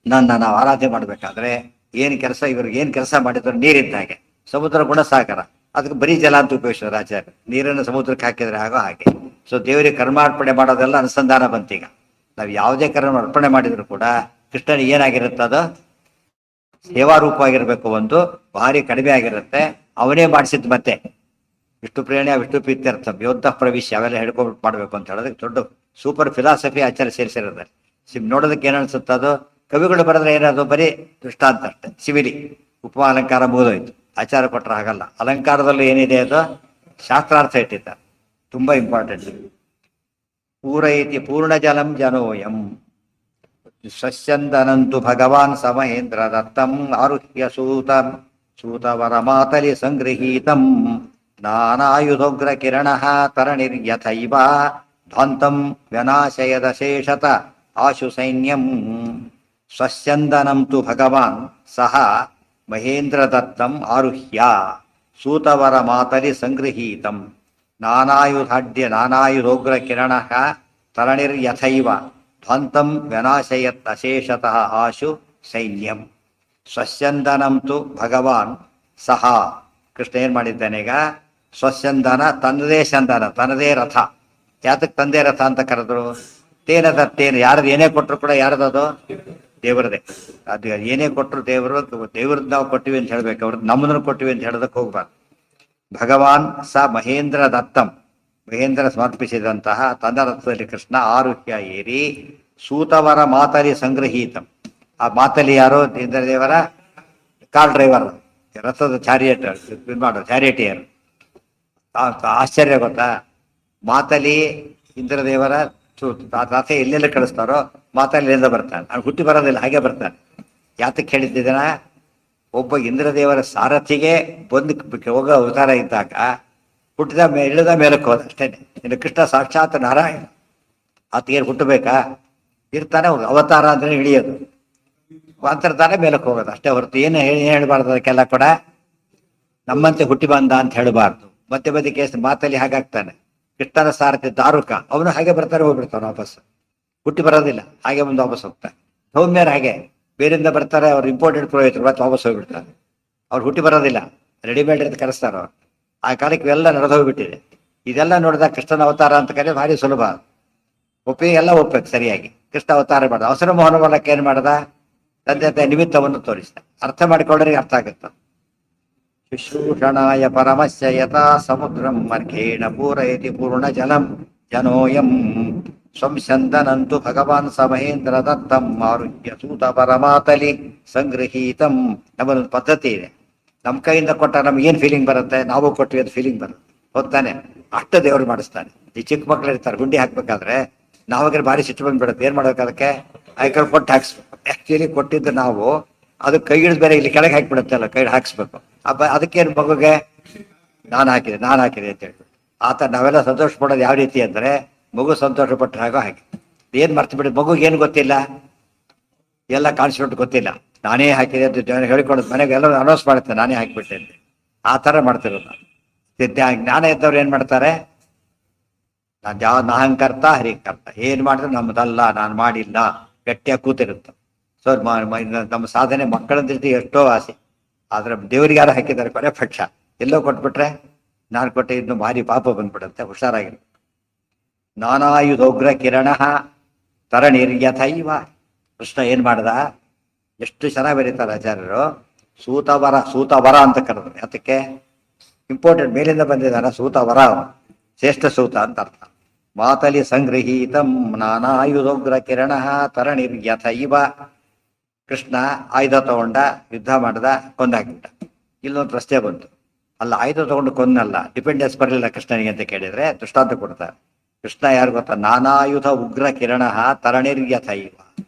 Speaker 1: ನಾವು ಆರಾಧನೆ ಮಾಡ್ಬೇಕಾದ್ರೆ ಏನ್ ಕೆಲಸ, ಇವ್ರಿಗೆ ಏನ್ ಕೆಲಸ ಮಾಡಿದ್ರು ನೀರಿದ್ದ ಹಾಗೆ. ಸಮುದ್ರ ಗುಣಸಾಗರ, ಅದಕ್ಕೆ ಬರೀ ಜಲ ಅಂತ ಉಪಯೋಗಿಸಿದ್ರು ಆಚಾರ್ಯ. ನೀರನ್ನು ಸಮುದ್ರಕ್ಕೆ ಹಾಕಿದ್ರೆ ಆಗೋ ಹಾಗೆ. ಸೊ ದೇವರಿಗೆ ಕರ್ಮಾರ್ಪಣೆ ಮಾಡೋದೆಲ್ಲ ಅನುಸಂಧಾನ ಬಂತೀಗ. ನಾವು ಯಾವುದೇ ಕರ್ಮ ಅರ್ಪಣೆ ಮಾಡಿದ್ರು ಕೂಡ ಕೃಷ್ಣನಿಗೆ ಏನಾಗಿರುತ್ತದೋ ಸೇವಾರೂಪವಾಗಿರ್ಬೇಕು. ಒಂದು ಭಾರಿ ಕಡಿಮೆ ಆಗಿರುತ್ತೆ. ಅವನೇ ಮಾಡಿಸಿದ್ ಮತ್ತೆ ವಿಷ್ಣು ಪ್ರೇರಣೆ ವಿಷ್ಣು ಪ್ರೀತ್ಯರ್ಥ ಯೋಧ ಪ್ರವೇಶ ಅವೆಲ್ಲ ಹೇಳ್ಕೊಂಡ್ಬಿಟ್ಟು ಮಾಡ್ಬೇಕು ಅಂತ ಹೇಳೋದಕ್ಕೆ ದೊಡ್ಡ ಸೂಪರ್ ಫಿಲಾಸಫಿ ಆಚಾರ್ಯ ಸೇರಿಸಿರೋದು. ನೋಡೋದಕ್ಕೆ ಏನನ್ಸುತ್ತೆ ಅದು? ಕವಿಗಳು ಬರೆದ್ರೆ ಏನದು? ಬರೀ ದೃಷ್ಟಾಂತ ಅಷ್ಟೆ. ಸಿವಿಲಿ ಉಪಮಾ ಅಲಂಕಾರ ಮುಗಿದೋಯ್ತು. ಆಚಾರ ಕೊಟ್ಟರೆ ಹಾಗಲ್ಲ. ಅಲಂಕಾರದಲ್ಲೂ ಏನಿದೆ ಅದು ಶಾಸ್ತ್ರಾರ್ಥ ಇಟ್ಟಿದ್ದಾರೆ. ತುಂಬಾ ಇಂಪಾರ್ಟೆಂಟ್. ಪೂರೈತಿ ಪೂರ್ಣ ಜಲಂ ಜನೋಯಂ ಸ್ವಸ್ಯಂದನಂತು ಭಗವಾನ್ ಸ ಮಹೇಂದ್ರ ದತ್ತಂ ಆರುಹ್ಯ ಸೂತವರ ಮಾತಲಿ ಸಂಗೃಹೀತಂ ನಾನಾಯುಧೋಗ್ರ ಕಿರಣ ತರಣಿರ್ಯಥೈವ ಧ್ವಂತಂ ವ್ಯನಾಶಯದ ಶೇಷತ ಆಶು ಸೈನ್ಯಂ. ಸ್ವಸ್ಯಂದನಂ ತು ಭಗವಾನ್ ಸಹ ಮಹೇಂದ್ರ ದತ್ತಂ ಆರುಹ್ಯ ಸೂತವರ ಮಾತಲಿ ಸಂಗೃಹೀತಂ ನಾನಾಯುಧೋಗ್ರ ಕಿರಣ ತರಣಿರ್ಯಥೈವ ಧ್ವಂತಂ ವ್ಯನಾಶಯತ್ ಅಶೇಷತಃ ಆಶು ಸೈನ್ಯಂ. ಸ್ವಸ್ಯಂದನಂ ತು ಭಗವಾನ್ ಸಹ, ಕೃಷ್ಣ ಏನ್ ಮಾಡಿದ್ದಾನೆ ಈಗ? ಸ್ವಸ್ಯಂದನ, ತನ್ನದೇ ಸಂದನ, ತನ್ನದೇ ರಥ. ಯಾತಕ್ಕೆ ತಂದೆ ರಥ ಅಂತ ಕರೆದ್ರು? ತೇನ ತತ್ತೇನು, ಯಾರದು ಏನೇ ಕೊಟ್ಟರು ಕೂಡ ಯಾರದದು? ದೇವರದೇ. ಅದು ಏನೇ ಕೊಟ್ಟರು ದೇವ್ರದ್ದು ನಾವು ಕೊಟ್ಟಿವಿ ಅಂತ ಹೇಳ್ಬೇಕು. ಅವ್ರದ್ದು ನಮ್ಮನ್ನು ಕೊಟ್ಟಿವಿ ಅಂತ ಹೇಳೋದಕ್ಕೆ ಹೋಗ್ಬಾರ್ದು. ಭಗವಾನ್ ಸ ಮಹೇಂದ್ರ ದತ್ತಂ, ಮಹೇಂದ್ರ ಸಮರ್ಪಿಸಿದಂತಹ ತನ್ನ ರಥದಲ್ಲಿ ಕೃಷ್ಣ ಆರುಹ್ಯ ಏರಿ ಸೂತವರ ಮಾತಲಿ ಸಂಗ್ರಹೀತಂ. ಆ ಮಾತಲಿ ಯಾರು? ಇಂದ್ರದೇವರ ಕಾರ್ ಡ್ರೈವರ್, ರಥದ ಚಾರಿಯಟ್ ಮಾಡೋದು, ಚಾರಿಯಟಿಯರ್. ಆಶ್ಚರ್ಯ ಗೊತ್ತಾ? ಮಾತಲಿ ಇಂದ್ರದೇವರ ರಥ ಎಲ್ಲೆಲ್ಲ ಕಳಿಸ್ತಾರೋ ಮಾತಲ್ಲಿಂದ ಬರ್ತಾನೆ. ಅವ್ನು ಹುಟ್ಟಿ ಬರೋದಿಲ್ಲ, ಹಾಗೆ ಬರ್ತಾನೆ. ಯಾತಕ್ಕೆ ಹೇಳಿದ್ದಿದ್ದಾನ? ಒಬ್ಬ ಇಂದ್ರದೇವರ ಸಾರಥಿಗೆ ಬಂದು ಹೋಗೋ ಅವತಾರ ಇದ್ದಾಗ ಇಳಿದ ಮೇಲಕ್ಕೆ ಹೋದ ಅಷ್ಟೇ. ಇನ್ನು ಕೃಷ್ಣ ಸಾಕ್ಷಾತ್ ನಾರಾಯಣ, ಆತಗೇನು ಹುಟ್ಟಬೇಕಾ? ಇರ್ತಾನೆ. ಅವತಾರ ಅಂದ್ರೆ ಇಳಿಯೋದು, ಅಂತರ್ತಾನೆ ಮೇಲಕ್ಕೆ ಹೋಗೋದು ಅಷ್ಟೇ ಹೊರತು ಏನು ಹೇಳಬಾರ್ದು. ಅದಕ್ಕೆಲ್ಲ ಕೂಡ ನಮ್ಮಂತೆ ಹುಟ್ಟಿ ಬಂದ ಅಂತ ಹೇಳಬಾರ್ದು. ಮತ್ತೆ ಕೇಸ್ ಮಾತಲ್ಲಿ ಹಾಗಾಗ್ತಾನೆ. ಕೃಷ್ಣನ ಸಾರಥಿ ದಾರುಕ, ಅವನು ಹಾಗೆ ಬರ್ತಾರೆ, ಹೋಗ್ಬಿಡ್ತಾನೆ ವಾಪಸ್. ಹುಟ್ಟಿ ಬರೋದಿಲ್ಲ, ಹಾಗೆ ಮುಂದೆ ವಾಪಸ್ ಹೋಗ್ತಾನೆ. ಸೌಮ್ಯರು ಹಾಗೆ ಬೇರಿಂದ ಬರ್ತಾರೆ, ಅವ್ರು ಇಂಪೋರ್ಟೆಡ್ ಪುರೋಹಿತರು, ಮತ್ತೆ ವಾಪಸ್ ಹೋಗ್ಬಿಡ್ತಾರೆ. ಅವ್ರು ಹುಟ್ಟಿ ಬರೋದಿಲ್ಲ, ರೆಡಿಮೇಡ್ ಅಂತ ಕರೆಸ್ತಾರ ಅವ್ರು. ಆ ಕಾಲಕ್ಕೆ ಇವೆಲ್ಲ ನಡೆದೋಗ್ಬಿಟ್ಟಿದೆ. ಇದೆಲ್ಲ ನೋಡಿದಾಗ ಕೃಷ್ಣನ ಅವತಾರ ಅಂತ ಕರೆ ಭಾರಿ ಸುಲಭ. ಎಲ್ಲ ಒಪ್ಪಬೇಕು ಸರಿಯಾಗಿ. ಕೃಷ್ಣ ಅವತಾರ ಮಾಡ್ದ. ಅವಸರ ಮೋಹನ ಮಾಡಕ್ಕೆ ಏನ್ ಮಾಡ್ದ? ತಂದೆ ನಿಮಿತ್ತವನ್ನು ತೋರಿಸಿದ. ಅರ್ಥ ಮಾಡಿಕೊಳ್ಳೋರಿಗೆ ಅರ್ಥ ಆಗುತ್ತೆ. ಶುಶ್ರೂಷಣಾಯ ಪರಮಸ್ಯ ಯಥಾ ಸಮುದ್ರಂ ಅರ್ಘ್ಯೇಣ ಪೂರಯತಿ ಪೂರ್ಣ ಜಲಂ ಜನೋಯಂ ಸಂಸಂದನಂತು ಭಗವಾನ್ ಸ ಮಹೇಂದ್ರ ದತ್ತಂ ಆರುಹ್ಯ ಸೂತ ಪರಮಾತಲಿ ಸಂಗೃಹೀತಂ. ನಮ್ಮದೊಂದು ಪದ್ಧತಿ ಇದೆ. ನಮ್ಮ ಕೈಯಿಂದ ಕೊಟ್ಟ ನಮ್ಗೆ ಏನ್ ಫೀಲಿಂಗ್ ಬರುತ್ತೆ? ನಾವು ಕೊಟ್ವಿ ಅಂತ ಫೀಲಿಂಗ್ ಬರುತ್ತೆ. ಹೋಗ್ತಾನೆ ಅಷ್ಟು ದೇವ್ರು ಮಾಡಿಸ್ತಾನೆ. ಈ ಚಿಕ್ಕ ಮಕ್ಳು ಇರ್ತಾರೆ, ಗುಂಡಿ ಹಾಕ್ಬೇಕಾದ್ರೆ ನಾವಾಗ್ರೆ ಭಾರಿ ಸಿಟ್ಟು ಬಂದ್ಬಿಡುತ್ತೆ. ಏನ್ ಮಾಡ್ಬೇಕು? ಅದಕ್ಕೆ ಐಕಲ್ ಕೊಟ್ಟು ಹಾಕ್ಸ್ಬೇಕು. ಆಕ್ಚುಲಿ ಕೊಟ್ಟಿದ್ದು ನಾವು ಅದು ಕೈ ಹಿಡಿದು ಬೇರೆ ಇಲ್ಲಿ ಕೆಳಗೆ ಹಾಕಿಬಿಡುತ್ತೆ ಅಲ್ಲ, ಕೈ ಹಾಕ್ಸ್ಬೇಕು. ಅದಕ್ಕೇನು ಮಗುಗೆ ನಾನು ಹಾಕಿದೆ ಅಂತ ಹೇಳ್ಬಿಟ್ಟು ಆತ ನಾವೆಲ್ಲ ಸಂತೋಷ ಪಡೋದು ಯಾವ ರೀತಿ ಅಂದ್ರೆ ಮಗು ಸಂತೋಷ ಪಟ್ಟರೆ ಆಗೋ ಹಾಗೆ. ಏನ್ ಮರ್ತು ಬಿಡಿ, ಮಗುಗೆ ಏನು ಗೊತ್ತಿಲ್ಲ, ಎಲ್ಲ ಕಾಣಿಸ್ಬಿಟ್ಟು ಗೊತ್ತಿಲ್ಲ. ನಾನೇ ಹಾಕಿದೆ ಅಂತ ಹೇಳಿಕೊಡೋದು, ಮನೆಗೆ ಎಲ್ಲ ಅನೌನ್ಸ್ ಮಾಡುತ್ತೆ ನಾನೇ ಹಾಕಿಬಿಟ್ಟೆ ಅಂತ. ಆ ಥರ ಮಾಡ್ತಿರೋದು. ಜ್ಞಾನ ಇದ್ದವ್ರು ಏನ್ ಮಾಡ್ತಾರೆ? ನಾಹಂಕರ್ತ ಹರಿಕರ್ತ, ಏನ್ ಮಾಡಿದ್ರೆ ನಮ್ದಲ್ಲ, ನಾನು ಮಾಡಿಲ್ಲ, ಗಟ್ಟಿಯಾಗಿ ಕೂತಿರುತ್ತೆ. ಸೊ ನಮ್ಮ ಸಾಧನೆ ಮಕ್ಕಳ ದೃಷ್ಟಿ ಎಷ್ಟೋ ಆಸೆ. ಆದ್ರೆ ದೇವರಿಗೆ ಯಾರು ಹಾಕಿದ್ದಾರೆ ಕೊನೆ ಪಕ್ಷ. ಎಲ್ಲೋ ಕೊಟ್ಬಿಟ್ರೆ ನಾನು ಕೊಟ್ಟೆ ಇನ್ನು ಭಾರಿ ಪಾಪ ಬಂದ್ಬಿಡುತ್ತೆ, ಹುಷಾರಾಗಿ. ನಾನಾಯುಧೋಗ್ರ ಕಿರಣ ತರಣಿರ್ಯಥೈವ. ಕೃಷ್ಣ ಏನ್ ಮಾಡ್ದ, ಎಷ್ಟು ಚೆನ್ನಾಗಿ ಬರೀತಾರೆ ಆಚಾರ್ಯರು. ಸೂತವರ, ಸೂತವರ ಅಂತ ಕರೆದ್ರು. ಅದಕ್ಕೆ ಇಂಪಾರ್ಟೆಂಟ್, ಮೇಲಿಂದ ಬಂದಿದ್ದಾನ ಸೂತವರ, ಶ್ರೇಷ್ಠ ಸೂತ ಅಂತ ಅರ್ಥ. ಮಾತಲಿ ಸಂಗೃಹೀತಂ ನಾನಾಯುಧೋಗ್ರ ಕಿರಣ ತರಣಿರ್ಯಥೈವ. ಕೃಷ್ಣ ಆಯುಧ ತಗೊಂಡ, ಯುದ್ಧ ಮಾಡ್ದ, ಕೊಂದಾಕ್ಬಿಟ್ಟ. ಇಲ್ಲೊಂದು ಪ್ರಶ್ನೆ ಬಂತು, ಅಲ್ಲ ಆಯುಧ ತಗೊಂಡು ಕೊಂದಲ್ಲ, ಡಿಪೆಂಡೆನ್ಸ್ ಬರಲಿಲ್ಲ ಕೃಷ್ಣನಿಗೆ ಅಂತ ಕೇಳಿದ್ರೆ ದೃಷ್ಟಾಂತ ಕೊಡ್ತಾರೆ. ಕೃಷ್ಣ ಯಾರು ಗೊತ್ತಾ, ನಾನಾಯುಧ ಉಗ್ರ ಕಿರಣ ತರಣಿರ್ಯಥೈವ.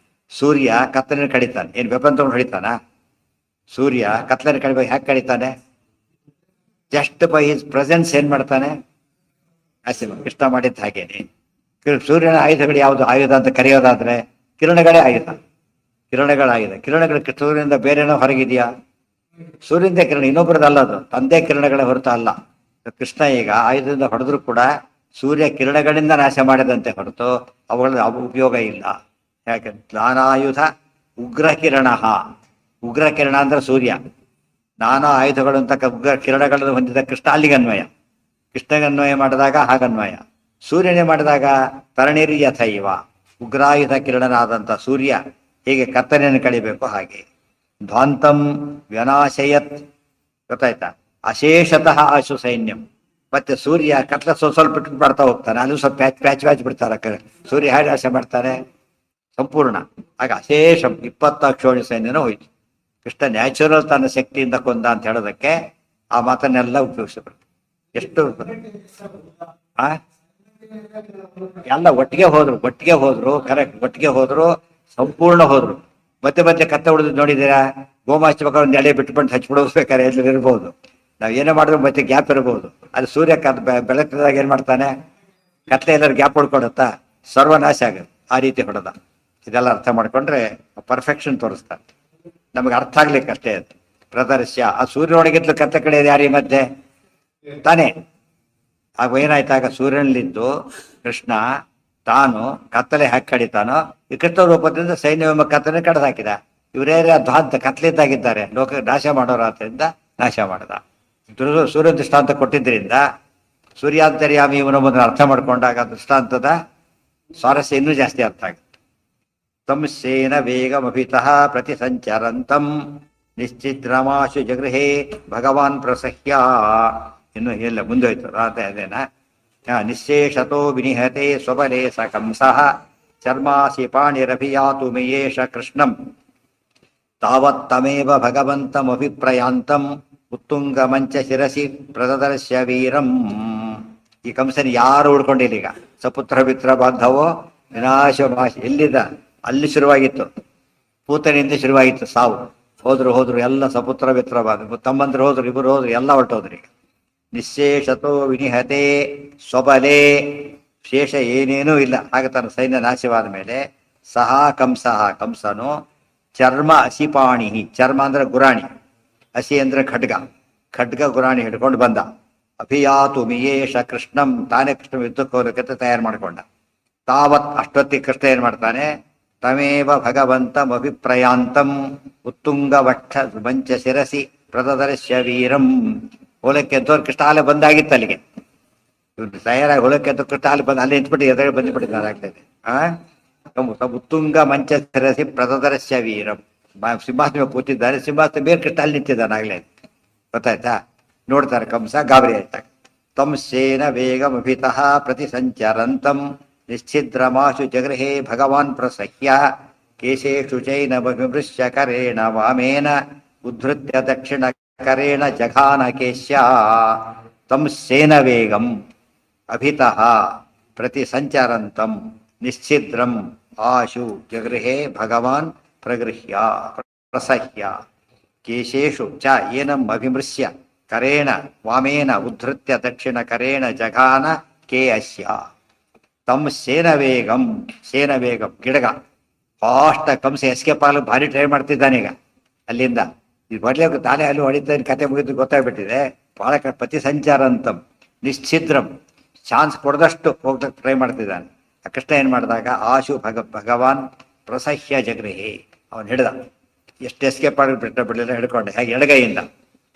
Speaker 1: ಸೂರ್ಯ ಕತ್ತಲಿನ ಕಡಿತಾನೆ, ಏನ್ ವೆಪನ್ ತಗೊಂಡು ಹೊಡಿತಾನ? ಸೂರ್ಯ ಕತ್ತಲಿನ ಕಡಿಬೇಕು, ಹ್ಯಾಕ್ ಕಡಿತಾನೆ? ಜಸ್ಟ್ ಬೈ ಹಿಸ್ ಪ್ರೆಸೆನ್ಸ್ ಏನ್ ಮಾಡ್ತಾನೆ? ಕೃಷ್ಣ ಮಾಡಿದ್ದು ಹಾಗೇನೆ. ಸೂರ್ಯನ ಆಯುಧಗಳು ಯಾವುದು ಆಯುಧ ಅಂತ ಕರೆಯೋದಾದ್ರೆ ಕಿರಣಗಳೇ ಆಯುಧ, ಕಿರಣಗಳಾಗಿದೆ. ಕಿರಣಗಳು ಸೂರ್ಯನಿಂದ ಬೇರೆನೋ ಹೊರಗಿದೆಯಾ? ಸೂರ್ಯನ ಕಿರಣ, ಇನ್ನೊಬ್ಬರದಲ್ಲ, ಅದು ತಂದೆ ಕಿರಣಗಳೇ ಹೊರತು ಅಲ್ಲ. ಕೃಷ್ಣ ಈಗ ಆಯುಧದಿಂದ ಹೊಡೆದ್ರು ಕೂಡ ಸೂರ್ಯ ಕಿರಣಗಳಿಂದ ನಾಶ ಮಾಡಿದಂತೆ ಹೊರತು ಅವುಗಳ ಉಪಯೋಗ ಇಲ್ಲ. ಯಾಕೆ? ನಾನಾಯುಧ ಉಗ್ರ ಕಿರಣ. ಉಗ್ರ ಕಿರಣ ಅಂದ್ರೆ ಸೂರ್ಯ, ನಾನಾ ಆಯುಧಗಳು ಅಂತ ಉಗ್ರ ಕಿರಣಗಳನ್ನು ಹೊಂದಿದ ಕೃಷ್ಣ ಅಲ್ಲಿಗೆ ಅನ್ವಯ. ಕೃಷ್ಣಗೆ ಅನ್ವಯ ಮಾಡಿದಾಗ ಹಾಗನ್ವಯ. ಸೂರ್ಯನೇ ಮಾಡಿದಾಗ ತರಣಿರ್ಯಥೈವ, ಉಗ್ರಾಯುಧ ಕಿರಣನಾದಂಥ ಸೂರ್ಯ ಹೇಗೆ ಕತ್ತಲೆಯನ್ನು ಕಳಿಬೇಕು ಹಾಗೆ. ಧ್ವಾಂತಂ ವ್ಯನಾಶಯತ್, ಗೊತ್ತಾಯ್ತಾ? ಅಶೇಷತಃ ಆಶು ಸೈನ್ಯಂ. ಮತ್ತೆ ಸೂರ್ಯ ಕತ್ಲ ಸ್ವಲ್ಪ ಬಿಟ್ಟು ಮಾಡ್ತಾ ಹೋಗ್ತಾನೆ, ಅದು ಸ್ವಲ್ಪ ಪ್ಯಾಚ್ ಬಿಡ್ತಾರೆ. ಸೂರ್ಯ ಹೇಗೆ ನಾಶ ಮಾಡ್ತಾನೆ? ಸಂಪೂರ್ಣ. ಆಗ ಅಶೇಷಂ 20 ಅಕ್ಷೋಣಿ ಸೈನ್ಯನೂ ಹೋಯ್ತು. ಕೃಷ್ಣ ನ್ಯಾಚುರಲ್ ತನ್ನ ಶಕ್ತಿಯಿಂದ ಕೊಂದ ಅಂತ ಹೇಳೋದಕ್ಕೆ ಆ ಮಾತನ್ನೆಲ್ಲ ಉಪಯೋಗಿಸಬೇಕು. ಎಷ್ಟು ಎಲ್ಲ ಒಟ್ಟಿಗೆ ಹೋದ್ರು ಕರೆಕ್ಟ್, ಒಟ್ಟಿಗೆ ಹೋದ್ರು, ಸಂಪೂರ್ಣ ಹೋದ್ರು. ಮತ್ತೆ ಕತ್ತೆ ಹೊಡೆದು ನೋಡಿದ್ದೀರಾ? ಗೋಮಾಸ್ತಿಬೇಕಾದ್ರೆ ಒಂದು ಎಳೆ ಬಿಟ್ಕೊಂಡು ಹಚ್ಬಿಡೋಸ್ಬೇಕಾದ್ರೆ ಎಲ್ಲ ಇರ್ಬೋದು. ನಾವ್ ಏನೇ ಮಾಡಿದ್ರು ಮತ್ತೆ ಗ್ಯಾಪ್ ಇರ್ಬೋದು. ಅದು ಸೂರ್ಯ ಬೆಳಕಿದಾಗ ಏನ್ ಮಾಡ್ತಾನೆ? ಕತ್ಲೆ ಎಲ್ಲರೂ ಗ್ಯಾಪ್ ಹೊಡ್ಕೊಡುತ್ತಾ? ಸರ್ವನಾಶ ಆಗುತ್ತೆ. ಆ ರೀತಿ ಹೊಡೆದ. ಇದೆಲ್ಲ ಅರ್ಥ ಮಾಡ್ಕೊಂಡ್ರೆ ಪರ್ಫೆಕ್ಷನ್ ತೋರಿಸ್ತಾರೆ. ನಮಗೆ ಅರ್ಥ ಆಗ್ಲಿಕ್ಕೆ ಅಷ್ಟೇ ಅದು ಪ್ರದರ್ಶ್ಯ. ಆ ಸೂರ್ಯನೊಳಗಿದ್ಲು ಕತ್ತೆ ಕಡೆ ಯಾರಿ ಮಧ್ಯೆ ತಾನೇ? ಆಗ ಏನಾಯ್ತಾಗ ಸೂರ್ಯನಲ್ಲಿದ್ದು ಕೃಷ್ಣ ತಾನು ಕತ್ತಲೆ ಹಾಕಿ ಕಡಿತಾನೋ, ಈ ಕೃಷ್ಣ ರೂಪದಿಂದ ಸೈನ್ಯವೆಂಬ ಕತ್ತಲೆ ಕಡ್ದು ಹಾಕಿದ. ಇವರೇ ಧ್ವಾಂತ ಕತ್ಲಿದ್ದಾಗಿದ್ದಾರೆ, ಲೋಕ ನಾಶ ಮಾಡೋರಾದ್ರಿಂದ ನಾಶ ಮಾಡದ. ಸೂರ್ಯ ದೃಷ್ಟಾಂತ ಕೊಟ್ಟಿದ್ರಿಂದ ಸೂರ್ಯಾಂತರ್ಯಾಮಿ ಇವನೊಬ್ಬನ ಅರ್ಥ ಮಾಡ್ಕೊಂಡಾಗ ದೃಷ್ಟಾಂತದ ಸ್ವಾರಸ್ಯ ಇನ್ನೂ ಜಾಸ್ತಿ ಅರ್ಥ ಆಗುತ್ತೆ. ತಂಸೇನ ವೇಗಮಭಿತಃ ಪ್ರತಿ ಸಂಚರಂತಂ ನಿಶ್ಚಿದ್ರಮಾಶು ಜಗೃಹೇ ಭಗವಾನ್ ಪ್ರಸಹ್ಯ. ಇನ್ನು ಎಲ್ಲ ಮುಂದೆ ಹೋಯ್ತು ಅದೇನ. ನಿಶೇಷತೋ ವಿನಿಹತೆ ಸ್ವಬಲೇ ಸ ಕಂಸಃ ಚರ್ಮಾಸಿ ಪಾಣಿರಭಿಯಾತು ಮೇಯೇಷ ಕೃಷ್ಣಂ ತಾವತ್ತಮೇವ ಭಗವಂತಮಭಿಪ್ರಯಾಂತಂ ಉತ್ತುಂಗ ಮಂಚ ಶಿರಸಿ ಪ್ರದರ್ಶ್ಯ ವೀರಂ. ಈ ಕಂಸನ ಯಾರು ಉಳ್ಕೊಂಡಿಲ್ಲ ಈಗ. ಸಪುತ್ರ ಮಿತ್ರ ಬಾಂಧವೋ ವಿನಾಶಮಾಶಿ. ಎಲ್ಲಿದ್ದ? ಅಲ್ಲಿ ಶುರುವಾಗಿತ್ತು, ಪೂತನಿಂದ ಶುರುವಾಗಿತ್ತು ಸಾವು. ಹೋದ್ರು ಎಲ್ಲ ಸಪುತ್ರ ಮಿತ್ರ ಬಾಂಧವ ತಮ್ಮಂದ್ರು ಹೋದ್ರು, ಇಬ್ಬರು ಹೋದ್ರು, ಎಲ್ಲ ಹೊರಟೋದ್ರು. ಈಗ ನಿಶೇಷತೋ ವಿನಿಹತೆ ಸ್ವಬಲೇ, ಶೇಷ ಏನೇನೂ ಇಲ್ಲ. ಹಾಗೆ ತನ್ನ ಸೈನ್ಯ ನಾಶವಾದ ಮೇಲೆ ಸಹ ಕಂಸಃ, ಕಂಸನು ಚರ್ಮ ಅಸಿಪಾಣಿ, ಚರ್ಮ ಅಂದ್ರೆ ಗುರಾಣಿ, ಹಸಿ ಅಂದ್ರೆ ಖಡ್ಗ ಗುರಾಣಿ ಹಿಡ್ಕೊಂಡು ಬಂದ. ಅಭಿಯಾತು ಮಿಯೇಷ ಕೃಷ್ಣಂ, ತಾನೇ ಕೃಷ್ಣ ಯುದ್ಧಕ್ಕೆ ಹೋಗಬೇಕಂತ ತಯಾರು ಮಾಡ್ಕೊಂಡ. ತಾವತ್ ಅಷ್ಟೊತ್ತಿಗೆ ಕೃಷ್ಣ ಏನ್ ಮಾಡ್ತಾನೆ? ತಮೇವ ಭಗವಂತಂ ಅಭಿಪ್ರಯಾಂತಂ ಉತ್ತುಂಗ ವಕ್ಷ ಮಂಚ ಶಿರಸಿ ಪ್ರದರ್ಶ್ಯ ವೀರಂ. ಹೊಲಕ್ಕೆ ಎದ್ದವ್ರು ಕೃಷ್ಣ ಅಲ್ಲೇ ಬಂದಾಗಿತ್ತು ಅಲ್ಲಿಗೆ. ಇವ್ರು ತಯಾರಾಗಿ ಹೊಲಕ್ಕೆ ಎದ್ದು ಕೃಷ್ಣ ಅಲ್ಲಿ ಬಂದು ಅಲ್ಲಿ ನಿಂತ್ಬಿಟ್ಟು ಎದುರು ಬಂದುಬಿಟ್ಟಿದ್ದಾರೆ ಆಗ್ತದೆ. ಉತ್ತುಂಗ ಮಂಚ ಶಿರಸಿ ಪ್ರದರ್ಶ್ಯ ವೀರಂ. ಸಿಂಹಾಸನ ಕೂತಿದ್ದಾರೆ, ಸಿಂಹಾಸನ ಬೇರೆ ಕೃಷ್ಣ ಅಲ್ಲಿ ನಿಂತಿದ್ದಾನೆ ಆಗ್ಲೇ. ಗೊತ್ತಾಯ್ತಾ? ನೋಡ್ತಾರೆ ಕಂಸ, ಗಾಬರಿ ಆಯ್ತಾ. ತಂಸೇನ ವೇಗಮಭಿತಃ ಪ್ರತಿ ಸಂಚರಂತಂ ನಿಶ್ಚಿದ್ರಮಾಶು ಜಗೃಹೇ ಭಗವಾನ್ ಪ್ರಸಹ್ಯ ಕೇಶೇಷು ಚೈನಮಭಿಮೃಶ್ಯ ಕರೇಣ ವಾಮೇನ ಉದ್ಧೃತ್ಯ ದಕ್ಷಿಣ ಕರೇಣ ಜಘಾನ ಕೇಶ್ಯ. ತಂಸೇನ ವೇಗಂ ಅಭಿತಃ ಪ್ರತಿ ಸಂಚರಂತಂ ನಿಶ್ಚಿದ್ರಂ ಆಶು ಜಗೃಹೇ ಭಗವಾನ್ ಪ್ರಗೃಹ್ಯ ಪ್ರಸಹ್ಯ ಕೇಶೇಷು ಚ ಏನಂ ಅಭಿಮೃಶ್ಯ ಕರೇಣ ವಾಮೇನ ಉದ್ಧೃತ್ಯ ದಕ್ಷಿಣ ಕರೇಣ ಜಘಾನ ಕೇ ಅಸ್ಯ. ತಮ್ಮ ಸೇನ ವೇಗಂ ಗಿಡಗ ಫಾಸ್ಟ್ ಕಂಸ ಎಸ್ಕೇಪ್ ಆಗಲು ಭಾರಿ ಟ್ರೈ ಮಾಡ್ತಿದ್ದಾನೆ ಈಗ ಅಲ್ಲಿಂದ. ಇದು ಬರ್ಲಿಕ್ಕೆ ತಾನೇ ಅಲ್ಲಿ ಹೊಡಿತಾ ಕತೆ ಮುಗಿದು ಗೊತ್ತಾಗ್ಬಿಟ್ಟಿದೆ. ಬಹಳ ಪ್ರತಿ ಸಂಚಾರ ಅಂತಂ ನಿಶ್ಚಿದ್ರಂ, ಚಾನ್ಸ್ ಕೊಡದಷ್ಟು ಹೋಗ್ದಕ್ಕೆ ಟ್ರೈ ಮಾಡ್ತಿದ್ದಾನೆ. ಆ ಕೃಷ್ಣ ಏನ್ ಮಾಡಿದಾಗ ಆಶು ಭಗವಾನ್ ಪ್ರಸಹ್ಯ ಜಗೃಹಿ, ಅವನು ಹಿಡ್ದ. ಎಷ್ಟು ಎಸ್ಕೇಪ್ ಆಗಿ ಬಿಡಲಿಲ್ಲ, ಹಿಡ್ಕೊಂಡೆ ಹಾಗೆ ಎಡಗೈಯಿಂದ.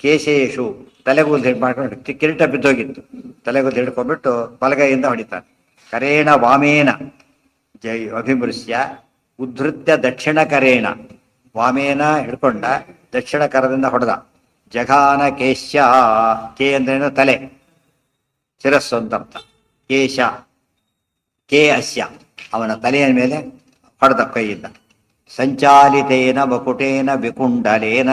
Speaker 1: ಕೇಶೇಶು ತಲೆಗೂದು ಹಿಡ್ ಮಾಡ್ಕೊಂಡು ಕಿರೀಟ ಬಿದ್ದೋಗಿತ್ತು, ತಲೆಗೂದು ಹಿಡ್ಕೊಂಡ್ಬಿಟ್ಟು ಬಲಗೈಯಿಂದ ಹೊಡಿತಾನೆ. ಕರೇಣ ವಾಮೇನ ಜೈ ಅಭಿಮೃಶ್ಯ ಉದ್ಧೃತ್ಯ ದಕ್ಷಿಣ ಕರೇಣ, ವಾಮೇನ ಹಿಡ್ಕೊಂಡ ದಕ್ಷಿಣ ಕರದಿಂದ ಹೊಡೆದ. ಜಘಾನ ಕೇಶ, ಕೆ ಅಂದ್ರೇನು ತಲೆ, ಶಿರಸ್ಸು ಅಂತ ಅರ್ಥ. ಕೇಶ ಕೇ ಅಸ್ಯ, ಅವನ ತಲೆಯ ಮೇಲೆ ಹೊಡೆದ ಕೈಯಿಂದ. ಸಂಚಾಲಿತೇನ ಮಕುಟೇನ ವಿಕುಂಡಲೇನ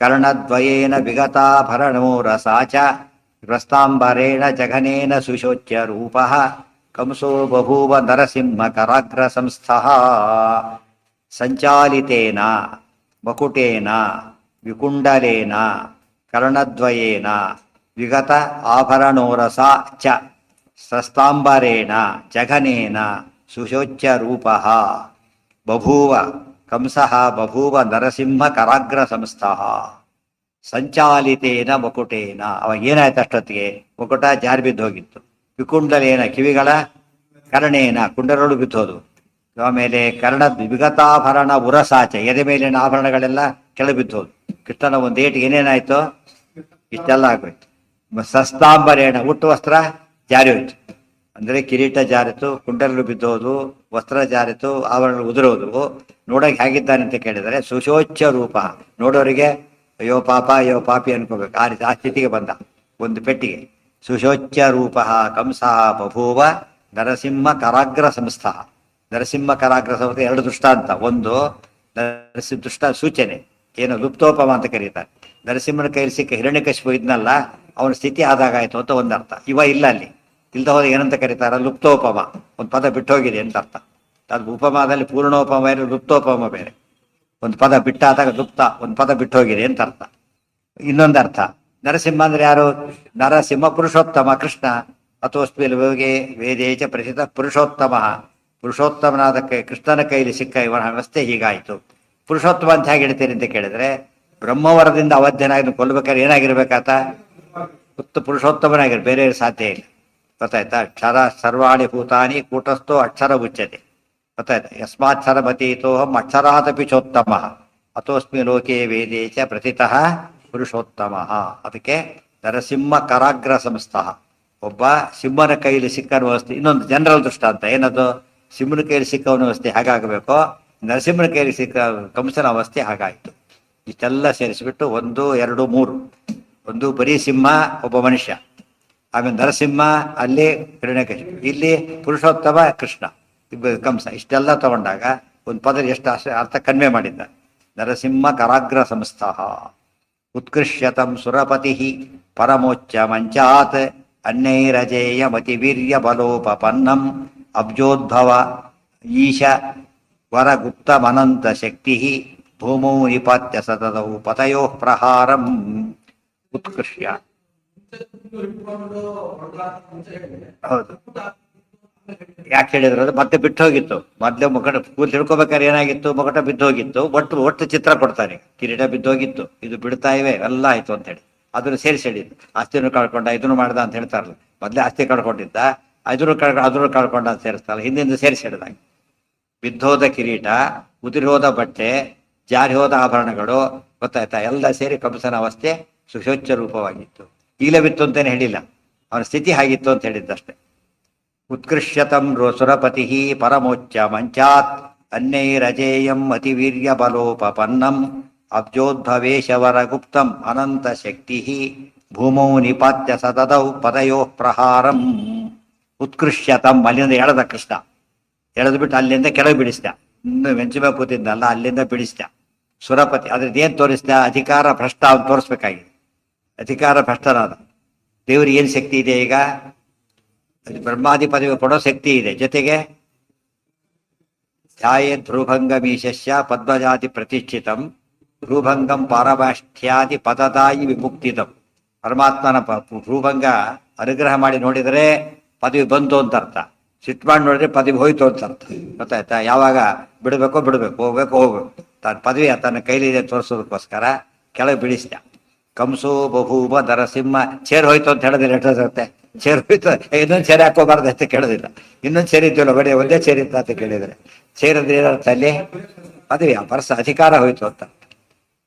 Speaker 1: ಕರ್ಣದ್ವಯೇನ ವಿಗತಾಭರಣೋರಸಾ ಚ ಪ್ರಸ್ತಾಂಬರೇಣ ಜಘನೇನ ಸುಶೋಚ್ಯ ರೂಪಃ ಕಂಸೋ ಬಭೂವ ನರಸಿಂಹ ಕರಾಗ್ರ ಸಂಸ್ಥಃ. ಸಂಚಾಲಿತೇನ ಮಕುಟೇನ ವಿಕುಂಡಲೇನ ಕರ್ಣದ್ವಯೇನ ವಿಗತ ಆಭರಣೋರಸಾ ಚ ಸಸ್ತಾಂಬರೇಣ ಜಘನೇನ ಸುಶೋಚ್ಯ ರೂಪಃ ಬಭೂವ ಕಂಸಃ ಬಭೂವ ನರಸಿಂಹ ಕರಾಗ್ರ ಸಂಸ್ಥಃ. ಸಂಚಾಲಿತೇನ ಮಕುಟೇನ, ಅವಾಗ ಏನಾಯ್ತು ಅಷ್ಟೊತ್ತಿಗೆ, ಮುಕುಟ ಜಾರಿ ಬಿದ್ದು ಹೋಗಿತ್ತು. ವಿಕುಂಡಲೇನ ಕಿವಿಗಳ, ಕರ್ಣೇನ ಕುಂಡಲಗಳು ಬಿದ್ದೋದು. ಆಮೇಲೆ ಕರ್ಣ ವಿಗತಾಭರಣ ಉರಸಾಚ, ಎದೆ ಮೇಲಿನ ಆಭರಣಗಳೆಲ್ಲ ಕೆಳಗೆ ಬಿದ್ದೋದು. ಕೃಷ್ಣನ ಒಂದು ಏಟಿಗೆ ಏನೇನಾಯ್ತು, ಇಷ್ಟೆಲ್ಲ ಆಗೋಯ್ತು. ಸಸ್ತಾಂಬರೇಣ ಹುಟ್ಟು ವಸ್ತ್ರ ಜಾರಿ ಹೋಯ್ತು, ಅಂದ್ರೆ ಕಿರೀಟ ಜಾರಿತು, ಕುಂಡಲಗಳು ಬಿದ್ದೋದು, ವಸ್ತ್ರ ಜಾರಿತು, ಆಭರಣಗಳು ಉದುರೋದು. ನೋಡೋಕೆ ಹೇಗಿದ್ದಾನೆ ಅಂತ ಕೇಳಿದರೆ ಸುಶೋಚ್ಯ ರೂಪ, ನೋಡೋರಿಗೆ ಅಯ್ಯೋ ಪಾಪ ಅಯ್ಯೋ ಪಾಪಿ ಅನ್ಕೋಬೇಕು, ಆ ಸ್ಥಿತಿಗೆ ಬಂದ ಒಂದು ಪೆಟ್ಟಿಗೆ. ಸುಶೋಚ್ಯ ರೂಪ ಕಂಸ ಬಭೂವ ನರಸಿಂಹ ಕರಾಗ್ರ ಸಂಸ್ಥ. ನರಸಿಂಹ ಕರಾಗ್ರ ಸಂಸ್ಥೆ ಎರಡು ದೃಷ್ಟಾಂತ. ಒಂದು ದೃಷ್ಟ ಸೂಚನೆ, ಏನು ಲುಪ್ತೋಪಮ ಅಂತ ಕರೀತಾರೆ. ನರಸಿಂಹನ ಕೈಲಿ ಸಿಕ್ಕ ಹಿರಣ್ಯಕಶಿಪು ಇದ್ನಲ್ಲ, ಅವನ ಸ್ಥಿತಿ ಆದಾಗಾಯ್ತು ಅಂತ ಒಂದರ್ಥ. ಇವ ಇಲ್ಲ, ಅಲ್ಲಿ ಇಲ್ದ ಹೋದ ಏನಂತ ಕರೀತಾರ, ಲುಪ್ತೋಪಮ. ಒಂದು ಪದ ಬಿಟ್ಟೋಗಿದೆ ಅಂತ ಅರ್ಥ. ಅದು ಉಪಮಾದಲ್ಲಿ ಪೂರ್ಣೋಪಮ ಬೇರೆ, ಲುಪ್ತೋಪಮ ಬೇರೆ. ಒಂದು ಪದ ಬಿಟ್ಟಾದಾಗ ಲುಪ್ತ, ಒಂದು ಪದ ಬಿಟ್ಟೋಗಿದೆ ಅಂತ ಅರ್ಥ. ಇನ್ನೊಂದು ಅರ್ಥ, ನರಸಿಂಹ ಅಂದ್ರೆ ಯಾರು, ನರಸಿಂಹ ಪುರುಷೋತ್ತಮ ಕೃಷ್ಣ. ಅಥೋಸ್ಮಿಲ್ ಯೋಗೆ ವೇದೇಚ ಪ್ರಸಿದ್ಧ ಪುರುಷೋತ್ತಮ, ಪುರುಷೋತ್ತಮನಾದ ಕೃಷ್ಣನ ಕೈಲಿ ಸಿಕ್ಕ ಇವನ ವ್ಯವಸ್ಥೆ ಹೀಗಾಯಿತು. ಪುರುಷೋತ್ತಮ ಅಂತ ಹೇಗೆ ಹೇಳ್ತೀರಿ ಅಂತ ಕೇಳಿದ್ರೆ, ಬ್ರಹ್ಮವರದಿಂದ ಅವಧ್ಯನಾಗಿ ಕೊಲ್ಬೇಕಾದ್ರೆ ಏನಾಗಿರ್ಬೇಕಾತ, ಪುರುಷೋತ್ತಮನಾಗಿರ್, ಬೇರೆ ಸಾಧ್ಯ ಇಲ್ಲ. ಗೊತ್ತಾಯ್ತಾ. ಅಕ್ಷರ ಸರ್ವಾಣಿ ಭೂತಾನಿ ಕೂಟಸ್ಥೋ ಅಕ್ಷರ ಉಚ್ಯತೆ. ಗೊತ್ತಾಯ್ತಾ. ಯಸ್ಮಾಕ್ಷರ ಮತೀತೋಹಂ ಅಕ್ಷರಾದಪಿ ಚೋತ್ತಮ ಅಥೋಸ್ಮಿ ಲೋಕೆ ವೇದೇಚ ಪ್ರತಿತಃ ಪುರುಷೋತ್ತಮ. ಅದಕ್ಕೆ ನರಸಿಂಹ ಕರಾಗ್ರ ಸಂಸ್ಥಃ, ಒಬ್ಬ ಸಿಂಹನ ಕೈಲಿ ಸಿಕ್ಕನ ವ್ಯವಸ್ಥೆ. ಇನ್ನೊಂದು ಜನರಲ್ ದೃಷ್ಟಾಂತ ಏನದು, ಸಿಂಹನ ಕೈಲಿ ಸಿಕ್ಕವನ ವ್ಯವಸ್ಥೆ ಹೇಗಾಗಬೇಕೋ ನರಸಿಂಹನ ಕೈಲಿ ಸಿಕ್ಕ ಕಂಸನ ಅವಸ್ಥೆ ಹಾಗಾಯಿತು. ಇಷ್ಟೆಲ್ಲ ಸೇರಿಸಿಬಿಟ್ಟು 1, 2, 3, ಒಂದು ಬರೀ ಸಿಂಹ ಒಬ್ಬ ಮನುಷ್ಯ, ಆಮೇಲೆ ನರಸಿಂಹ, ಅಲ್ಲಿ ಹಿರಣ್ಯಕಶಿಪು, ಇಲ್ಲಿ ಪುರುಷೋತ್ತಮ ಕೃಷ್ಣ, ಕಂಸ. ಇಷ್ಟೆಲ್ಲ ತಗೊಂಡಾಗ ಒಂದು ಪದ ಎಷ್ಟು ಅರ್ಥ ಕನ್ವೆ ಮಾಡಿದ್ದ. ನರಸಿಂಹ ಕರಾಗ್ರ ಸಂಸ್ಥಃ ಉತ್ಕೃಷ್ಯತಂ ಸುರಪತಿ ಪರಮೋಚ್ಚ ಮಂಚಾತ್ ಅನ್ಯೈರಜೇಯ ಮತಿವೀರ್ಯ ಬಲೋಪಪನ್ನಂ ಅಬ್ಜೋದ್ಭವ ಈಶ ವರಗುಪ್ತಮನಂತ ಶಕ್ತಿ ಭೂಮೌ ನಿಪಾತ್ಯ ಸತತೌ ಪತಯೋ ಪ್ರಹಾರಂ. ಉತ್ಕೃಷ್ಯ, ಹೌದು. ಯಾಕೆ ಹೇಳಿದ್ರು ಅದು ಮತ್ತೆ ಬಿಟ್ಟು ಹೋಗಿತ್ತು. ಮೊದ್ಲೇ ಮುಖಟ ಕೂಲ್ ತಿಳ್ಕೊಬೇಕಾದ್ರೆ ಏನಾಗಿತ್ತು, ಮುಖಟ ಬಿದ್ದು ಹೋಗಿತ್ತು. ಒಟ್ಟು ಚಿತ್ರ ಕೊಡ್ತಾನೆ, ಕಿರೀಟ ಬಿದ್ದೋಗಿತ್ತು, ಇದು ಬಿಡ್ತಾ ಇವೆ ಎಲ್ಲ ಆಯ್ತು ಅಂತ ಹೇಳಿ ಅದನ್ನು ಸೇರಿಸಿ ಹೇಳಿದ್ದು. ಆಸ್ತಿನೂ ಕಳ್ಕೊಂಡ, ಇದನ್ನು ಮಾಡ್ದ ಅಂತ ಹೇಳ್ತಾರಲ್ಲ. ಮೊದ್ಲೇ ಆಸ್ತಿ ಕಳ್ಕೊಂಡಿದ್ದ, ಅದನ್ನು ಕಳ್ಕೊಂಡ ಅಂತ ಸೇರಿಸ್ತಾರಲ್ಲ, ಹಿಂದಿಂದ ಸೇರಿಸಿ ಹೇಳಿದಾಗ. ಬಿದ್ದೋದ ಕಿರೀಟ, ಉದುರಿಹೋದ ಬಟ್ಟೆ, ಜಾರಿ ಹೋದ ಆಭರಣಗಳು, ಗೊತ್ತಾಯ್ತಾ, ಎಲ್ಲ ಸೇರಿ ಕಂಸನ ಅವಸ್ಥೆ ಸುಶೋಚ್ಯ ರೂಪವಾಗಿತ್ತು. ಈಗಲೇ ಬಿತ್ತು ಅಂತೇನೆ ಹೇಳಿಲ್ಲ, ಅವನ ಸ್ಥಿತಿ ಹಾಗಿತ್ತು ಅಂತ ಹೇಳಿದ್ದಷ್ಟೇ. ಉತ್ಕೃಷ್ಯತಂ ಸುರಪತಿ ಪರಮೋಚ್ಚ ಮಂಚಾತ್ ಅನ್ಯೈರಜೇಯಂ ಅತಿವೀರ್ಯ ಬಲೋಪಪನ್ನಂ ಅಬ್ಜೋದ್ಭವೇಶವರ ಗುಪ್ತಂ ಅನಂತ ಶಕ್ತಿ ಭೂಮೌ ನಿಪಾತ್ಯ ಸತತೌ ಪದಯೋ ಪ್ರಹಾರಂ. ಉತ್ಕೃಷ್ಯತಂ, ಅಲ್ಲಿಂದ ಎಳೆದ ಕೃಷ್ಣ, ಎಳೆದು ಬಿಟ್ಟು ಅಲ್ಲಿಂದ ಕೆಳಗೆ ಬಿಡಿಸ್ದ. ಇನ್ನು ಮೆಂಚುಮೆ ಕೂತಿದ್ದಲ್ಲ, ಅಲ್ಲಿಂದ ಬಿಡಿಸ್ದ. ಸುರಪತಿ ಅದ್ರದ್ದೇನು ತೋರಿಸ್ದ, ಅಧಿಕಾರ ಭ್ರಷ್ಟ ಅಂತ ತೋರಿಸ್ಬೇಕಾಗಿದೆ. ಅಧಿಕಾರ ಭ್ರಷ್ಟನಾದ. ದೇವರಿಗೆ ಏನು ಶಕ್ತಿ ಇದೆ ಈಗ, ಬ್ರಹ್ಮಾದಿ ಪದವಿ ಕೊಡೋ ಶಕ್ತಿ ಇದೆ. ಜೊತೆಗೆ ಧ್ಯಾಯೇ ಧ್ರುಭಂಗಮೀಶಸ್ಯ ಪದ್ಮಜಾತಿ ಪ್ರತಿಷ್ಠಿತಂ ಧ್ರುಭಂಗಂ ಪಾರಭಾಷ್ಟ್ಯಾದಿ ಪದದಾಯಿ ವಿಮುಕ್ತಿತಂ. ಪರಮಾತ್ಮನ ಭ್ರೂಭಂಗ ಅನುಗ್ರಹ ಮಾಡಿ ನೋಡಿದರೆ ಪದವಿ ಬಂತು ಅಂತ ಅರ್ಥ, ಸಿಟ್ಟು ಮಾಡಿ ನೋಡಿದ್ರೆ ಪದವಿ ಹೋಯ್ತು ಅಂತ ಅರ್ಥ. ಗೊತ್ತಾಯ್ತಾ. ಯಾವಾಗ ಬಿಡಬೇಕೋ ಬಿಡಬೇಕು, ಹೋಗ್ಬೇಕು. ತನ್ನ ಪದವಿ ತನ್ನ ಕೈಲಿದೆ ತೋರಿಸೋದಕ್ಕೋಸ್ಕರ ಕೆಳಗೆ ಬಿಡಿಸ್ದ. ಕಂಸೋ ಬಭೂವ ನರಸಿಂಹ. ಚೇರ್ ಹೋಯ್ತು ಅಂತ ಹೇಳಿದ್ರೆ ಎಷ್ಟೊತ್ತೆ, ಚೇರ್ ಹೋಯ್ತು, ಇನ್ನೊಂದು ಚೇರ್ ಹಾಕೋಬಾರ್ದು ಅಂತ ಕೇಳೋದಿಲ್ಲ. ಇನ್ನೊಂದು ಚೇರ್ ಇದ್ದಿಲ್ಲ, ಬರೀ ಒಂದೇ ಚೇರ್ ಇತ್ತು ಅಂತ ಕೇಳಿದ್ರೆ ಚೇರ್ ಅಂದ್ರೆ ಏನರ್ಥ ಅಲ್ಲಿ, ಪದವಿ ಆ ಪರಸ ಅಧಿಕಾರ ಹೋಯ್ತು ಅಂತ.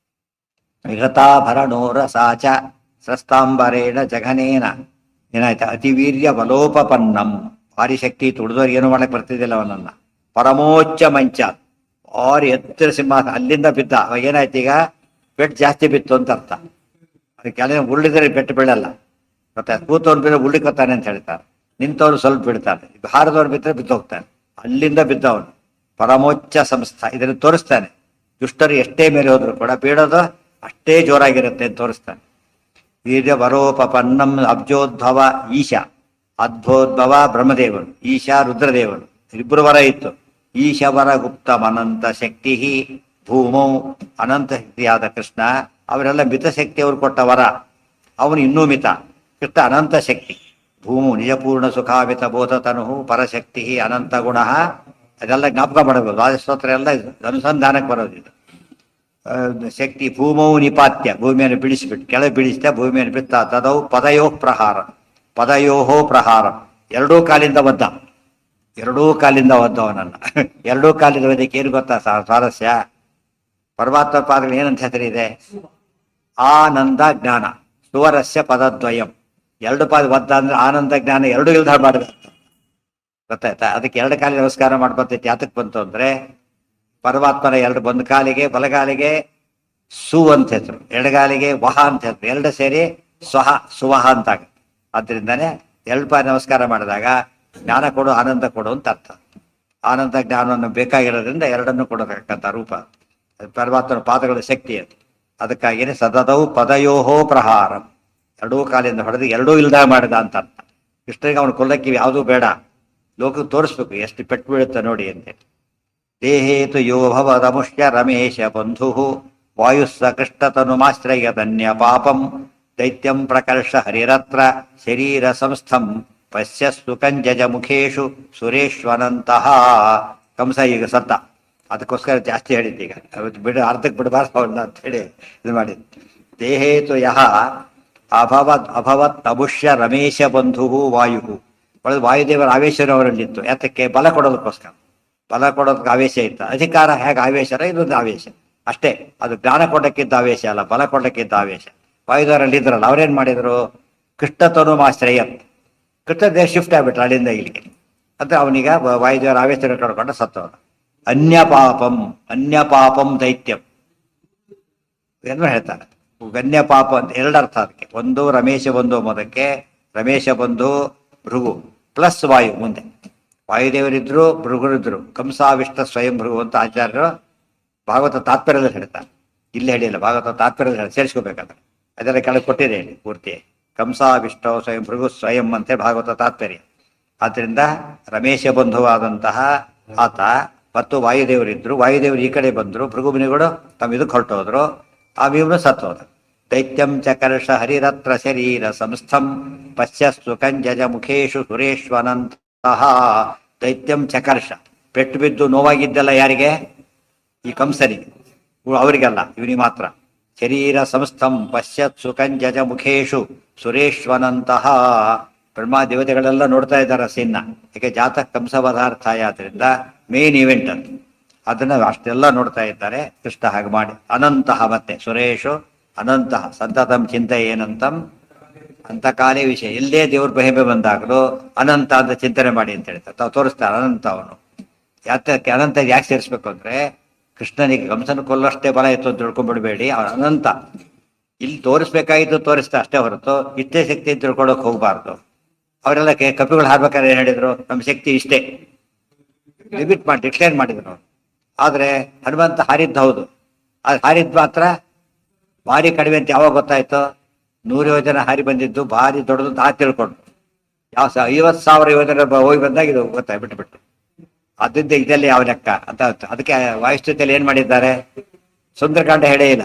Speaker 1: ವಿಗತಾಭರಣೋರ ಸಾಚ ಸ್ರಸ್ತಾಂಬರೇಣ ಜಘನೇನ ಏನಾಯ್ತು, ಅತಿವೀರ್ಯ ಬಲೋಪಪನ್ನಂ, ಭಾರಿ ಶಕ್ತಿ ತುಳಿದವ್ರು ಏನು ಮಾಡಕ್ ಬರ್ತಿದ್ದಿಲ್ಲ ಅವನನ್ನ. ಪರಮೋಚ್ಚ ಮಂಚ, ಭಾರಿ ಎತ್ತರ ಸಿಂಹಾಸನ, ಅಲ್ಲಿಂದ ಬಿದ್ದ. ಅವಾಗ ಏನಾಯ್ತು, ಈಗ ಪೆಟ್ಟು ಜಾಸ್ತಿ ಬಿತ್ತು ಅಂತ ಅರ್ಥ. ಅದಕ್ಕೆ ಉರುಳಿದ್ರೆ ಪೆಟ್ಟು ಬೀಳಲ್ಲ, ಮತ್ತೆ ಕೂತವ್ರು ಬಿದ್ದರೆ ಉರುಳಿಕೊತಾನೆ ಅಂತ ಹೇಳ್ತಾರೆ. ನಿಂತವ್ರು ಸ್ವಲ್ಪ ಬಿಡ್ತಾನೆ, ಹಾರದವ್ರು ಬಿದ್ದರೆ ಬಿದ್ದೋಗ್ತಾನೆ. ಅಲ್ಲಿಂದ ಬಿದ್ದವನು ಪರಮೋಚ್ಚ ಸಂಸ್ಥಾ. ಇದನ್ನು ತೋರಿಸ್ತಾನೆ, ದುಷ್ಟರು ಎಷ್ಟೇ ಮೇಲೆ ಹೋದ್ರು ಕೂಡ ಬೀಳೋದು ಅಷ್ಟೇ ಜೋರಾಗಿರುತ್ತೆ ಅಂತ ತೋರಿಸ್ತಾನೆ. ವೀರ್ಯ ವರೋಪಪನ್ನಂ ಅಬ್ಜೋದ್ಭವ ಈಶ, ಅದ್ಭೋದ್ಭವ ಬ್ರಹ್ಮದೇವನು, ಈಶಾ ರುದ್ರದೇವನು, ಇಬ್ಬರು ವರ ಇತ್ತು. ಈಶವರ ಗುಪ್ತಂ ಅನಂತ ಶಕ್ತಿ ಭೂಮೌ, ಅನಂತ ಶಕ್ತಿಯಾದ ಕೃಷ್ಣ, ಅವರೆಲ್ಲ ಮಿತಶಕ್ತಿ ಅವರು ಕೊಟ್ಟ ವರ, ಅವನು ಇನ್ನೂ ಮಿತ. ಕೃಷ್ಣ ಅನಂತ ಶಕ್ತಿ. ಭೂಮು ನಿಜಪೂರ್ಣ ಸುಖಾವಿತ ಬೋಧತನು ಪರಶಕ್ತಿ ಅನಂತ ಗುಣ. ಅದೆಲ್ಲ ಜ್ಞಾಪಕ ಮಾಡಬಹುದು. ರಾಜಸ್ತೋತ್ರ ಎಲ್ಲ ಅನುಸಂಧಾನಕ್ಕೆ ಬರೋದಿದೆ. ಶಕ್ತಿ ಭೂಮೌ ನಿಪಾತ್ಯ, ಭೂಮಿಯನ್ನು ಬಿಡಿಸಿಬಿಟ್ಟು ಕೆಳಗೆ ಬಿಡಿಸಿದ, ಭೂಮಿಯನ್ನು ಬಿತ್ತ. ತದೌ ಪದಯೋ ಪ್ರಹಾರ, ಪದಯೋಹೋ ಪ್ರಹಾರ, ಎರಡೂ ಕಾಲಿಂದ ಒದ್ದ, ಎರಡೂ ಕಾಲಿಂದ ಒದ್ದವನನ್ನ. ಎರಡೂ ಕಾಲಿಂದ ಒದ್ದಕ್ಕೆ ಏನು ಗೊತ್ತಾ ಸ್ವಾರಸ್ಯ? ಪರಮಾತ್ಮ ಪಾದಗಳು ಏನಂತ ಹೆಸರಿದೆ? ಆನಂದ ಜ್ಞಾನ. ಸುವರಸ್ಯ ಪದದ್ವಯಂ, ಎರಡು ಪಾದ ಒದ್ದ ಅಂದ್ರೆ ಆನಂದ ಜ್ಞಾನ ಎರಡು ಇಲ್ದ ಮಾಡಿದ, ಗೊತ್ತಾಯ್ತಾ? ಅದಕ್ಕೆ ಎರಡು ಕಾಲಿಗೆ ನಮಸ್ಕಾರ ಮಾಡ್ಬರ್ತೈತಿ. ಯಾತಕ್ಕೆ ಬಂತು ಅಂದ್ರೆ ಪರಮಾತ್ಮನ ಎರಡು, ಒಂದು ಕಾಲಿಗೆ ಬಲಗಾಲಿಗೆ ಸು ಅಂತ ಹೆಸರು, ಎಡಗಾಲಿಗೆ ವಹ ಅಂತ ಹೆಸರು, ಎರಡು ಸೇರಿ ಸ್ವಹ ಸುವಹ ಅಂತಾಗ. ಆದ್ರಿಂದಾನೆ ಎರಡು ಪಾದ ನಮಸ್ಕಾರ ಮಾಡಿದಾಗ ಜ್ಞಾನ ಕೊಡು ಆನಂದ ಕೊಡು ಅಂತ ಅರ್ಥ. ಆನಂದ ಜ್ಞಾನವನ್ನು ಬೇಕಾಗಿರೋದ್ರಿಂದ ಎರಡನ್ನು ಕೊಡತಕ್ಕಂಥ ರೂಪ ಪರಮಾತ್ಮನ ಪಾದಗಳ ಶಕ್ತಿ ಅದು. ಅದಕ್ಕಾಗಿಯೇ ಸದದೌ ಪದಯೋಹೋ ಪ್ರಹಾರ, ಎರಡೂ ಕಾಲಿಂದ ಹೊಡೆದು ಎರಡೂ ಇಲ್ದ ಮಾಡಿದ ಅಂತ ಅರ್ಥ. ಕೃಷ್ಣನಿಗೆ ಅವನು ಕೊಲ್ಲಕ್ಕೆ ಯಾವುದೂ ಬೇಡ, ಲೋಕಕ್ಕೆ ತೋರಿಸ್ಬೇಕು ಎಷ್ಟು ಪೆಟ್ಟು ಬೀಳುತ್ತೆ ನೋಡಿ ಅಂತೇಳಿ. ದೇಹೇತು ಯೋ ಭವದಮುಷ್ಯ ರಮೇಶ ಬಂಧು ವಾಯುಸ್ಸ ಕೃಷ್ಣತನುಮಾಶ್ರಯ ಧನ್ಯ ಪಾಪಂ ದೈತ್ಯಂ ಪ್ರಕರ್ಷ ಹರಿರತ್ರ ಶರೀರ ಸಂಸ್ಥಂ ಪಶ್ಯಸ್ತು ಕಂಜಜ ಮುಖೇಶು ಸುರೇಶ್ವನಂತಹ. ಕಂಸ ಈಗ ಸತ್ತ, ಅದಕ್ಕೋಸ್ಕರ ಜಾಸ್ತಿ ಹೇಳಿದ್ದೀಗ, ಅವತ್ತು ಬಿಡ ಅರ್ಧಕ್ಕೆ ಬಿಡಬಾರ್ದು ಅವನ್ನ ಅಂತ ಹೇಳಿ ಇದು ಮಾಡಿದ್ದು. ದೇಹೇತು ಯಹ ಅಭವತ್ ಅಭುಷ್ಯ ರಮೇಶ ಬಂಧು ವಾಯು, ವಾಯುದೇವರ ಆವೇಶನವರಲ್ಲಿತ್ತು. ಯಾತಕ್ಕೆ? ಬಲ ಕೊಡೋದಕ್ಕೋಸ್ಕರ, ಬಲ ಕೊಡೋದಕ್ಕೆ ಆವೇಶ ಇತ್ತು. ಅಧಿಕಾರ ಹೇಗೆ ಆವೇಶನ, ಇದೊಂದು ಆವೇಶ ಅಷ್ಟೇ. ಅದು ಜ್ಞಾನ ಕೊಡಕ್ಕಿದ್ದ ಆವೇಶ ಅಲ್ಲ, ಬಲ ಕೊಡಕ್ಕಿದ್ದ ಆವೇಶ. ವಾಯುದೇವರಲ್ಲಿ ಇದ್ರಲ್ಲ, ಅವ್ರೇನ್ ಮಾಡಿದ್ರು? ಕೃಷ್ಣತನು ಆಶ್ರಯ, ಕೃಷ್ಣದೇವ ಶಿಫ್ಟ್ ಆಗ್ಬಿಟ್ರು ಅಲ್ಲಿಂದ ಇಲ್ಲಿಗೆ. ಅಂದ್ರೆ ಅವನಿಗ ವಾಯುದೇವರ ಆವೇಶ ಕಳ್ಕೊಂಡು ಸತ್ತವನು. ಅನ್ಯ ಪಾಪಂ ದೈತ್ಯಂ ಏನು ಹೇಳ್ತಾನೆ? ಗಣ್ಯ ಪಾಪ ಅಂತ ಎರಡು ಅರ್ಥ ಅದಕ್ಕೆ. ಒಂದು ರಮೇಶ ಬಂಧು ಮೊದಕ್ಕೆ, ರಮೇಶ ಬಂಧು ಭೃಗು ಪ್ಲಸ್ ವಾಯು ಮುಂದೆ. ವಾಯುದೇವರಿದ್ರು ಭೃಗುರಿದ್ರು, ಕಂಸಾವಿಷ್ಟ ಸ್ವಯಂ ಭೃಗು ಅಂತ ಆಚಾರ್ಯರು ಭಾಗವತ ತಾತ್ಪರ್ಯದಲ್ಲಿ ಹೇಳ್ತಾರೆ. ಇಲ್ಲಿ ಹೇಳಿಲ್ಲ, ಭಾಗವತ ತಾತ್ಪರ್ಯದಲ್ಲಿ ಹೇಳಿ ಸೇರಿಸ್ಕೋಬೇಕಾದ್ರೆ ಅದೆಲ್ಲ ಕೆಳಗೆ ಕೊಟ್ಟಿದೆ ಹೇಳಿ ಪೂರ್ತಿ. ಕಂಸಾವಿಷ್ಟ ಸ್ವಯಂ ಭೃಗು ಸ್ವಯಂ ಅಂತೆ ಭಾಗವತ ತಾತ್ಪರ್ಯ. ಆದ್ದರಿಂದ ರಮೇಶ ಬಂಧುವಾದಂತಹ ಆತ ಮತ್ತು ವಾಯುದೇವರಿದ್ರು, ವಾಯುದೇವರು ಈ ಕಡೆ ಬಂದ್ರು, ಭೃಗುಮುನಿಗಳು ತಮ್ಮ ಇದಕ್ಕೆ ಹೊರಟೋದ್ರು, ಆ ಭೀಮನು ಸತ್ತೋದ. ದೈತ್ಯಂ ಚಕರ್ಷ ಹರಿರತ್ರ ಶರೀರ ಸಂಸ್ಥಂ ಪಶ್ಯಸ್ತು ಕಂಜಜ ಮುಖೇಶು ಸುರೇಶ್ವನಂತಹ. ದೈತ್ಯಂ ಚಕರ್ಷ, ಪೆಟ್ಟು ಬಿದ್ದು ನೋವಾಗಿದ್ದಲ್ಲ ಯಾರಿಗೆ? ಈ ಕಂಸನಿಗೆ, ಅವರಿಗಲ್ಲ, ಇವನಿಗೆ ಮಾತ್ರ. ಶರೀರ ಸಂಸ್ಥಂ ಪಶ್ಯತ್ಸು ಕಂಜಜ ಮುಖೇಶು ಸುರೇಶ್ವನಂತಹ. ಬ್ರಹ್ಮ ದೇವತೆಗಳೆಲ್ಲ ನೋಡ್ತಾ ಇದ್ದಾರೆ ಸೀನ್ನ, ಯಾಕೆ ಜಾತಕ ಕಂಸ ಪದಾರ್ಥ ಆದ್ರಿಂದ ಮೇನ್ ಇವೆಂಟ್ ಅದು. ಅದನ್ನ ಅಷ್ಟೆಲ್ಲ ನೋಡ್ತಾ ಇದ್ದಾರೆ. ಕೃಷ್ಣ ಹಾಗೆ ಮಾಡಿ ಅನಂತಹ, ಮತ್ತೆ ಸುರೇಶು ಅನಂತಹ ಸಂತತಂ ಚಿಂತೆ ಏನಂತಂ ಅಂತಕಾಲೇ ವಿಷಯ. ಎಲ್ಲೇ ದೇವ್ರ ಮಹಿಮೆ ಬಂದಾಗಲೂ ಅನಂತ ಅಂತ ಚಿಂತನೆ ಮಾಡಿ ಅಂತ ಹೇಳ್ತಾರೆ. ತಾವು ತೋರಿಸ್ತಾರೆ ಅನಂತ ಅವನು. ಯಾತಕ್ಕೆ ಅನಂತ ಯಾಕೆ ಸೇರಿಸ್ಬೇಕು ಅಂದ್ರೆ, ಕೃಷ್ಣನಿಗೆ ಕಂಸನ ಕೊಲ್ಲಷ್ಟೇ ಬಲ ಇತ್ತು ಅಂತ ತಿಳ್ಕೊಂಡ್ಬಿಡ್ಬೇಡಿ, ಅವನು ಅನಂತ. ಇಲ್ಲಿ ತೋರಿಸ್ಬೇಕಾಗಿತ್ತು ತೋರಿಸ್ತಾ ಅಷ್ಟೇ ಹೊರತು ಇಷ್ಟೇ ಶಕ್ತಿ ತಿಳ್ಕೊಳಕ್ ಹೋಗ್ಬಾರ್ದು. ಅವರೆಲ್ಲ ಕಪಿಗಳು ಹಾರ್ಬೇಕಾದ್ರೆ ಏನ್ ಹೇಳಿದ್ರು? ನಮ್ಮ ಶಕ್ತಿ ಇಷ್ಟೇ ಲಿಮಿಟ್ ಮಾಡಿ ಡಿಕ್ಲೇರ್ ಮಾಡಿದ್ರು. ಆದ್ರೆ ಹನುಮಂತ ಹಾರಿದ್ದು ಹೌದು, ಅದು ಹಾರಿದ್ ಮಾತ್ರ ಭಾರಿ ಕಡಿಮೆ ಅಂತ ಯಾವಾಗ ಗೊತ್ತಾಯ್ತು? 100 ಯೋಜನೆ ಹಾರಿ ಬಂದಿದ್ದು ಭಾರಿ ದೊಡ್ಡದು ಅಂತ ತಿಳ್ಕೊಂಡು. ಯಾವ 50,000 ಯೋಜನೆ ಹೋಗಿ ಬಂದಾಗ ಇದು ಗೊತ್ತಾಯ್ ಬಿಟ್ಟು ಅದಿದ್ದ ಇದರಲ್ಲಿ ಯಾವ ಲೆಕ್ಕ ಅಂತ. ಅದಕ್ಕೆ ವಾಯುಸ್ತುತಿಯಲ್ಲಿ ಏನ್ ಮಾಡಿದ್ದಾರೆ? ಸುಂದರಕಾಂಡ ಹೇಳೇ ಇಲ್ಲ.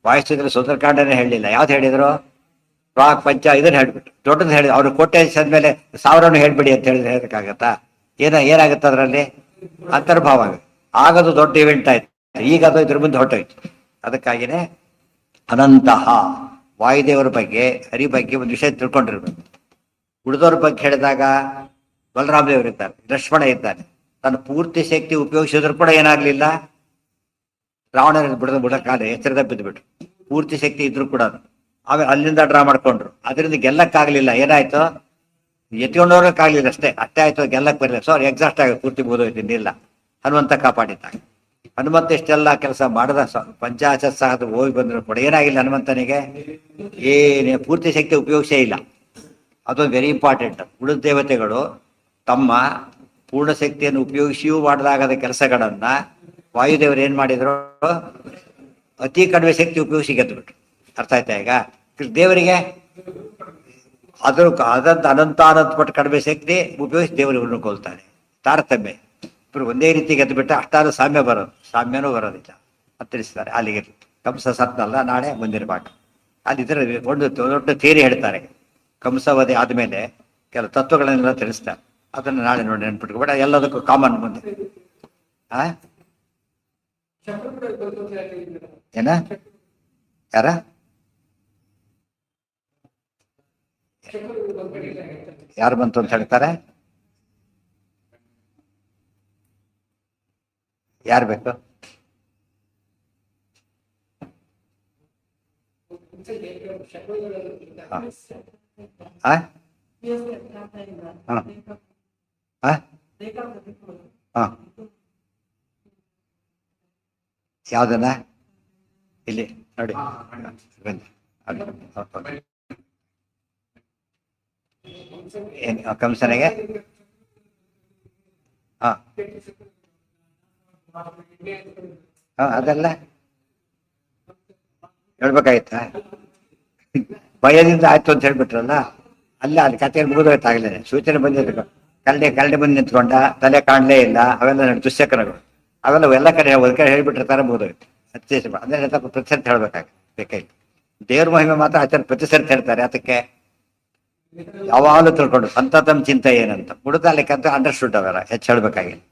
Speaker 1: ವಾಯುಸ್ತುತಿಯಲ್ಲಿ ಸುಂದರಕಾಂಡನೇ ಹೇಳಲಿಲ್ಲ. ಯಾವ್ದು ಹೇಳಿದ್ರು? ಪ್ರಾಕ್ ಪಂಚ ಇದನ್ನ ಹೇಳ್ಬಿಟ್ಟು ದೊಡ್ಡದು ಹೇಳಿ. ಅವ್ರು ಕೋಟೆ ಮೇಲೆ 1000 ಹೇಳ್ಬಿಡಿ ಅಂತ ಹೇಳಿದ್ರೆ ಹೇಳಕ್ಕಾಗತ್ತಾ? ಏನಾಗುತ್ತೆ ಅದರಲ್ಲಿ? ಅಂತರ್ಭಾವ ಆಗದು ದೊಡ್ಡ ಇವೆಂಟ್ ಆಯ್ತು. ಈಗ ಅದು ಇದ್ರ ಮುಂದೆ ಹೊರಟೋಯ್ತು. ಅದಕ್ಕಾಗಿನೇ ಅನಂತಹ ವಾಯುದೇವರ ಬಗ್ಗೆ, ಹರಿ ಬಗ್ಗೆ ಒಂದು ವಿಷಯ ತಿಳ್ಕೊಂಡಿರ್ಬೇಕು. ಉಳಿದವ್ರ ಬಗ್ಗೆ ಹೇಳಿದಾಗ ಬಲರಾಮ ದೇವರು ಇದ್ದಾರೆ, ಲಕ್ಷ್ಮಣ ಇದ್ದಾನೆ, ತನ್ನ ಪೂರ್ತಿ ಶಕ್ತಿ ಉಪಯೋಗಿಸಿದ್ರು ಕೂಡ ಏನಾಗ್ಲಿಲ್ಲ, ರಾವಣನ ಬಿಡಕ್ಕಾದ್ರೆ ಎಚ್ಚರದ ಬಿದ್ದುಬಿಟ್ರು. ಪೂರ್ತಿ ಶಕ್ತಿ ಇದ್ರು ಕೂಡ ಆಮೇಲೆ ಅಲ್ಲಿಂದ ಡ್ರಾ ಮಾಡ್ಕೊಂಡ್ರು. ಅದರಿಂದ ಗೆಲ್ಲಕ್ಕಾಗ್ಲಿಲ್ಲ. ಏನಾಯ್ತು? ಎತ್ಕೊಂಡೋಗಕ್ಕಾಗ್ಲಿಲ್ಲ ಅಷ್ಟೇ. ಅಷ್ಟೇ ಆಯ್ತು, ಗೆಲ್ಲಕ್ಕೆ ಬರಲಿಲ್ಲ. ಸೊ ಎಕ್ಸಾಸ್ಟ್ ಆಗಿ ಪೂರ್ತಿ ಬೋಧೋಯ್ತಿಲ್ಲ. ಹನುಮಂತ ಕಾಪಾಡಿದ್ದ. ಹನುಮಂತ ಇಷ್ಟೆಲ್ಲ ಕೆಲಸ ಮಾಡದ ಪಂಚಾಶತ್ ಸಹ ಹೋಗಿ ಬಂದ್ರು ಕೂಡ ಏನಾಗಿಲ್ಲ ಹನುಮಂತನಿಗೆ. ಏನೇ ಪೂರ್ತಿ ಶಕ್ತಿ ಉಪಯೋಗಿಸೇ ಇಲ್ಲ. ಅದೊಂದು ವೆರಿ ಇಂಪಾರ್ಟೆಂಟ್. ಉಳಿದ ದೇವತೆಗಳು ತಮ್ಮ ಪೂರ್ಣ ಶಕ್ತಿಯನ್ನು ಉಪಯೋಗಿಸಿಯೂ ಮಾಡಲಾಗದ ಕೆಲಸಗಳನ್ನ ವಾಯುದೇವರು ಏನ್ ಮಾಡಿದ್ರು, ಅತಿ ಕಡಿಮೆ ಶಕ್ತಿ ಉಪಯೋಗಿಸಿ ಗೆದ್ದುಬಿಟ್ರು. ಅರ್ಥ ಆಯ್ತಾ ಈಗ? ದೇವರಿಗೆ ಅದಂತ ಅನಂತ ಪಟ್ಟು ಕಡಿಮೆ ಶಕ್ತಿ ಉಪಯೋಗಿಸಿ ದೇವರನ್ನು ಕೊಲ್ತಾನೆ. ತಾರತಮ್ಯ. ಇಬ್ಬರು ಒಂದೇ ರೀತಿ ಗೆದ್ದುಬಿಟ್ಟ ಅಷ್ಟಾದ್ರೂ ಸಾಮ್ಯ ಬರೋದು, ಸಾಮ್ಯನೂ ಬರೋದಿಲ್ಲ ಅಂತ ತಿಳಿಸ್ತಾರೆ. ಅಲ್ಲಿಗೆ ಕಂಸ ಸತ್ನಲ್ಲ, ನಾಳೆ ಮುಂದಿನ ಪಾಠ. ಅಲ್ಲಿದ್ರೆ ಒಂದು ದೊಡ್ಡ ಥಿಯರಿ ಹೇಳ್ತಾರೆ. ಕಂಸವಧೆ ಆದಮೇಲೆ ಕೆಲವು ತತ್ವಗಳನ್ನೆಲ್ಲ ತಿಳಿಸ್ತಾರೆ. ಅದನ್ನು ನಾಳೆ ನೋಡಿ ನೆನ್ಪಿಟ್ಕೊಬೇಡ. ಎಲ್ಲದಕ್ಕೂ ಕಾಮನ್ ಮುಂದೆ. ಏನ ಯಾರ ಯಾರು ಬಂತು ಅಂತ ಹೇಳ್ತಾರೆ? ಯಾರು ಬೇಕು? ಯಾವ್ದನ್ನ ಇಲ್ಲಿ ನೋಡಿ ಕಂಸನಿಗೆ ಅದೆಲ್ಲ ಹೇಳ್ಬೇಕಾಯ್ತಾ? ಭಯದಿಂದ ಆಯ್ತು ಅಂತ ಹೇಳ್ಬಿಟ್ರಲ್ಲ, ಅಲ್ಲ ಅಲ್ಲಿ ಕಥೆಯಲ್ಲಿ ಮುಗಿದೋಯ್ತಾಗಲೇ ಸೂಚನೆ ಬಂದಿದ್ರು. ಕರಡಿ ಬಂದು ನಿಂತ್ಕೊಂಡ, ತಲೆ ಕಾಣಲೇ ಇಲ್ಲ, ಅವೆಲ್ಲ ದುಶ್ಚಕ್ರಗಳು. ಅವೆಲ್ಲ ಎಲ್ಲ ಕಡೆ ಒಂದ್ ಕಡೆ ಹೇಳ್ಬಿಟ್ಟಿರ್ತಾರೆ, ಮುಗಿದೋಯ್ತು. ಅಂದ್ರೆ ಪ್ರತಿಸರ್ತಿ ಹೇಳ್ಬೇಕಾಗಿ ಬೇಕಾಯ್ತು. ದೇವ್ರ ಮಹಿಮೆ ಮಾತ್ರ ಆಚಾರ್ಯ ಪ್ರತಿಸರ್ತಿ ಹೇಳ್ತಾರೆ. ಅದಕ್ಕೆ ಯಾವಾಗಲೂ ತಿಳ್ಕೊಂಡು ಸಂತತಂ ಚಿಂತೆ ಏನಂತ ಮುಡುದಾಲಿಕ್ಕಂತ ಅಂಡರ್ಸ್ಟುಡ್ ಅವೆಲ್ಲ ಹೆಚ್ಚು ಹೇಳ್ಬೇಕಾಗಿಲ್ಲ.